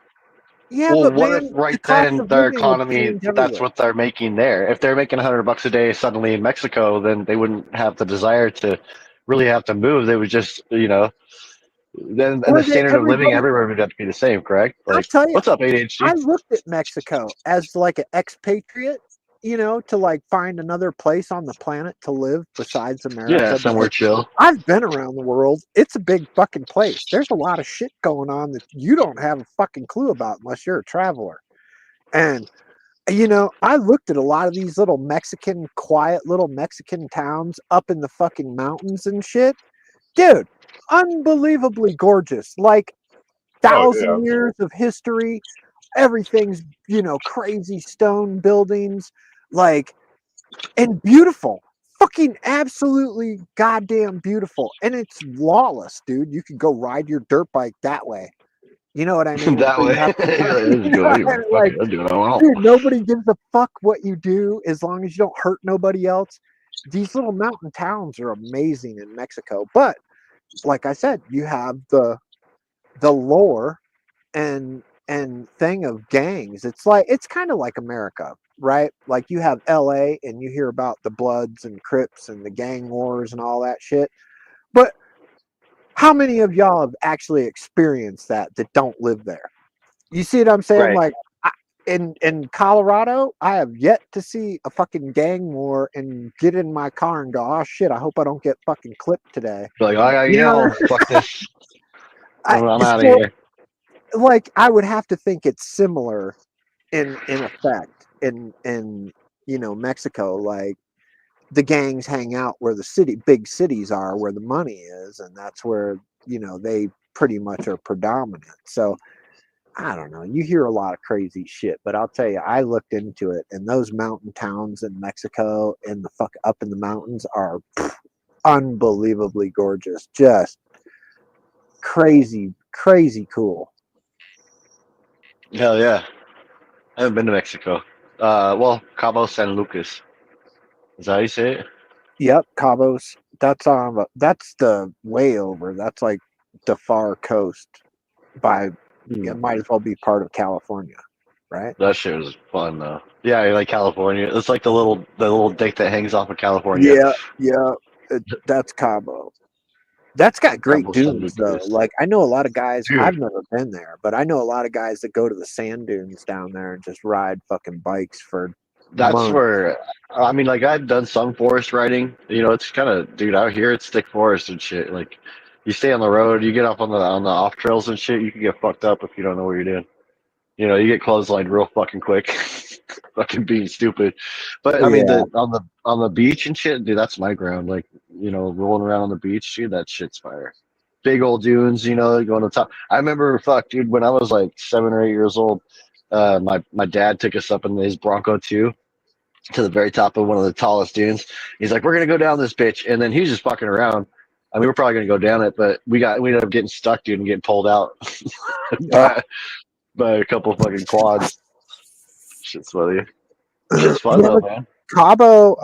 Yeah, Well, but what if man, the right cost then of their living would economy? change That's everywhere. what they're making there. If they're making $100 a day suddenly in Mexico, then they wouldn't have the desire to really have to move. They would just, then and Or the that standard of living everybody, everywhere would have to be the same, correct? I'll Like, tell you, what's up, I ADHD? looked at Mexico as like an expatriate, to like find another place on the planet to live besides Yeah, America somewhere because chill. I've been around the world. It's a big fucking place. There's a lot of shit going on that you don't have a fucking clue about unless you're a traveler. And I looked at a lot of these little Mexican, quiet little Mexican towns up in the fucking mountains and shit. Dude, unbelievably gorgeous. Like Oh yeah, 1,000 years of history. Everything's, crazy stone buildings, like, and beautiful. Fucking absolutely goddamn beautiful. And it's lawless, dude. You can go ride your dirt bike that way. You know what I mean? That So you way, have to, yeah, just go anywhere. Fuck like, it, I'll do what I want. dude, nobody gives a fuck what you do as long as you don't hurt nobody else. These little mountain towns are amazing in Mexico. But like I said, you have the lore and thing of gangs. It's kind of like America, right? Like you have LA and you hear about the Bloods and Crips and the gang wars and all that shit. But how many of y'all have actually experienced that don't live there? You see what I'm saying? Right. Like in Colorado, I have yet to see a fucking gang war and get in my car and go, oh shit, I hope I don't get fucking clipped today. Like, I gotta You get know what home. Fuck this. I, I'm out of so here. like I would have to think it's similar in effect in Mexico. Like the gangs hang out where the big cities are, where the money is, and that's where they pretty much are predominant. So I don't know. You hear a lot of crazy shit, but I'll tell you, I looked into it, and those mountain towns in Mexico and the fuck up in the mountains are unbelievably gorgeous. Just crazy, crazy cool. Hell yeah. I haven't been to Mexico. Well, Cabo San Lucas. Is that how you say it? Yep, Cabos. That's the way over. That's like the far coast. It might as well be part of California, right? That shit was fun though. Yeah, like California. It's like the little dick that hangs off of California. Yeah, yeah. That's Cabo. That's got great Cabo San dunes though. Lucas. Like I know a lot of guys. Dude, I've never been there, but I know a lot of guys that go to the sand dunes down there and just ride fucking bikes for that's months. where I mean, like I've done some forest riding. It's kind of, dude, out here it's thick forest and shit. Like you stay on the road, you get up on the off trails and shit, you can get fucked up if you don't know what you're doing. You get clotheslined real fucking quick, fucking being stupid. But I mean, Yeah, the beach and shit, dude, that's my ground. Like, rolling around on the beach, dude, that shit's fire. Big old dunes, going to the top. I remember, fuck, dude, when I was like 7 or 8 years old, my dad took us up in his Bronco too to the very top of one of the tallest dunes. He's like, "We're gonna go down this bitch," and then he was just fucking around. I mean, we're probably gonna go down it, but we ended up getting stuck, dude, and getting pulled out uh, by a couple fucking quads. Shit's funny. Shit's fun yeah. though, But man. Cabo,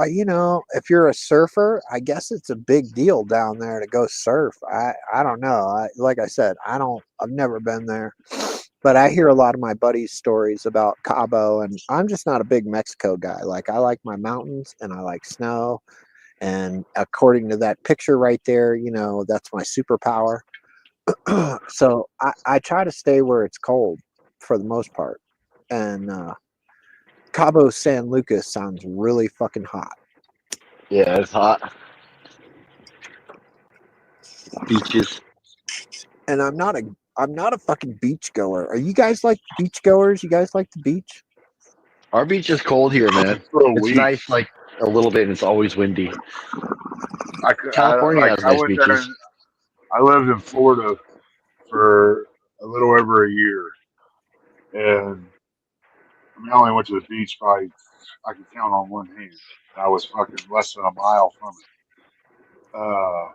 if you're a surfer, I guess it's a big deal down there to go surf. I don't know. Like I said, I've never been there, but I hear a lot of my buddies' stories about Cabo, and I'm just not a big Mexico guy. Like I like my mountains and I like snow, and according to that picture right there, that's my superpower. So I try to stay where it's cold for the most part, and Cabo San Lucas sounds really fucking hot. Yeah, it's hot. Beaches. And I'm not a fucking beach goer. Are you guys like beach goers? You guys like the beach? Our beach is cold here, man. for a It's week. nice, like a little bit, and it's always windy. I California has I nice went there beaches. and I lived in Florida for a little over a year, and I mean I only went to the beach probably I could count on one hand. I was fucking less than a mile from it.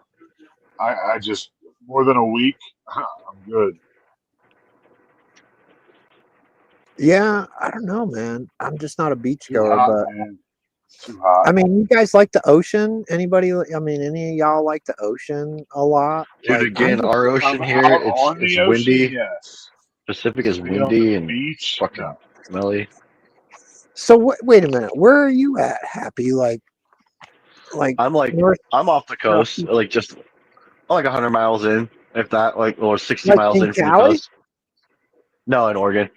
I just more than a week. I'm good. Yeah, I don't know, man. I'm just not a beach Too goer, hot, but man. Too hot. I mean, you guys like the ocean? Anybody? I mean, any of y'all like the ocean a lot? Dude, Like, I'm again, just our If I'm ocean here, out it's on it's the ocean, windy. yes. Pacific To is be on the windy and beach, no. fucking smelly. so. Wait a minute. Where are you at? Happy? Like I'm like, north, I'm off the coast, southeast, like just like 100 miles in, if that, like, or 60 like miles in in from the Cali? coast. No, in Oregon.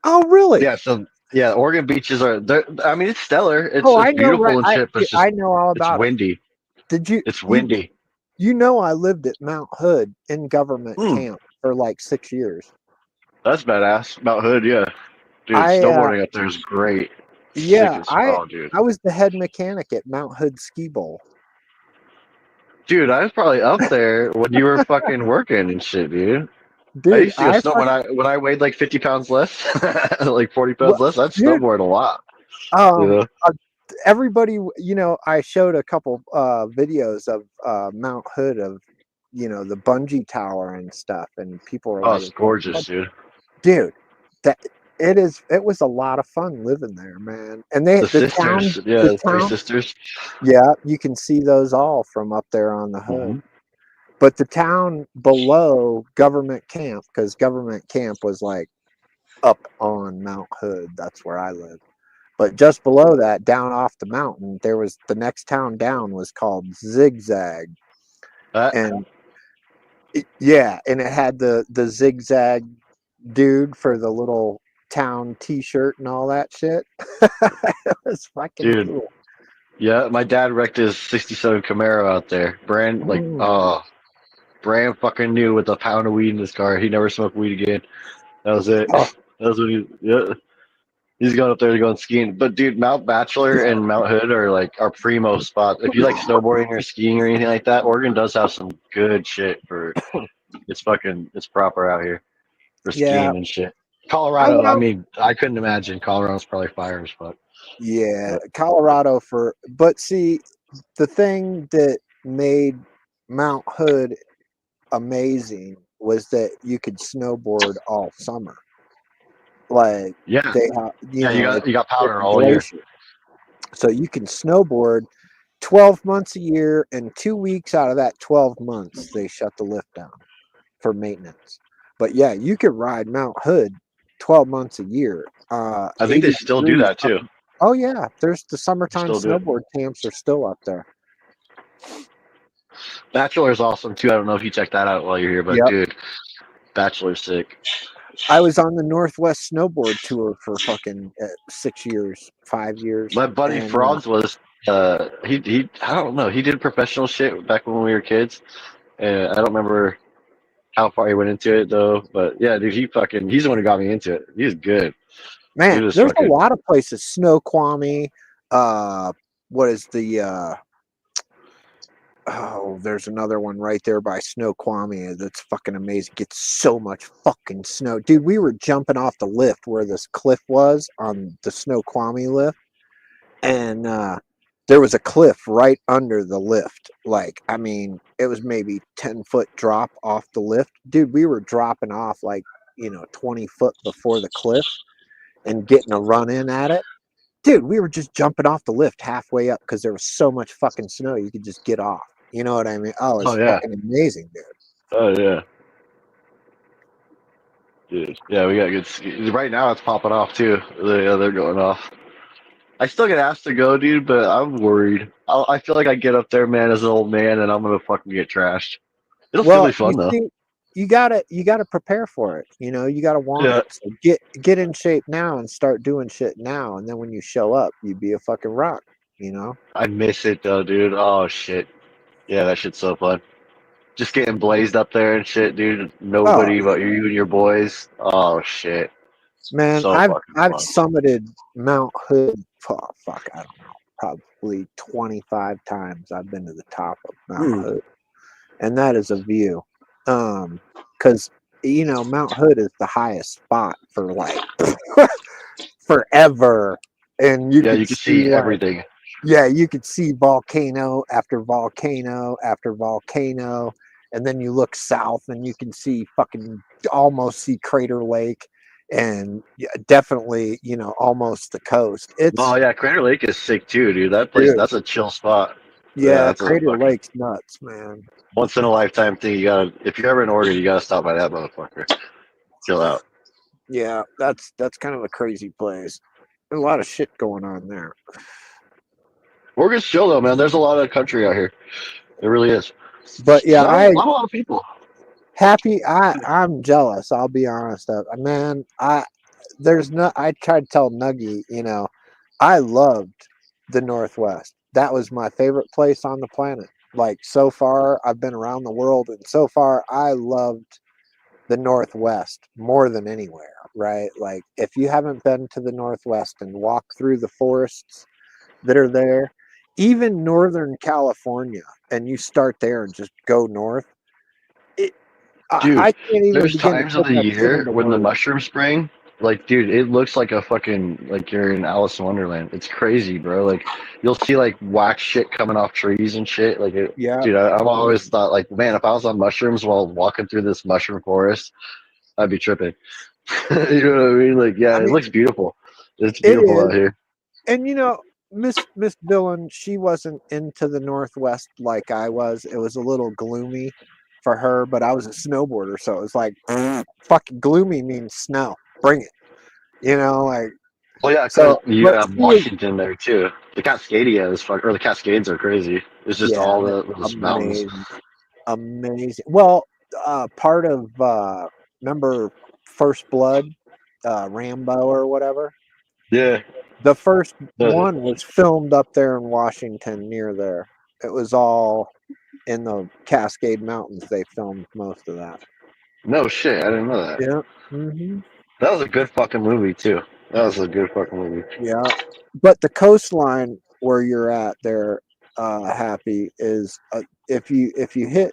Oh, really? Yeah, so yeah, Oregon beaches are. I mean, it's stellar. Oh, I It's know. Right. beautiful and shit, but it's just I know all it's about it. windy. Did you? It's windy. You know, I lived at Mount Hood in government Mm, camp for like 6 years. that's badass. Mount Hood, yeah, dude. I Snowboarding up there is great. Sick Yeah, as oh, dude. I was the head mechanic at Mount Hood Ski Bowl. Dude, I was probably up there when you were fucking working and shit, dude. I Dude, used to go snow when I weighed like 50 pounds less, like 40 pounds what, less. I'd dude, snowboard a lot. You um know? everybody, I showed a couple videos of Mount Hood of, the bungee tower and stuff, and people were Oh, like, it's gorgeous, dude. dude, that it was a lot of fun living there, man. And The sisters, yeah, the the three town, sisters. yeah, you can see those all from up there on the hood. Hmm. But the town below government camp, because government camp was like up on Mount Hood. That's where I live. But just below that, down off the mountain, there was the next town down was called Zigzag. And yeah, and it had the zigzag dude for the little town t-shirt and all that shit. It was fucking Dude, cool. yeah, my dad wrecked his '67 Camaro out there. Brand fucking new with a pound of weed in his car. He never smoked weed again. That was it. Oh, That was when he's going up there to go skiing. But dude, Mount Bachelor and Mount Hood are like our primo spot. If you like snowboarding or skiing or anything like that, Oregon does have some good shit for it's proper out here for yeah. skiing and shit. I Colorado, I know. mean, I couldn't imagine. Colorado's probably fire as fuck. Yeah, But Colorado but see, the thing that made Mount Hood amazing was that you could snowboard all summer. Like yeah, they have, yeah, you got it's powder a all year. glacier, so you can snowboard 12 months a year, and 2 weeks out of that 12 months they shut the lift down for maintenance. But yeah, you could ride Mount Hood 12 months a year. I think they 80 still do degrees that up. too. Oh yeah, there's the They summertime still do it. snowboard camps are still up there. Bachelor is awesome too. I don't know if you check that out while you're here, but Yep. dude, Bachelor's sick. I was on the Northwest snowboard tour for fucking 6 years, 5 years, My buddy and Franz was he I don't know, he did professional shit back when we were kids. And I don't remember how far he went into it though, but yeah, dude, he's the one who got me into it. He's good. He man, was there's a fucking lot of places. Snoqualmie, what is the oh, there's another one right there by Snoqualmie that's fucking amazing. Gets so much fucking snow. Dude, we were jumping off the lift where this cliff was on the Snoqualmie lift, and there was a cliff right under the lift. Like, I mean, it was maybe 10-foot drop off the lift. Dude, we were dropping off like, 20 foot before the cliff and getting a run in at it. Dude, we were just jumping off the lift halfway up because there was so much fucking snow you could just get off. You know what I mean? Oh, it's oh yeah. fucking amazing, dude. Oh yeah. Dude. Yeah, we got good right now it's popping off too. They're going off. I still get asked to go, dude, but I'm worried. I feel like I get up there, man, as an old man, and I'm gonna fucking get trashed. It'll still Well, be you fun though. see, you gotta prepare for it. You gotta want Yeah, it. So get in shape now and start doing shit now, and then when you show up, you be a fucking rock. You know? I miss it though, dude. Oh shit. Yeah, that shit's so fun. Just getting blazed up there and shit, dude. Oh Nobody yeah, but you and your boys. Oh shit. man. So fucking I've fun. summited Mount Hood. Oh, fuck, I don't know. Probably 25 times I've been to the top of Mount Hmm. Hood. And that is a view. Because Mount Hood is the highest spot for like forever, and you Yeah, could you can see see like everything. Yeah, you could see volcano after volcano after volcano, and then you look south and you can see fucking almost see Crater Lake, and definitely almost the coast. Oh It's yeah, Crater Lake is sick too, dude. That place, dude, that's a chill spot. Yeah, yeah, that's a Crater fucking Lake's nuts, man. once in a lifetime thing. You gotta, if you're ever in Oregon, you gotta stop by that motherfucker. Chill out. Yeah, that's kind of a crazy place. There's a lot of shit going on there. Oregon's chill though, man. There's a lot of country out here. It really is. But yeah, Not a lot of people. I'm jealous. I'll be honest. Man, there's no. I tried to tell Nuggy, I loved the Northwest. That was my favorite place on the planet. Like so far, I've been around the world, and so far, I loved the Northwest more than anywhere. Right? Like if you haven't been to the Northwest and walked through the forests that are there, even Northern California, and you start there and just go north. It, Dude, I can't even there's begin to times of put the that shit year into when the words. mushroom spring, like, dude, it looks like a fucking, like you're in Alice in Wonderland. It's crazy, bro. Like, you'll see, like, wax shit coming off trees and shit. Like, Yeah, dude, I've always thought, like, man, if I was on mushrooms while walking through this mushroom forest, I'd be tripping. You know what I mean? Like, yeah, I it mean looks beautiful. It's it beautiful is, out here. and Miss Dillon, she wasn't into the Northwest like I was. It was a little gloomy for her, but I was a snowboarder, so it was like fucking gloomy means snow. Bring it, like Well, yeah, because so. you But have she was, Washington there, too. The Cascadia is fuck, or the Cascades are crazy. It's just yeah, all they're those mountains. amazing. Amazing. Well, part of remember First Blood, Rambo or whatever. Yeah. The first The, one was filmed up there in Washington near there. It was all in the Cascade Mountains. They filmed most of that. no shit, I didn't know that. Yeah. Hmm. That was a good fucking movie too. That was a good fucking movie. Yeah. But the coastline where you're at there, Happy, is if you hit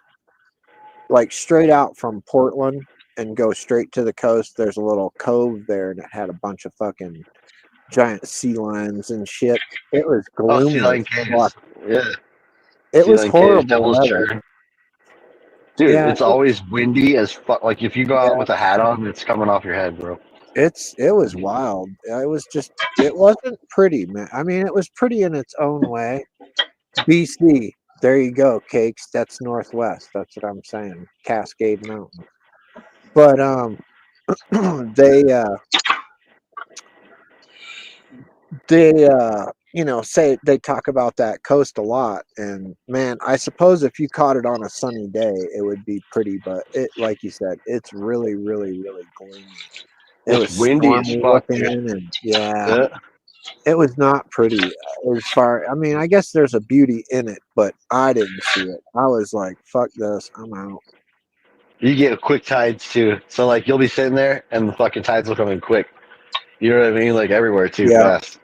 like straight out from Portland and go straight to the coast, there's a little cove there, and it had a bunch of fucking giant sea lions and shit. It was Oh, Sea gloomy Lion as fuck. Caves. Yeah, It Sea was Lion Caves, horrible Devil's weather. Churn. Dude, Yeah, it's always windy as fuck. Like if you go out yeah. with a hat on, it's coming off your head, bro. It was wild. It wasn't pretty, man. I mean, it was pretty in its own way. BC, there you go, cakes. That's Northwest. That's what I'm saying. Cascade Mountain. But they say they talk about that coast a lot, and man, I suppose if you caught it on a sunny day it would be pretty, but it, like you said, it's really really really gloomy. It It's was windy as stormy fuck, looking, dude. and yeah, Yeah. it was not pretty. As far, I mean, I guess there's a beauty in it, but I didn't see it. I was like, fuck this, I'm out. You get quick tides too. So like you'll be sitting there and the fucking tides will come in quick. You know what I mean? Like everywhere too Yeah, fast.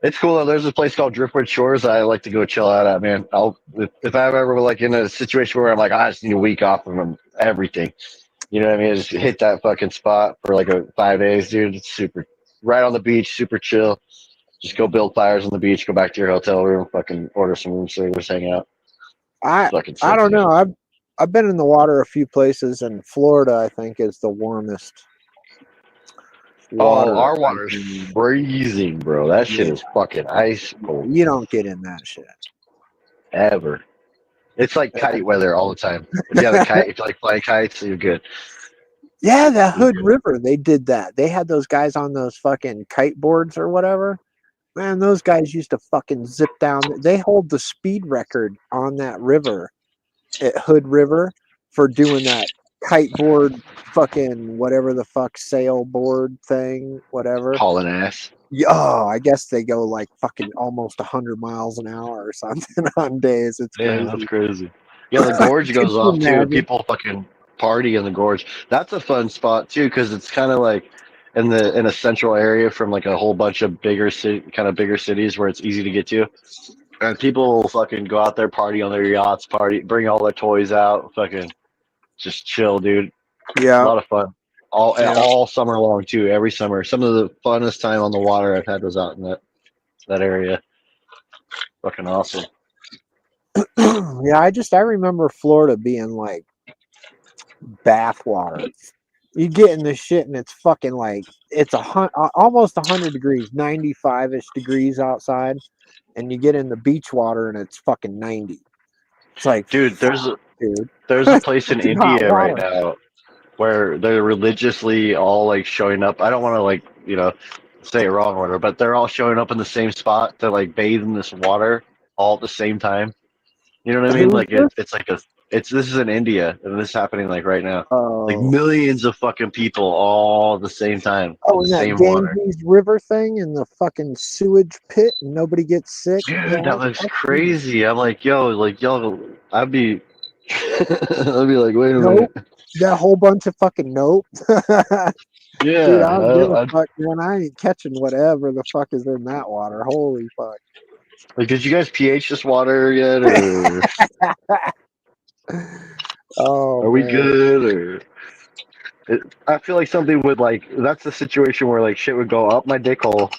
It's cool though. There's a place called Driftwood Shores that I like to go chill out at, man. If I'm ever like in a situation where I'm like, I just need a week off from everything. You know what I mean? Just hit that fucking spot for like 5 days, dude. It's super right on the beach, super chill. Just go build fires on the beach, go back to your hotel room, fucking order some room service, hang out. I Fucking I sick, don't dude. know. I've been in the water a few places, and Florida, I think, is the warmest Oh, water our I've water's been in. freezing, bro. That shit Yeah, is fucking ice yeah, cold you don't get in that shit. ever. It's like kite weather all the time. If you have a kite, if you like flying kites, you're good. Yeah, the You're Hood good. River, they did that. They had those guys on those fucking kite boards or whatever. Man, those guys used to fucking zip down. They hold the speed record on that river at Hood River for doing that kiteboard fucking whatever the fuck sailboard thing, whatever. Hauling ass. Yeah, oh, I guess they go like fucking almost 100 miles an hour or something on days. It's Yeah, that's crazy. crazy. Yeah, the gorge Could goes you off too. imagine? People fucking party in the gorge. That's a fun spot too because it's kind of like in a central area from like a whole bunch of bigger cities where it's easy to get to. And people will fucking go out there, party on their yachts, party, bring all their toys out, fucking just chill, dude. A Yeah, lot of fun. All yeah. all summer long too. Every summer, some of the funnest time on the water I've had was out in that area. fucking awesome. Yeah, I remember Florida being like bath water. You get in this shit and it's fucking like it's almost 100 degrees, 95ish degrees outside, and you get in the beach water and it's fucking 90. It's like, Dude, dude, there's a place in fucking hot India right water. now where they're religiously all like showing up. I don't want to like, say it wrong or whatever, but they're all showing up in the same spot to like bathe in this water all at the same time. You know what I mean? Who's Like this? this is in India and this is happening like right now. Like Oh, millions of fucking people all at the same time in oh, the in that same water. Ganges River thing in the fucking sewage pit and nobody gets sick. Dude, Yeah, that looks crazy. I'm like, yo, I'd be I'd be like, wait a nope. minute. That whole bunch of fucking nope. Dude, I don't give a Yeah, fuck, man. I ain't catching whatever the fuck is in that water. Holy fuck. like, did you guys pH this water yet, or Oh are we man. good? Or I feel like something would like that's the situation where like shit would go up my dick hole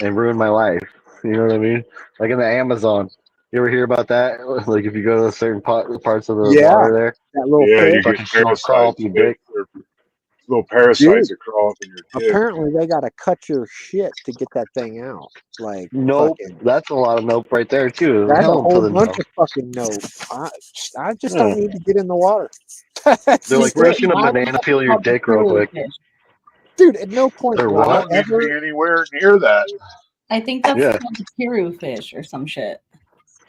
and ruin my life. You know what I mean? Like in the Amazon. You ever hear about that? Like if you go to certain parts of the Yeah, water there, that little Yeah, you fish. get fucking shit will crawl up parasites. your dick. Or little parasites Dude, that crawl up in your dick. apparently they gotta cut your shit to get that thing out. Like Nope, fucking that's a lot of nope right there too. that's a Hell for whole the bunch nope. of fucking nope. I just Yeah. don't need to get in the water. That's They're like, just we're it. just gonna Why would banana that peel your called the dick real Peru quick. fish? Dude, at no point They're will I I what? don't need to ever be anywhere near that. I think that's Yeah, called the Peru fish or some shit.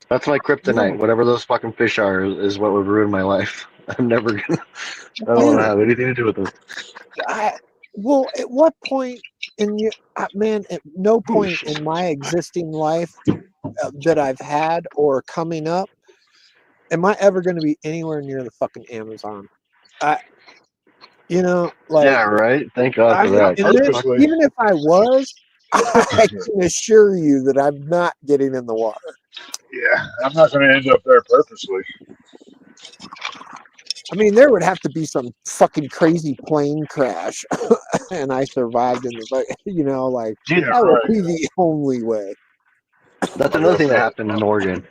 that's my kryptonite. no, Whatever those fucking fish are is what would ruin my life. I'm never gonna. I don't want to dude. have anything to do with them. Well, at what point in your man? At no point in my existing life that I've had or coming up am I ever going to be anywhere near the fucking Amazon. I, like Yeah, right. Thank God for Not that. and then purposely. even if I was, I can assure you that I'm not getting in the water. Yeah, I'm not going to end up there purposely. I mean, there would have to be some fucking crazy plane crash, and I survived in the, like Dude, Yeah, that would right. be the only way. that's I another gotta thing that float. happened in Oregon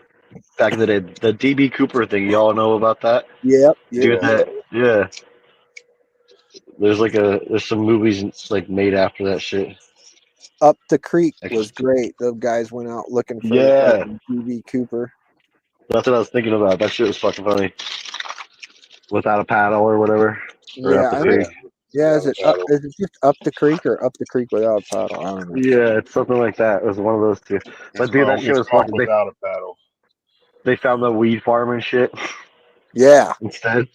back in the day. The DB Cooper thing. Y'all know about that? Yep, yep, Dude, Yeah. yep. yeah. There's some movies like made after that shit. Up the Creek Like, was great. Those guys went out looking for yeah, fucking DB Cooper. that's what I was thinking about. That shit was fucking funny. Without a paddle or whatever, or up Yeah, the I think. creek. Yeah. Yeah, Without a paddle. is it just Up the Creek or Up the Creek without a paddle? I don't know. Yeah, it's something like that. It was one of those two. It's But dude, that called shit it's was called fucking. without a paddle. They found the weed farm and shit Yeah, instead.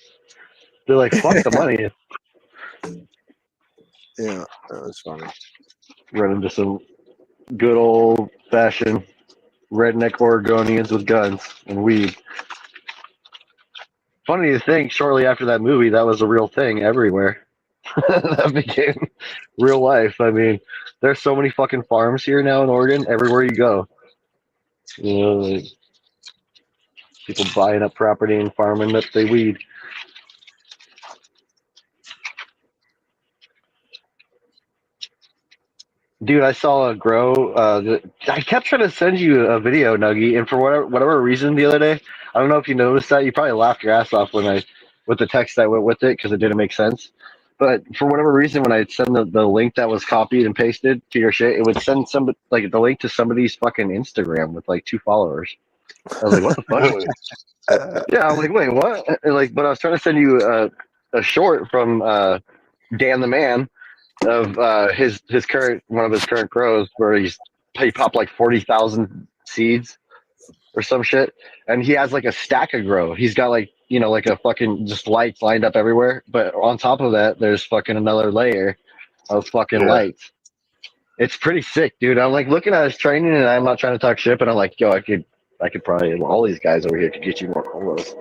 They're like, fuck the money. yeah, that was funny. Run into some good old fashioned redneck Oregonians with guns and weed. Funny to think, shortly after that movie, that was a real thing everywhere. That became real life. I mean, there's so many fucking farms here now in Oregon. Everywhere you go, like people buying up property and farming up they weed. Dude, I saw a grow. I kept trying to send you a video, Nuggy, and for whatever reason the other day, I don't know if you noticed that. You probably laughed your ass off with the text that went with it because it didn't make sense. But for whatever reason, when I send the link that was copied and pasted to your shit, it would send some like the link to somebody's fucking Instagram with like 2 followers. I was like, what the fuck? Really? Yeah, I'm like, wait, what? And like, but I was trying to send you a short from Dan the Man of his current one of his current grows where he popped like 40,000 seeds or some shit, and he has like a stack of grow. He's got like like a fucking just lights lined up everywhere, but on top of that, there's fucking another layer of fucking Yeah. lights. It's pretty sick, dude. I'm like looking at his training, and I'm not trying to talk shit, but I'm like, yo, I could probably all these guys over here could get you more colos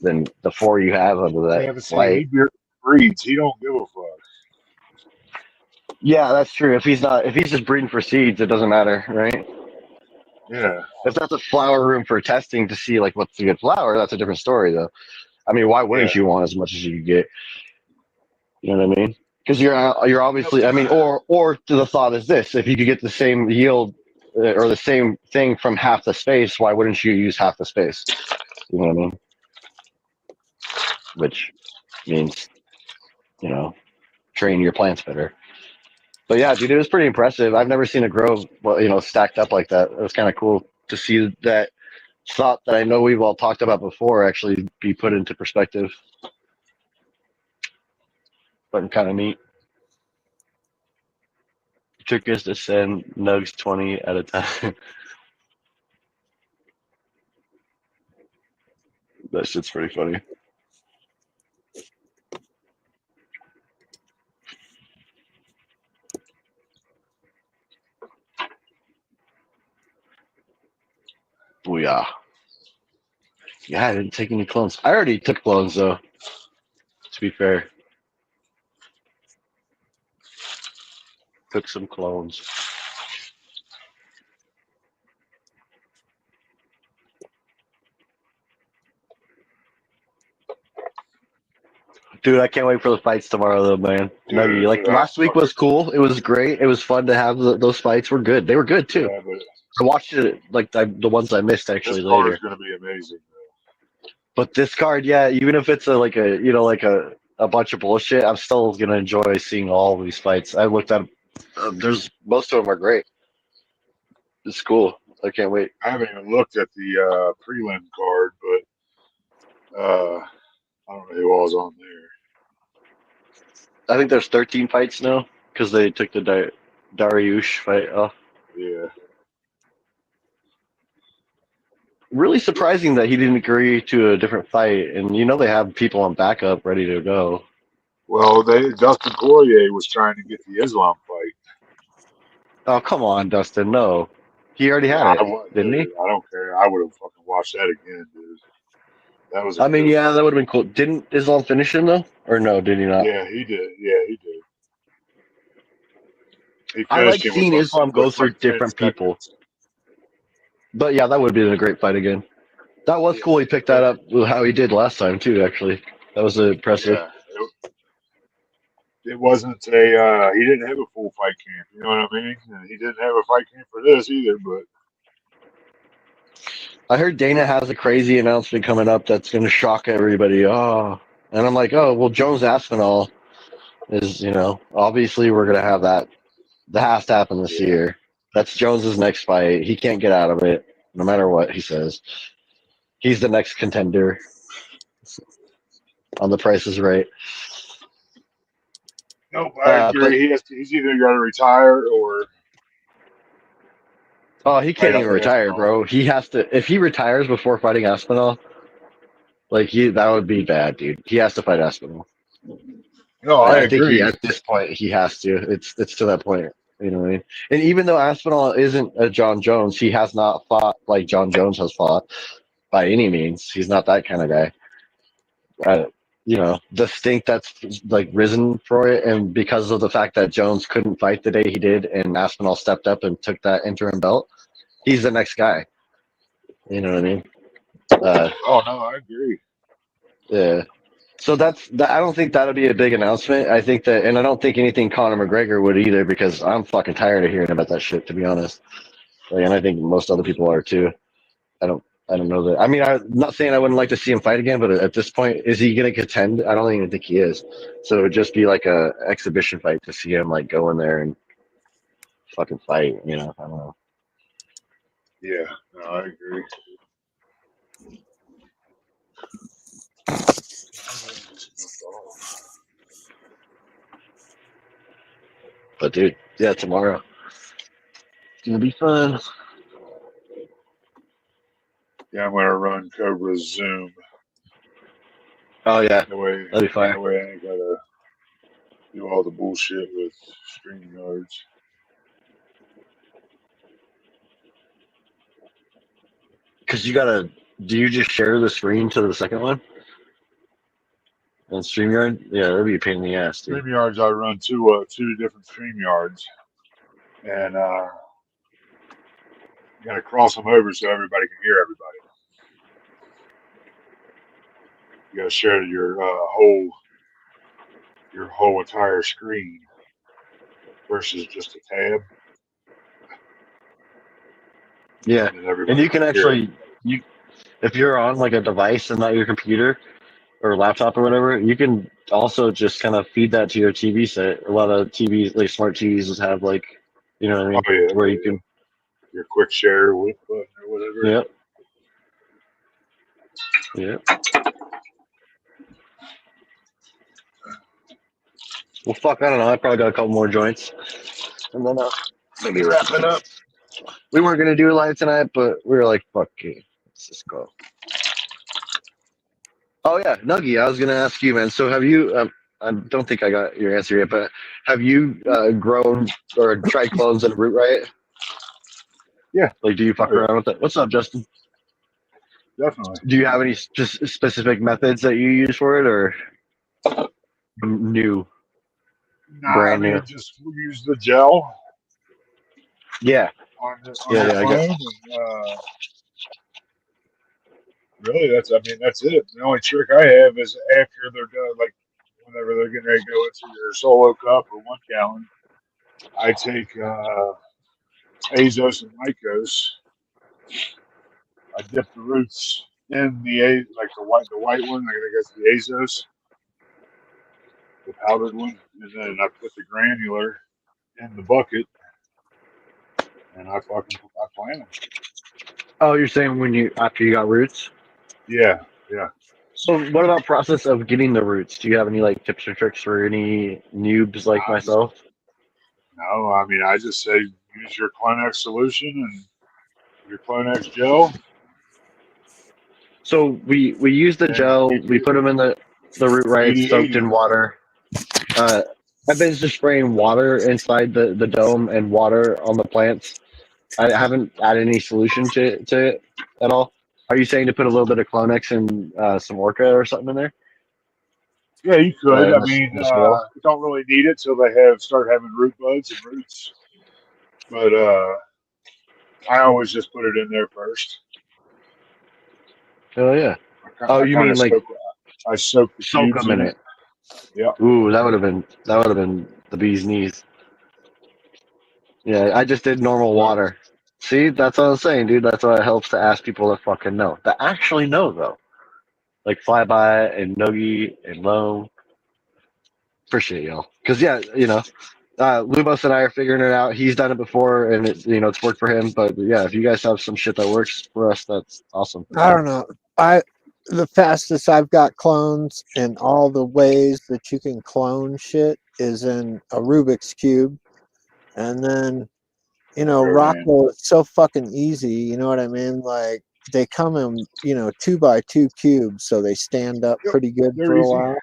than the 4 you have under that Yeah, but see, light. he breeds. He don't give a fuck. Yeah, that's true. If he's just breeding for seeds, it doesn't matter, right? Yeah. If that's a flower room for testing to see like what's a good flower, that's a different story, though. I mean, why wouldn't Yeah. you want as much as you could get? You know what I mean? Because you're obviously, I mean, or the thought is this: if you could get the same yield or the same thing from half the space, why wouldn't you use half the space? You know what I mean? Which means, train your plants better. But yeah, dude, it was pretty impressive. I've never seen it grow, stacked up like that. It was kind of cool to see that thought that I know we've all talked about before actually be put into perspective. But kind of neat. Trick is to send nugs 20 at a time. That shit's pretty funny. Booyah. Yeah, I didn't take any clones. I already took clones, though, to be fair. Took some clones. Dude, I can't wait for the fights tomorrow, though, man. Nuggy, like, last week was cool. It was great. It was fun to have those fights. Were good. They were good, too. Yeah, but I watched it, like, the ones I missed, actually, this card later. is going to be amazing. But this card, yeah, even if it's a bunch of bullshit, I'm still gonna enjoy seeing all of these fights. I looked at, there's most of them are great. It's cool. I can't wait. I haven't even looked at the prelim card, but I don't know who all's on there. I think there's 13 fights now because they took the Dariush fight off. Yeah. Really surprising that he didn't agree to a different fight, and they have people on backup ready to go. Well, Dustin Poirier was trying to get the Islam fight. Oh, come on, Dustin. No. He already had it, didn't he? I don't care. I would have fucking watched that again, dude. That was. I mean, yeah, that would have been cool. Didn't Islam finish him though, or no? Did he not? Yeah, he did. Yeah, he did. He I like finished him seeing Islam go through 10 different people. seconds. But yeah, that would have been a great fight again. That was cool. He picked that up with how he did last time too. Actually, that was impressive. Yeah, it wasn't a. He didn't have a full fight camp. You know what I mean? And he didn't have a fight camp for this either. But I heard Dana has a crazy announcement coming up that's going to shock everybody. Oh, and I'm like, oh, well, Jones Aspinall is, obviously we're going to have that. That has to happen this year. That's Jones's next fight. He can't get out of it, no matter what he says. He's the next contender. On The Price is Right. Nope, I agree. He's either got to retire or. Oh, he can't even retire, bro. He has to. If he retires before fighting Aspinall, that would be bad, dude. He has to fight Aspinall. No, I agree. Think at this point he has to. It's to that point. You know what I mean? And even though Aspinall isn't a John Jones, he has not fought like John Jones has fought by any means. He's not that kind of guy. The stink that's risen for it, and because of the fact that Jones couldn't fight the day he did, and Aspinall stepped up and took that interim belt, he's the next guy. You know what I mean? Oh no, I agree. Yeah. So I don't think that'll be a big announcement. I think that, and I don't think anything Conor McGregor would either, because I'm fucking tired of hearing about that shit, to be honest. And I think most other people are too. I don't know that. I mean, I'm not saying I wouldn't like to see him fight again, but at this point, is he going to contend? I don't even think he is. So it would just be like a exhibition fight to see him go in there and fucking fight. I don't know. Yeah, no, I agree. But dude, yeah, tomorrow it's gonna be fun. Yeah, I'm gonna run Cobra Zoom. Oh yeah, that'd be fire. That way I ain't gotta do all the bullshit with StreamYards. Because do you just share the screen to the second one? On StreamYard? Yeah, that'd be a pain in the ass, dude. StreamYards, I run two different StreamYards, and you gotta cross them over so everybody can hear everybody. You gotta share your whole entire screen versus just a tab. Yeah, and then and everybody you can can hear it. actually if you're on like a device and not your computer or laptop or whatever, you can also just kind of feed that to your TV set. A lot of TVs, like smart TVs, just have like, you know what I Oh mean, yeah, where yeah, you yeah. can. Your quick share with button or whatever. Yep. Yep. Well, fuck, I don't know. I probably got a couple more joints, and then maybe wrapping up. We weren't gonna do a live tonight, but we were like, fuck it, let's just go. Oh yeah, Nuggy, I was gonna ask you, man. So have you? I don't think I got your answer yet, but have you grown or tried clones at Root Riot? Yeah. Like, do you Oh fuck yeah. around with it? What's up, Justin? Definitely. Do you have any just specific methods that you use for it, or new, Nah, I brand new? mean, just use the gel Yeah, on yeah, your yeah. I got. clone, and really, that's it. The only trick I have is after they're done, like whenever they're getting ready to go into your solo cup or 1 gallon, I take Azos and Mycos. I dip the roots in like the white one. I guess the Azos, the powdered one, and then I put the granular in the bucket, and I plant them. Oh, you're saying when you after you got roots? Yeah, yeah. So what about process of getting the roots? Do you have any like tips or tricks for any noobs like I just myself? no. I mean, I just say use your Clonex solution and your Clonex gel, So we use the and gel. keep We it put them in the root right, soaked 80-80. in water. Uh, I've been just spraying water inside the dome and water on the plants. I haven't added any solution to it at all. Are you saying to put a little bit of Clonex and some Orca or something in there Yeah, you could. I in mean, the soil? you don't really need it till they start having root buds and roots. But I always just put it in there first. Oh yeah. Oh, I you kind mean of like soak the soak cubes them in in it. it? Yeah. Ooh, that would have been the bee's knees. Yeah, I just did normal So water. See, that's what I'm saying, dude. That's why it helps to ask people that fucking know, that actually know though. Like Flyby and Nogi and Low. Appreciate y'all, because yeah, Lubos and I are figuring it out. He's done it before, and it's worked for him. But yeah, if you guys have some shit that works for us, that's awesome. I don't know. The fastest I've got clones in all the ways that you can clone shit is in a Rubik's cube, and then sure, man. Rockwell is so fucking easy. You know what I mean? Like they come in 2x2 cubes, so they stand up Yep. pretty good They're for a easy. while.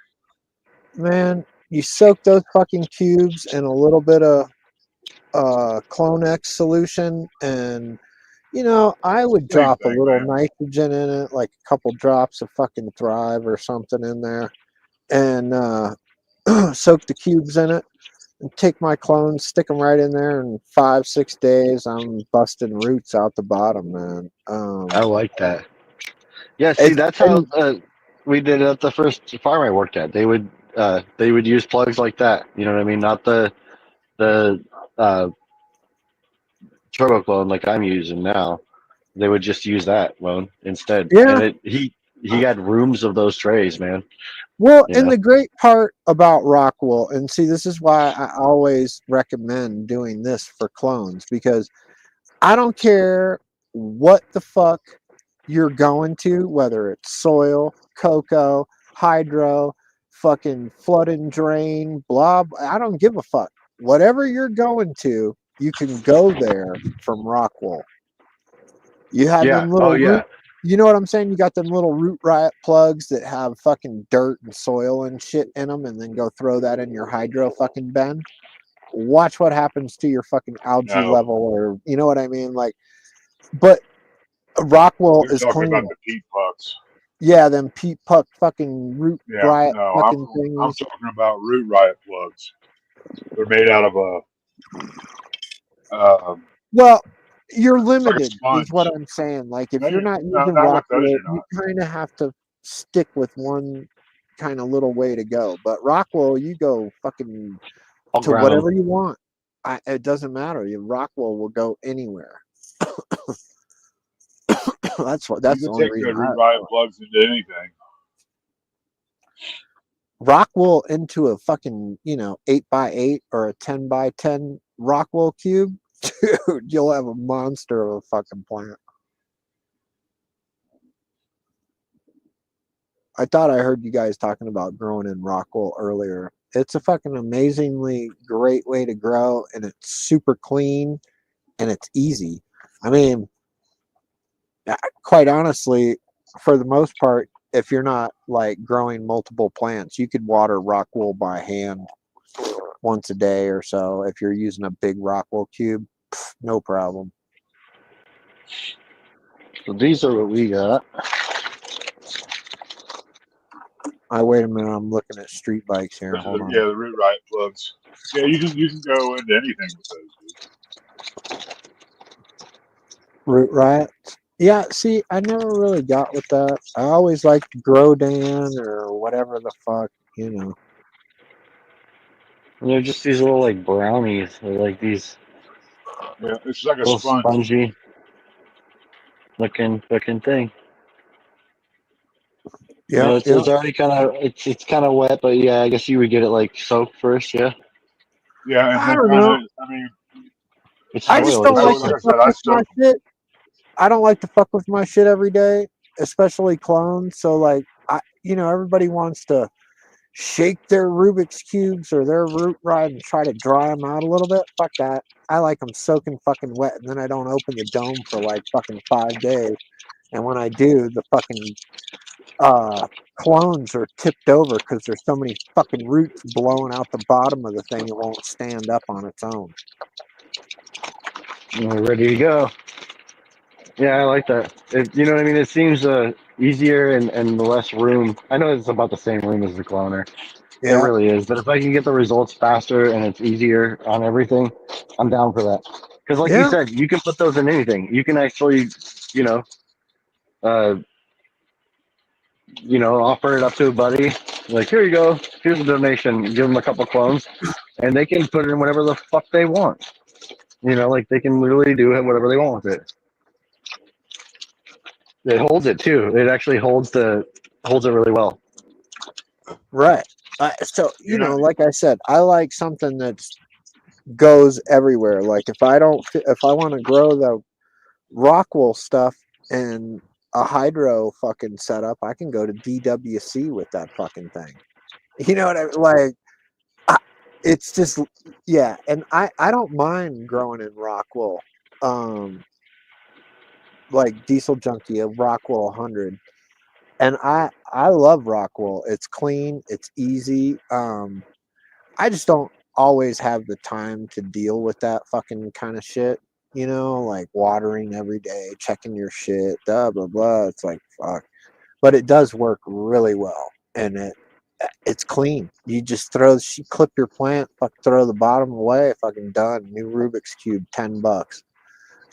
Man, you soak those fucking cubes in a little bit of Clonex solution, and I would Same drop a thing, little man. nitrogen in it, like a couple drops of fucking Thrive or something in there, and soak the cubes in it, and take my clones, stick them right in there, and 5-6 days, I'm busting roots out the bottom, man. I like that. Yeah, see, It's that's how and we did it at the first farm I worked at. They would use plugs like that. You know what I mean? Not the uh, turbo clone like I'm using now. They would just use that loan instead, yeah. and he had rooms of those trays, man. Well, You and know. the great part about Rockwool, and see, this is why I always recommend doing this for clones, because I don't care what the fuck you're going to, whether it's soil, cocoa, hydro, fucking flood and drain, blah, I don't give a fuck. Whatever you're going to, you can go there from Rockwool. You have Yeah. them Oh little yeah. root, you know what I'm saying? You got them little root riot plugs that have fucking dirt and soil and shit in them, and then go throw that in your hydro fucking bin. Watch what happens to your fucking algae No, level, or you know what I mean? Like, but Rockwool you're is talking cleaner. about the peat pucks. Yeah, them peat puck fucking root Yeah. riot No, fucking I'm thingies. talking about root riot plugs. They're made out of Well, you're it's like a limited, is what sponge. I'm saying. Like, if No, you're not no, using not with those. Rockwool, You're you not. kind of have to stick with one kind of little way to go. But Rockwool, you go fucking All to ground. whatever you want. It doesn't matter. Your Rockwell will go anywhere. That's You the can only take the reason root riot plugs into anything. rock wool into a fucking 8x8 or a 10x10 rock wool cube. Dude, you'll have a monster of a fucking plant. I thought I heard you guys talking about growing in rock wool earlier. It's a fucking amazingly great way to grow, and it's super clean and it's easy. I mean, quite honestly, for the most part, if you're not like growing multiple plants, you could water rock wool by hand once a day or so. If you're using a big rock wool cube, no problem. So these are what we got. Wait a minute, I'm looking at street bikes here. Those are Hold on. the root riot plugs. Yeah, you can go into anything with those, dude. Root riot. Yeah, see, I never really got with that. I always liked Grodan or whatever the fuck. And they're just these little like brownies. They're like these Yeah, it's like a little sponge. spongy looking thing. Yeah, It's already kind of it's kind of wet, but yeah, I guess you would get it like soaked first. Yeah, Yeah, and I then don't kind know. of, I mean, it's I just soil. don't It's like just like to I like said, fuck I with my soak them. shit. I don't like to fuck with my shit every day, especially clones. So like, everybody wants to shake their Rubik's cubes or their root ride and try to dry them out a little bit. Fuck that. I like them soaking fucking wet, and then I don't open the dome for like fucking 5 days. And when I do, the fucking clones are tipped over because there's so many fucking roots blowing out the bottom of the thing. It won't stand up on its own. we're ready to go. Yeah, I like that. You know what I mean? It seems easier and less room. I know it's about the same room as the cloner. It Yeah, really is. But if I can get the results faster and it's easier on everything, I'm down for that. Because like you yeah, said, you can put those in anything. You can actually, you know, uh, offer it up to a buddy. Like, here you go. Here's a donation. Give them a couple clones, and they can put it in whatever the fuck they want. Like they can literally do whatever they want with it. It holds it too. It actually holds it really well. right. So You know, like I said, I like something that's goes everywhere. Like if I want to grow the rockwool stuff and a hydro fucking setup, I can go to DWC with that fucking thing. You know what I like? It's just yeah, and I don't mind growing in rockwool. Like Diesel Junkie, a Rockwool 100, and I love Rockwool. It's clean, it's easy. I just don't always have the time to deal with that fucking kind of shit. Like watering every day, checking your shit, blah blah blah. It's like fuck, but it does work really well, and it's clean. You just clip your plant, throw the bottom away, fucking done. New Rubik's cube, $10.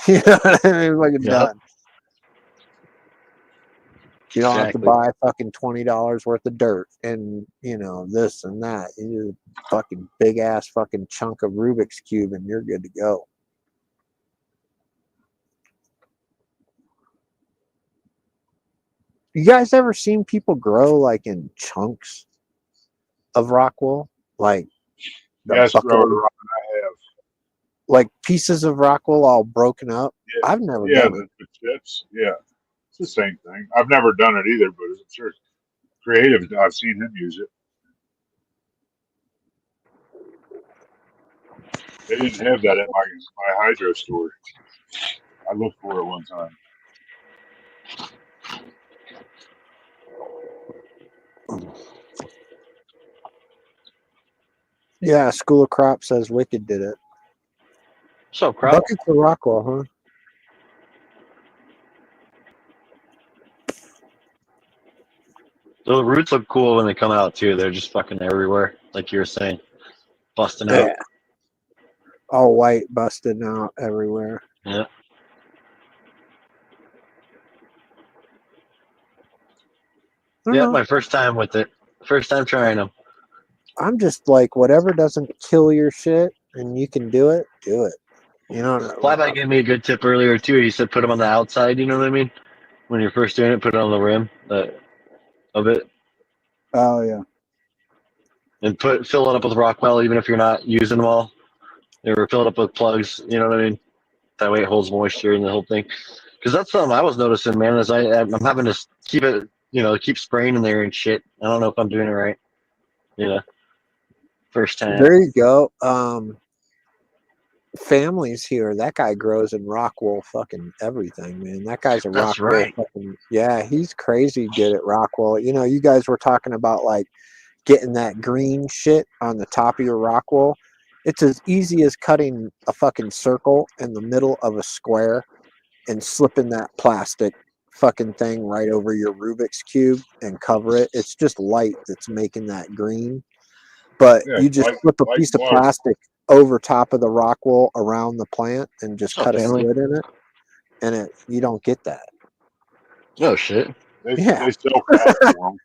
You know what I mean? Fucking Yep. done. You don't have to Exactly. buy fucking $20 worth of dirt and this and that. You just fucking big ass fucking chunk of Rubik's cube and you're good to go. You guys ever seen people grow like in chunks of rock wool? Like the yes, grower, bucket, I have. like pieces of rock wool all broken up? Yeah, I've never yeah, done it. the chips. Yeah, it's the same thing. I've never done it either, but I'm sure it's creative. I've seen him use it. They didn't have that at my hydro store. I looked for it one time. Yeah, School of Crop says Wicked did it. So crap. Buckets of rock wool, huh? The roots look cool when they come out too. They're just fucking everywhere, like you were saying, busting out. Yeah. All white, busted out everywhere. Yeah. Yeah, my first time with it. First time trying them. I'm just like, whatever doesn't kill your shit and you can do it, do it. You know what I mean? Flyby gave me a good tip earlier too. He said put them on the outside. You know what I mean? when you're first doing it, put it on the rim of it, Oh yeah. and fill it up with Rockwell, even if you're not using them all. Or fill it up with plugs. You know what I mean? That way it holds moisture and the whole thing. Because that's something I was noticing, man. Is I'm having to keep it, keep spraying in there and shit. I don't know if I'm doing it right. First time. There you go. Families here. That guy grows in Rockwool fucking everything, man. That guy's a That's Rockwool right. fucking yeah. He's crazy good at Rockwool. You know, you guys were talking about like getting that green shit on the top of your Rockwool. It's as easy as cutting a fucking circle in the middle of a square and slipping that plastic fucking thing right over your Rubik's cube and cover it. It's just light that's making that green. But Yeah, you just light, flip a light piece and of water. plastic over top of the rock wool around the plant and just What's up, cut a family? slit in it, and you don't get that. Oh shit. They Yeah. sell crap for them.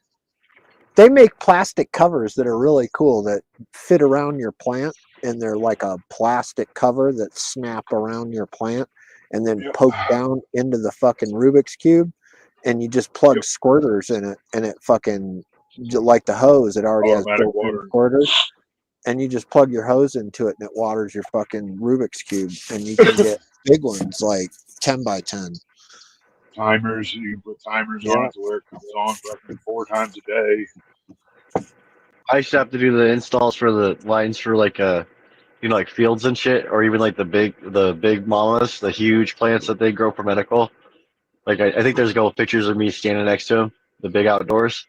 They make plastic covers that are really cool that fit around your plant, and they're like a plastic cover that snap around your plant and then Yep. poke down into the fucking Rubik's cube, and you just plug Yep. squirters in it, and it fucking like the hose. It already has Automatic built-in watering. squirters, and you just plug your hose into it, and it waters your fucking Rubik's cube, and you can get big ones like 10 by 10. Timers, you can put timers on Yeah. it to where it comes on fucking 4 times a day. I used to have to do the installs for the lines for like fields and shit, or even like the big mamas, the huge plants that they grow for medical. Like I think there's pictures of me standing next to them, the big outdoors.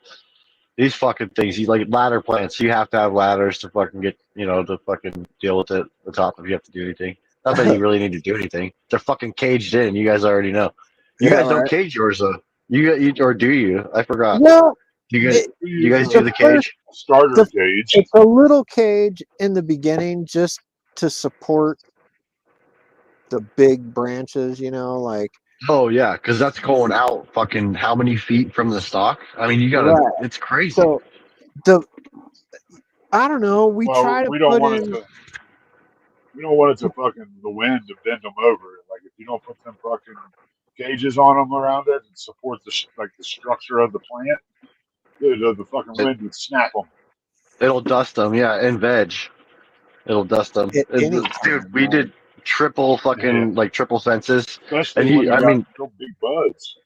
These fucking things, you like ladder plants. You have to have ladders to fucking get, to fucking deal with it. The top if you have to do anything. Not that you really need to do anything. They're fucking caged in. You guys already know. You Yeah, guys don't right. cage yours though. You or do you? I forgot. Well, Do you guys it, We do you use guys a do the the first, cage? starter the, cage. it's a little cage in the beginning just to support the big branches, like Oh yeah, because that's going out fucking how many feet from the stock? I mean, you gotta. right. It's crazy. So the I don't know. We Well, try to put in. we don't want it to fucking the wind to bend them over. Like if you don't put them fucking cages on them around it and support the structure of the plant, the fucking It, wind would snap them. it'll dust them, yeah, and veg. It'll dust them. At any Dude, time, we right? did triple Yeah, fucking like triple fences, and especially when they I got mean, real big buds.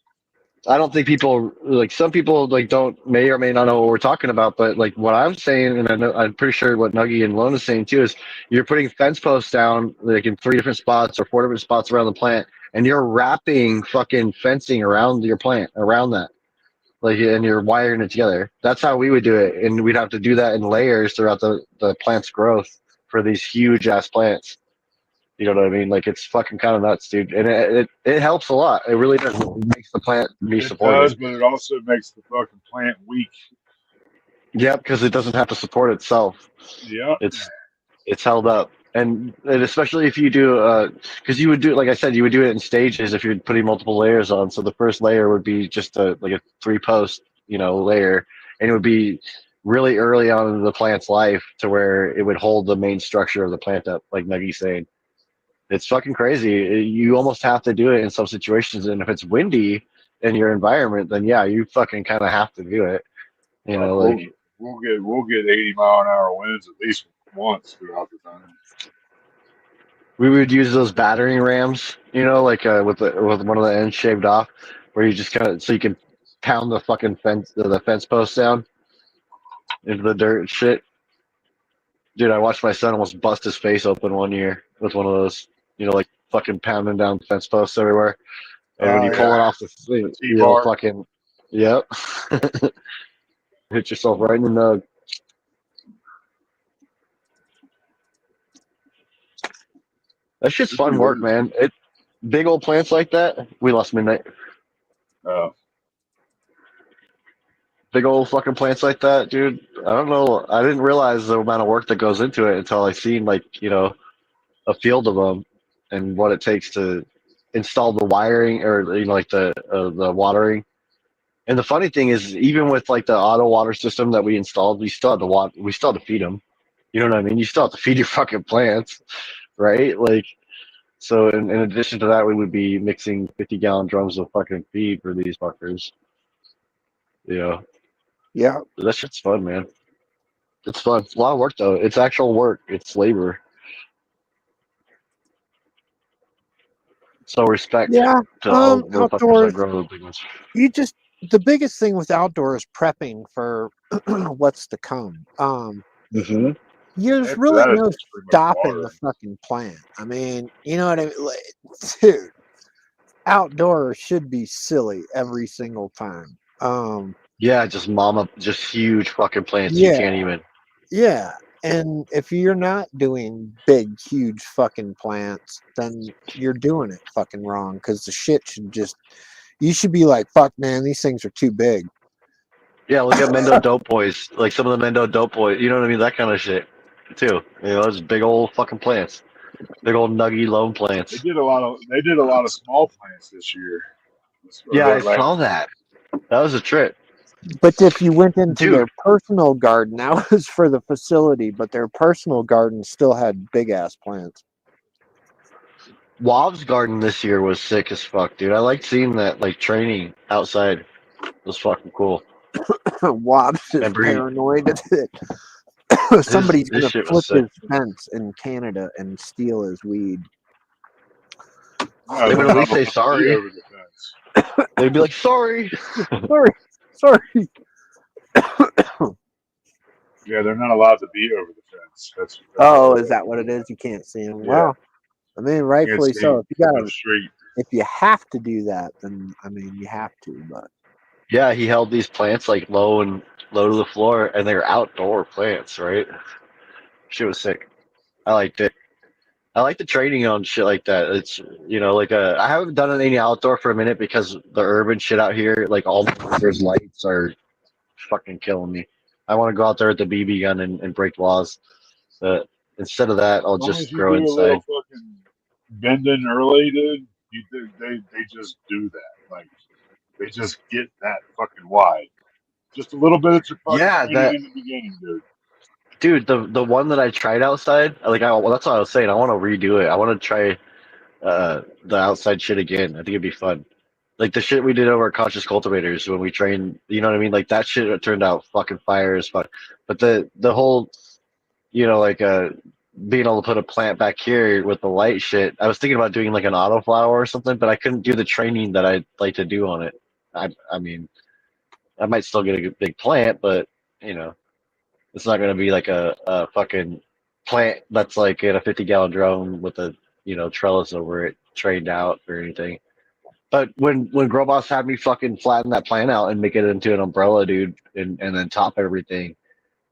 I don't think people like some people like don't may or may not know what we're talking about, but like what I'm saying, and I'm pretty sure what Nuggy and Lone is saying too is you're putting fence posts down like in 3 different spots or 4 different spots around the plant, and you're wrapping fucking fencing around your plant around that, like, and you're wiring it together. That's how we would do it, and we'd have to do that in layers throughout the plant's growth for these huge ass plants. You know what I mean? Like it's fucking kind of nuts, dude, and it helps a lot. It really does. It makes the plant be It supported. does, but it also makes the fucking plant weak. Yep, because it doesn't have to support itself. Yep. It's held up, and especially if you do, because you would do, like I said, you would do it in stages if you're putting multiple layers on. So the first layer would be just like a 3 post, layer, and it would be really early on in the plant's life to where it would hold the main structure of the plant up, like Nuggy's saying. It's fucking crazy. You almost have to do it in some situations, and if it's windy in your environment, then yeah, you fucking kind of have to do it. Like Like we'll get 80-mile-an-hour winds at least once throughout the time. we would use those battering rams, like with one of the ends shaved off, where you just kind of so you can pound the fucking fence post down into the dirt and shit. Dude, I watched my son almost bust his face open one year with one of those, like fucking pounding down fence posts everywhere. And when Oh you Yeah, pull yeah. it off the you'll T-bar. fucking, yep, hit yourself right in the nug. That shit's It fun work, is. man. Big old plants like that. We lost midnight. Uh, Big old fucking plants like that, dude. I don't know. I didn't realize the amount of work that goes into it until I seen like a field of them and what it takes to install the wiring or like the watering. And the funny thing is, even with like the auto water system that we installed, we still had to we still had to feed them. You know what I mean? You still have to feed your fucking plants, right? Like So in addition to that, we would be mixing 50-gallon drums of fucking feed for these fuckers. You know, Yeah. that shit's fun, man. It's fun. It's a lot of work though. It's actual work. It's labor. So respect Yeah. to all the fuckers that Outdoors, grow those big ones. the biggest thing with outdoor is prepping for what's to come. Mm-hmm. There's After really that, no it's pretty much stopping the watering. fucking plant. I mean, you know what I mean? Like, dude, outdoors should be silly every single time. Yeah, just huge fucking plants. You Yeah, can't even. yeah. And if you're not doing big, huge fucking plants, then you're doing it fucking wrong because the shit should just, you should be like, fuck, man, these things are too big. Yeah, look at Mendo Dope Boys. Like some of the Mendo Dope Boys. You know what I mean? That kind of shit too. You know, those big old fucking plants. Big old nuggy loam They plants. did a lot of small plants this year. Or Yeah, I that last saw that. That was a trip, But if you went into dude. their personal garden, that was for the facility, but their personal garden still had big ass plants. Wob's garden this year was sick as fuck, dude. I liked seeing that like training outside. It was fucking cool. Wobbs is Remember paranoid that somebody's his gonna shit was flip sick. his fence in Canada and steal his weed. No, They they're would at not least say allowed to be sorry. over the fence. They'd be like, sorry. Sorry, sorry. Yeah, they're not allowed to be over the fence. That's Oh, all. is that what it is? You can't see him. Yeah, Well, I mean, you can't rightfully so. see If you up gotta, street. if you have to do that, then I mean, you have to. But Yeah, he held these plants like low to the floor, and they're outdoor plants, right? Shit was sick. I liked it. I like the training on shit like that. It's like I haven't done any outdoor for a minute because the urban shit out here, like all there's lights are fucking killing me. I want to go out there with the BB gun and break laws. But instead of that, I'll As long as just you grow do a little inside. fucking bending early, dude, they just do that. Like they just get that fucking wide. Just a little bit of fucking Yeah, training that in the beginning, dude. dude, the one that I tried outside, well, that's what I was saying. I want to redo it. I want to try the outside shit again. I think it'd be fun. Like the shit we did over at Conscious Cultivators when we trained, you know what I mean? Like that shit turned out fucking fire as fuck. But the whole, like being able to put a plant back here with the light shit. I was thinking about doing like an autoflower or something, but I couldn't do the training that I'd like to do on it. I mean, I might still get a big plant, but you know, it's not going to be like a fucking plant that's like in a 50-gallon drum with a trellis over it, trained out or anything. But when Growboss had me fucking flatten that plant out and make it into an umbrella, dude, and then top everything,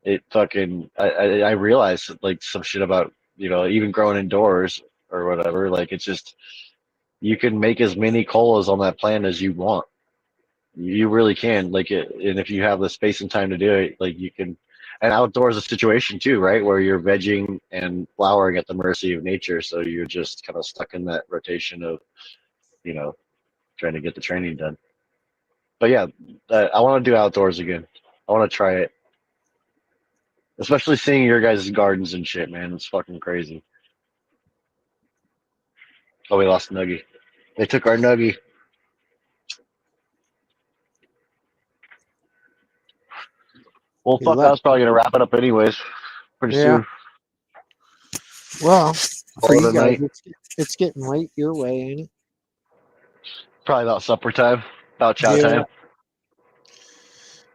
it fucking I realized like some shit about even growing indoors or whatever. Like it's just you can make as many colas on that plant as you want. You really can. Like it, and if you have the space and time to do it, like you can. And outdoors a situation too, right, where you're vegging and flowering at the mercy of nature. So you're just kind of stuck in that rotation of you know trying to get the training done. But yeah, I want to do outdoors again. I want to try it, especially seeing your guys' gardens and shit, man. It's fucking crazy. Oh, we lost Nuggy. They took our Nuggy. Well, he fuck, I left. was probably gonna wrap it up anyways. Pretty Yeah. soon. Well, for Call it you a guys, night. it's getting late your way, ain't it? Probably about supper time. About chow Yeah. time.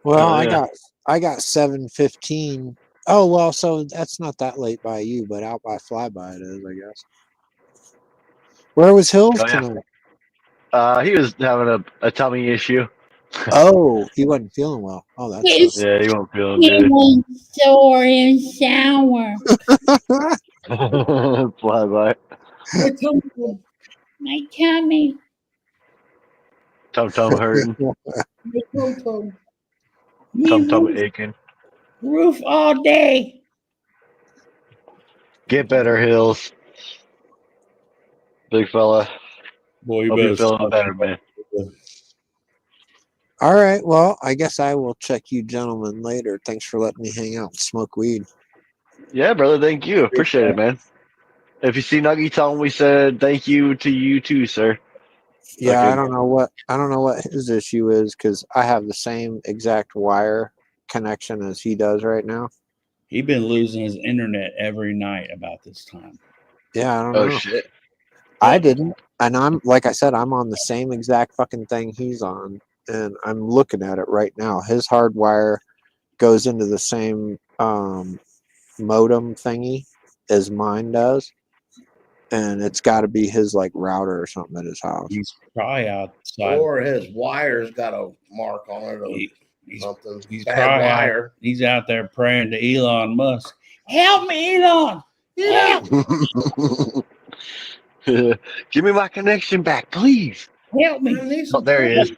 Well, Oh yeah. I got 7:15. Oh well, so that's not that late by you, but out by Flyby it is, I guess. Where was Hills Oh yeah. tonight? He was having a tummy issue. Oh, he wasn't feeling well. Oh, that It's sucks. Yeah, he wasn't feeling good. feeling sore and sour. Fly by. My tummy. Tum tum hurting. My tum-tum. Tum tum Roof, aching. roof all day. Get better, Hills. Big fella. Boy, you Hope you're better feeling stop. better, man. All right. Well, I guess I will check you gentlemen later. Thanks for letting me hang out and smoke weed. Yeah, brother. Thank you. Appreciate it, man. If you see Nuggy, tell him we said thank you to you too, sir. Yeah, Okay. I don't know what his issue is because I have the same exact wire connection as he does right now. He's been losing his internet every night about this time. Yeah, I don't Oh know. shit. I didn't, and I'm like I said, I'm on the same exact fucking thing he's on, and I'm looking at it right now. His hard wire goes into the same modem thingy as mine does, and it's got to be his like router or something at his house. He's probably outside. Or his wire's got a mark on it or He's something. probably Bad wire. he's out there praying to Elon Musk. Help me, Elon! Help! Give me my connection back, please. Help me! I need Oh, some there he is.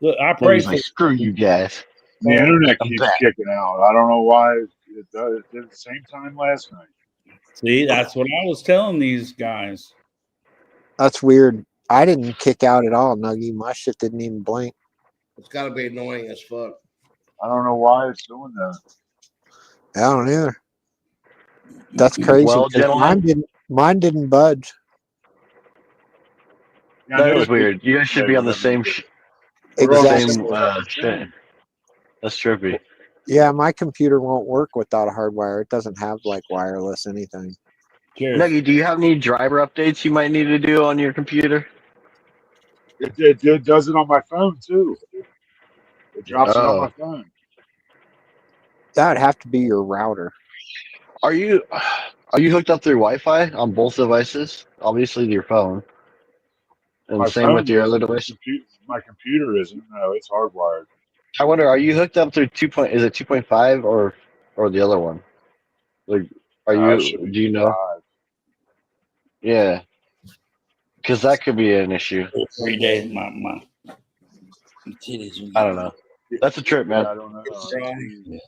Look, I Then pray he's for like, screw you guys. The internet I'm keeps back. kicking out. I don't know why it does. It did the same time last night. See, that's what I was telling these guys. That's weird. I didn't kick out at all, Nuggy. My shit didn't even blink. It's got to be annoying as fuck. I don't know why it's doing that. I don't either. That's crazy. Well, 'Cause gentlemen, mine didn't budge. Yeah, I that knew is it did weird. You guys should today, be on the whatever. same We're on the Exactly. same shit. That's trippy. Yeah, my computer won't work without a hard wire. It doesn't have like wireless anything. Cheers. Nuggy, do you have any driver updates you might need to do on your computer? It does it on my phone too. It drops it on my Oh, phone. That would have to be your router. are you hooked up through Wi-Fi on both devices? Obviously, your phone, and My same with phone your is, other but device. my computer isn't. No, it's hardwired. I wonder, are you hooked up through Is it 2.5 or the other one? Like, are No, it you? should be Do you know? 5. Yeah, because that could be an issue. 3 days, my titties. I don't know. That's a trip, man. Yeah, I don't know. Right.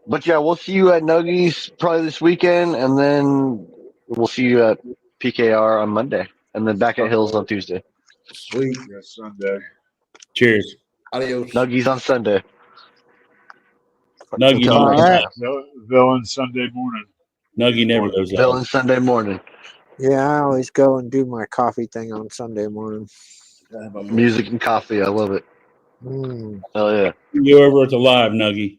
But yeah, we'll see you at Nuggies probably this weekend, and then we'll see you at PKR on Monday, and then back at Hills on Tuesday. Sweet. Yeah, Sunday. Cheers. Adios. Nuggies on Sunday. Nuggy Until never, All next right. time. Villain Sunday morning. Nuggy never goes out. Villain Sunday morning. Yeah, I always go and do my coffee thing on Sunday morning. Have a Music and coffee. I love it. Mm. Hell yeah. See you over at the live, Nuggy.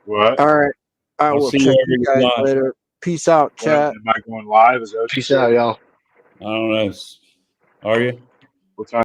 What? All right. I I'll will see check you you over guys at the live. later. Peace out, What? chat. Am I going live? Is that what you Peace said? out, y'all. I don't know. Are you? What time?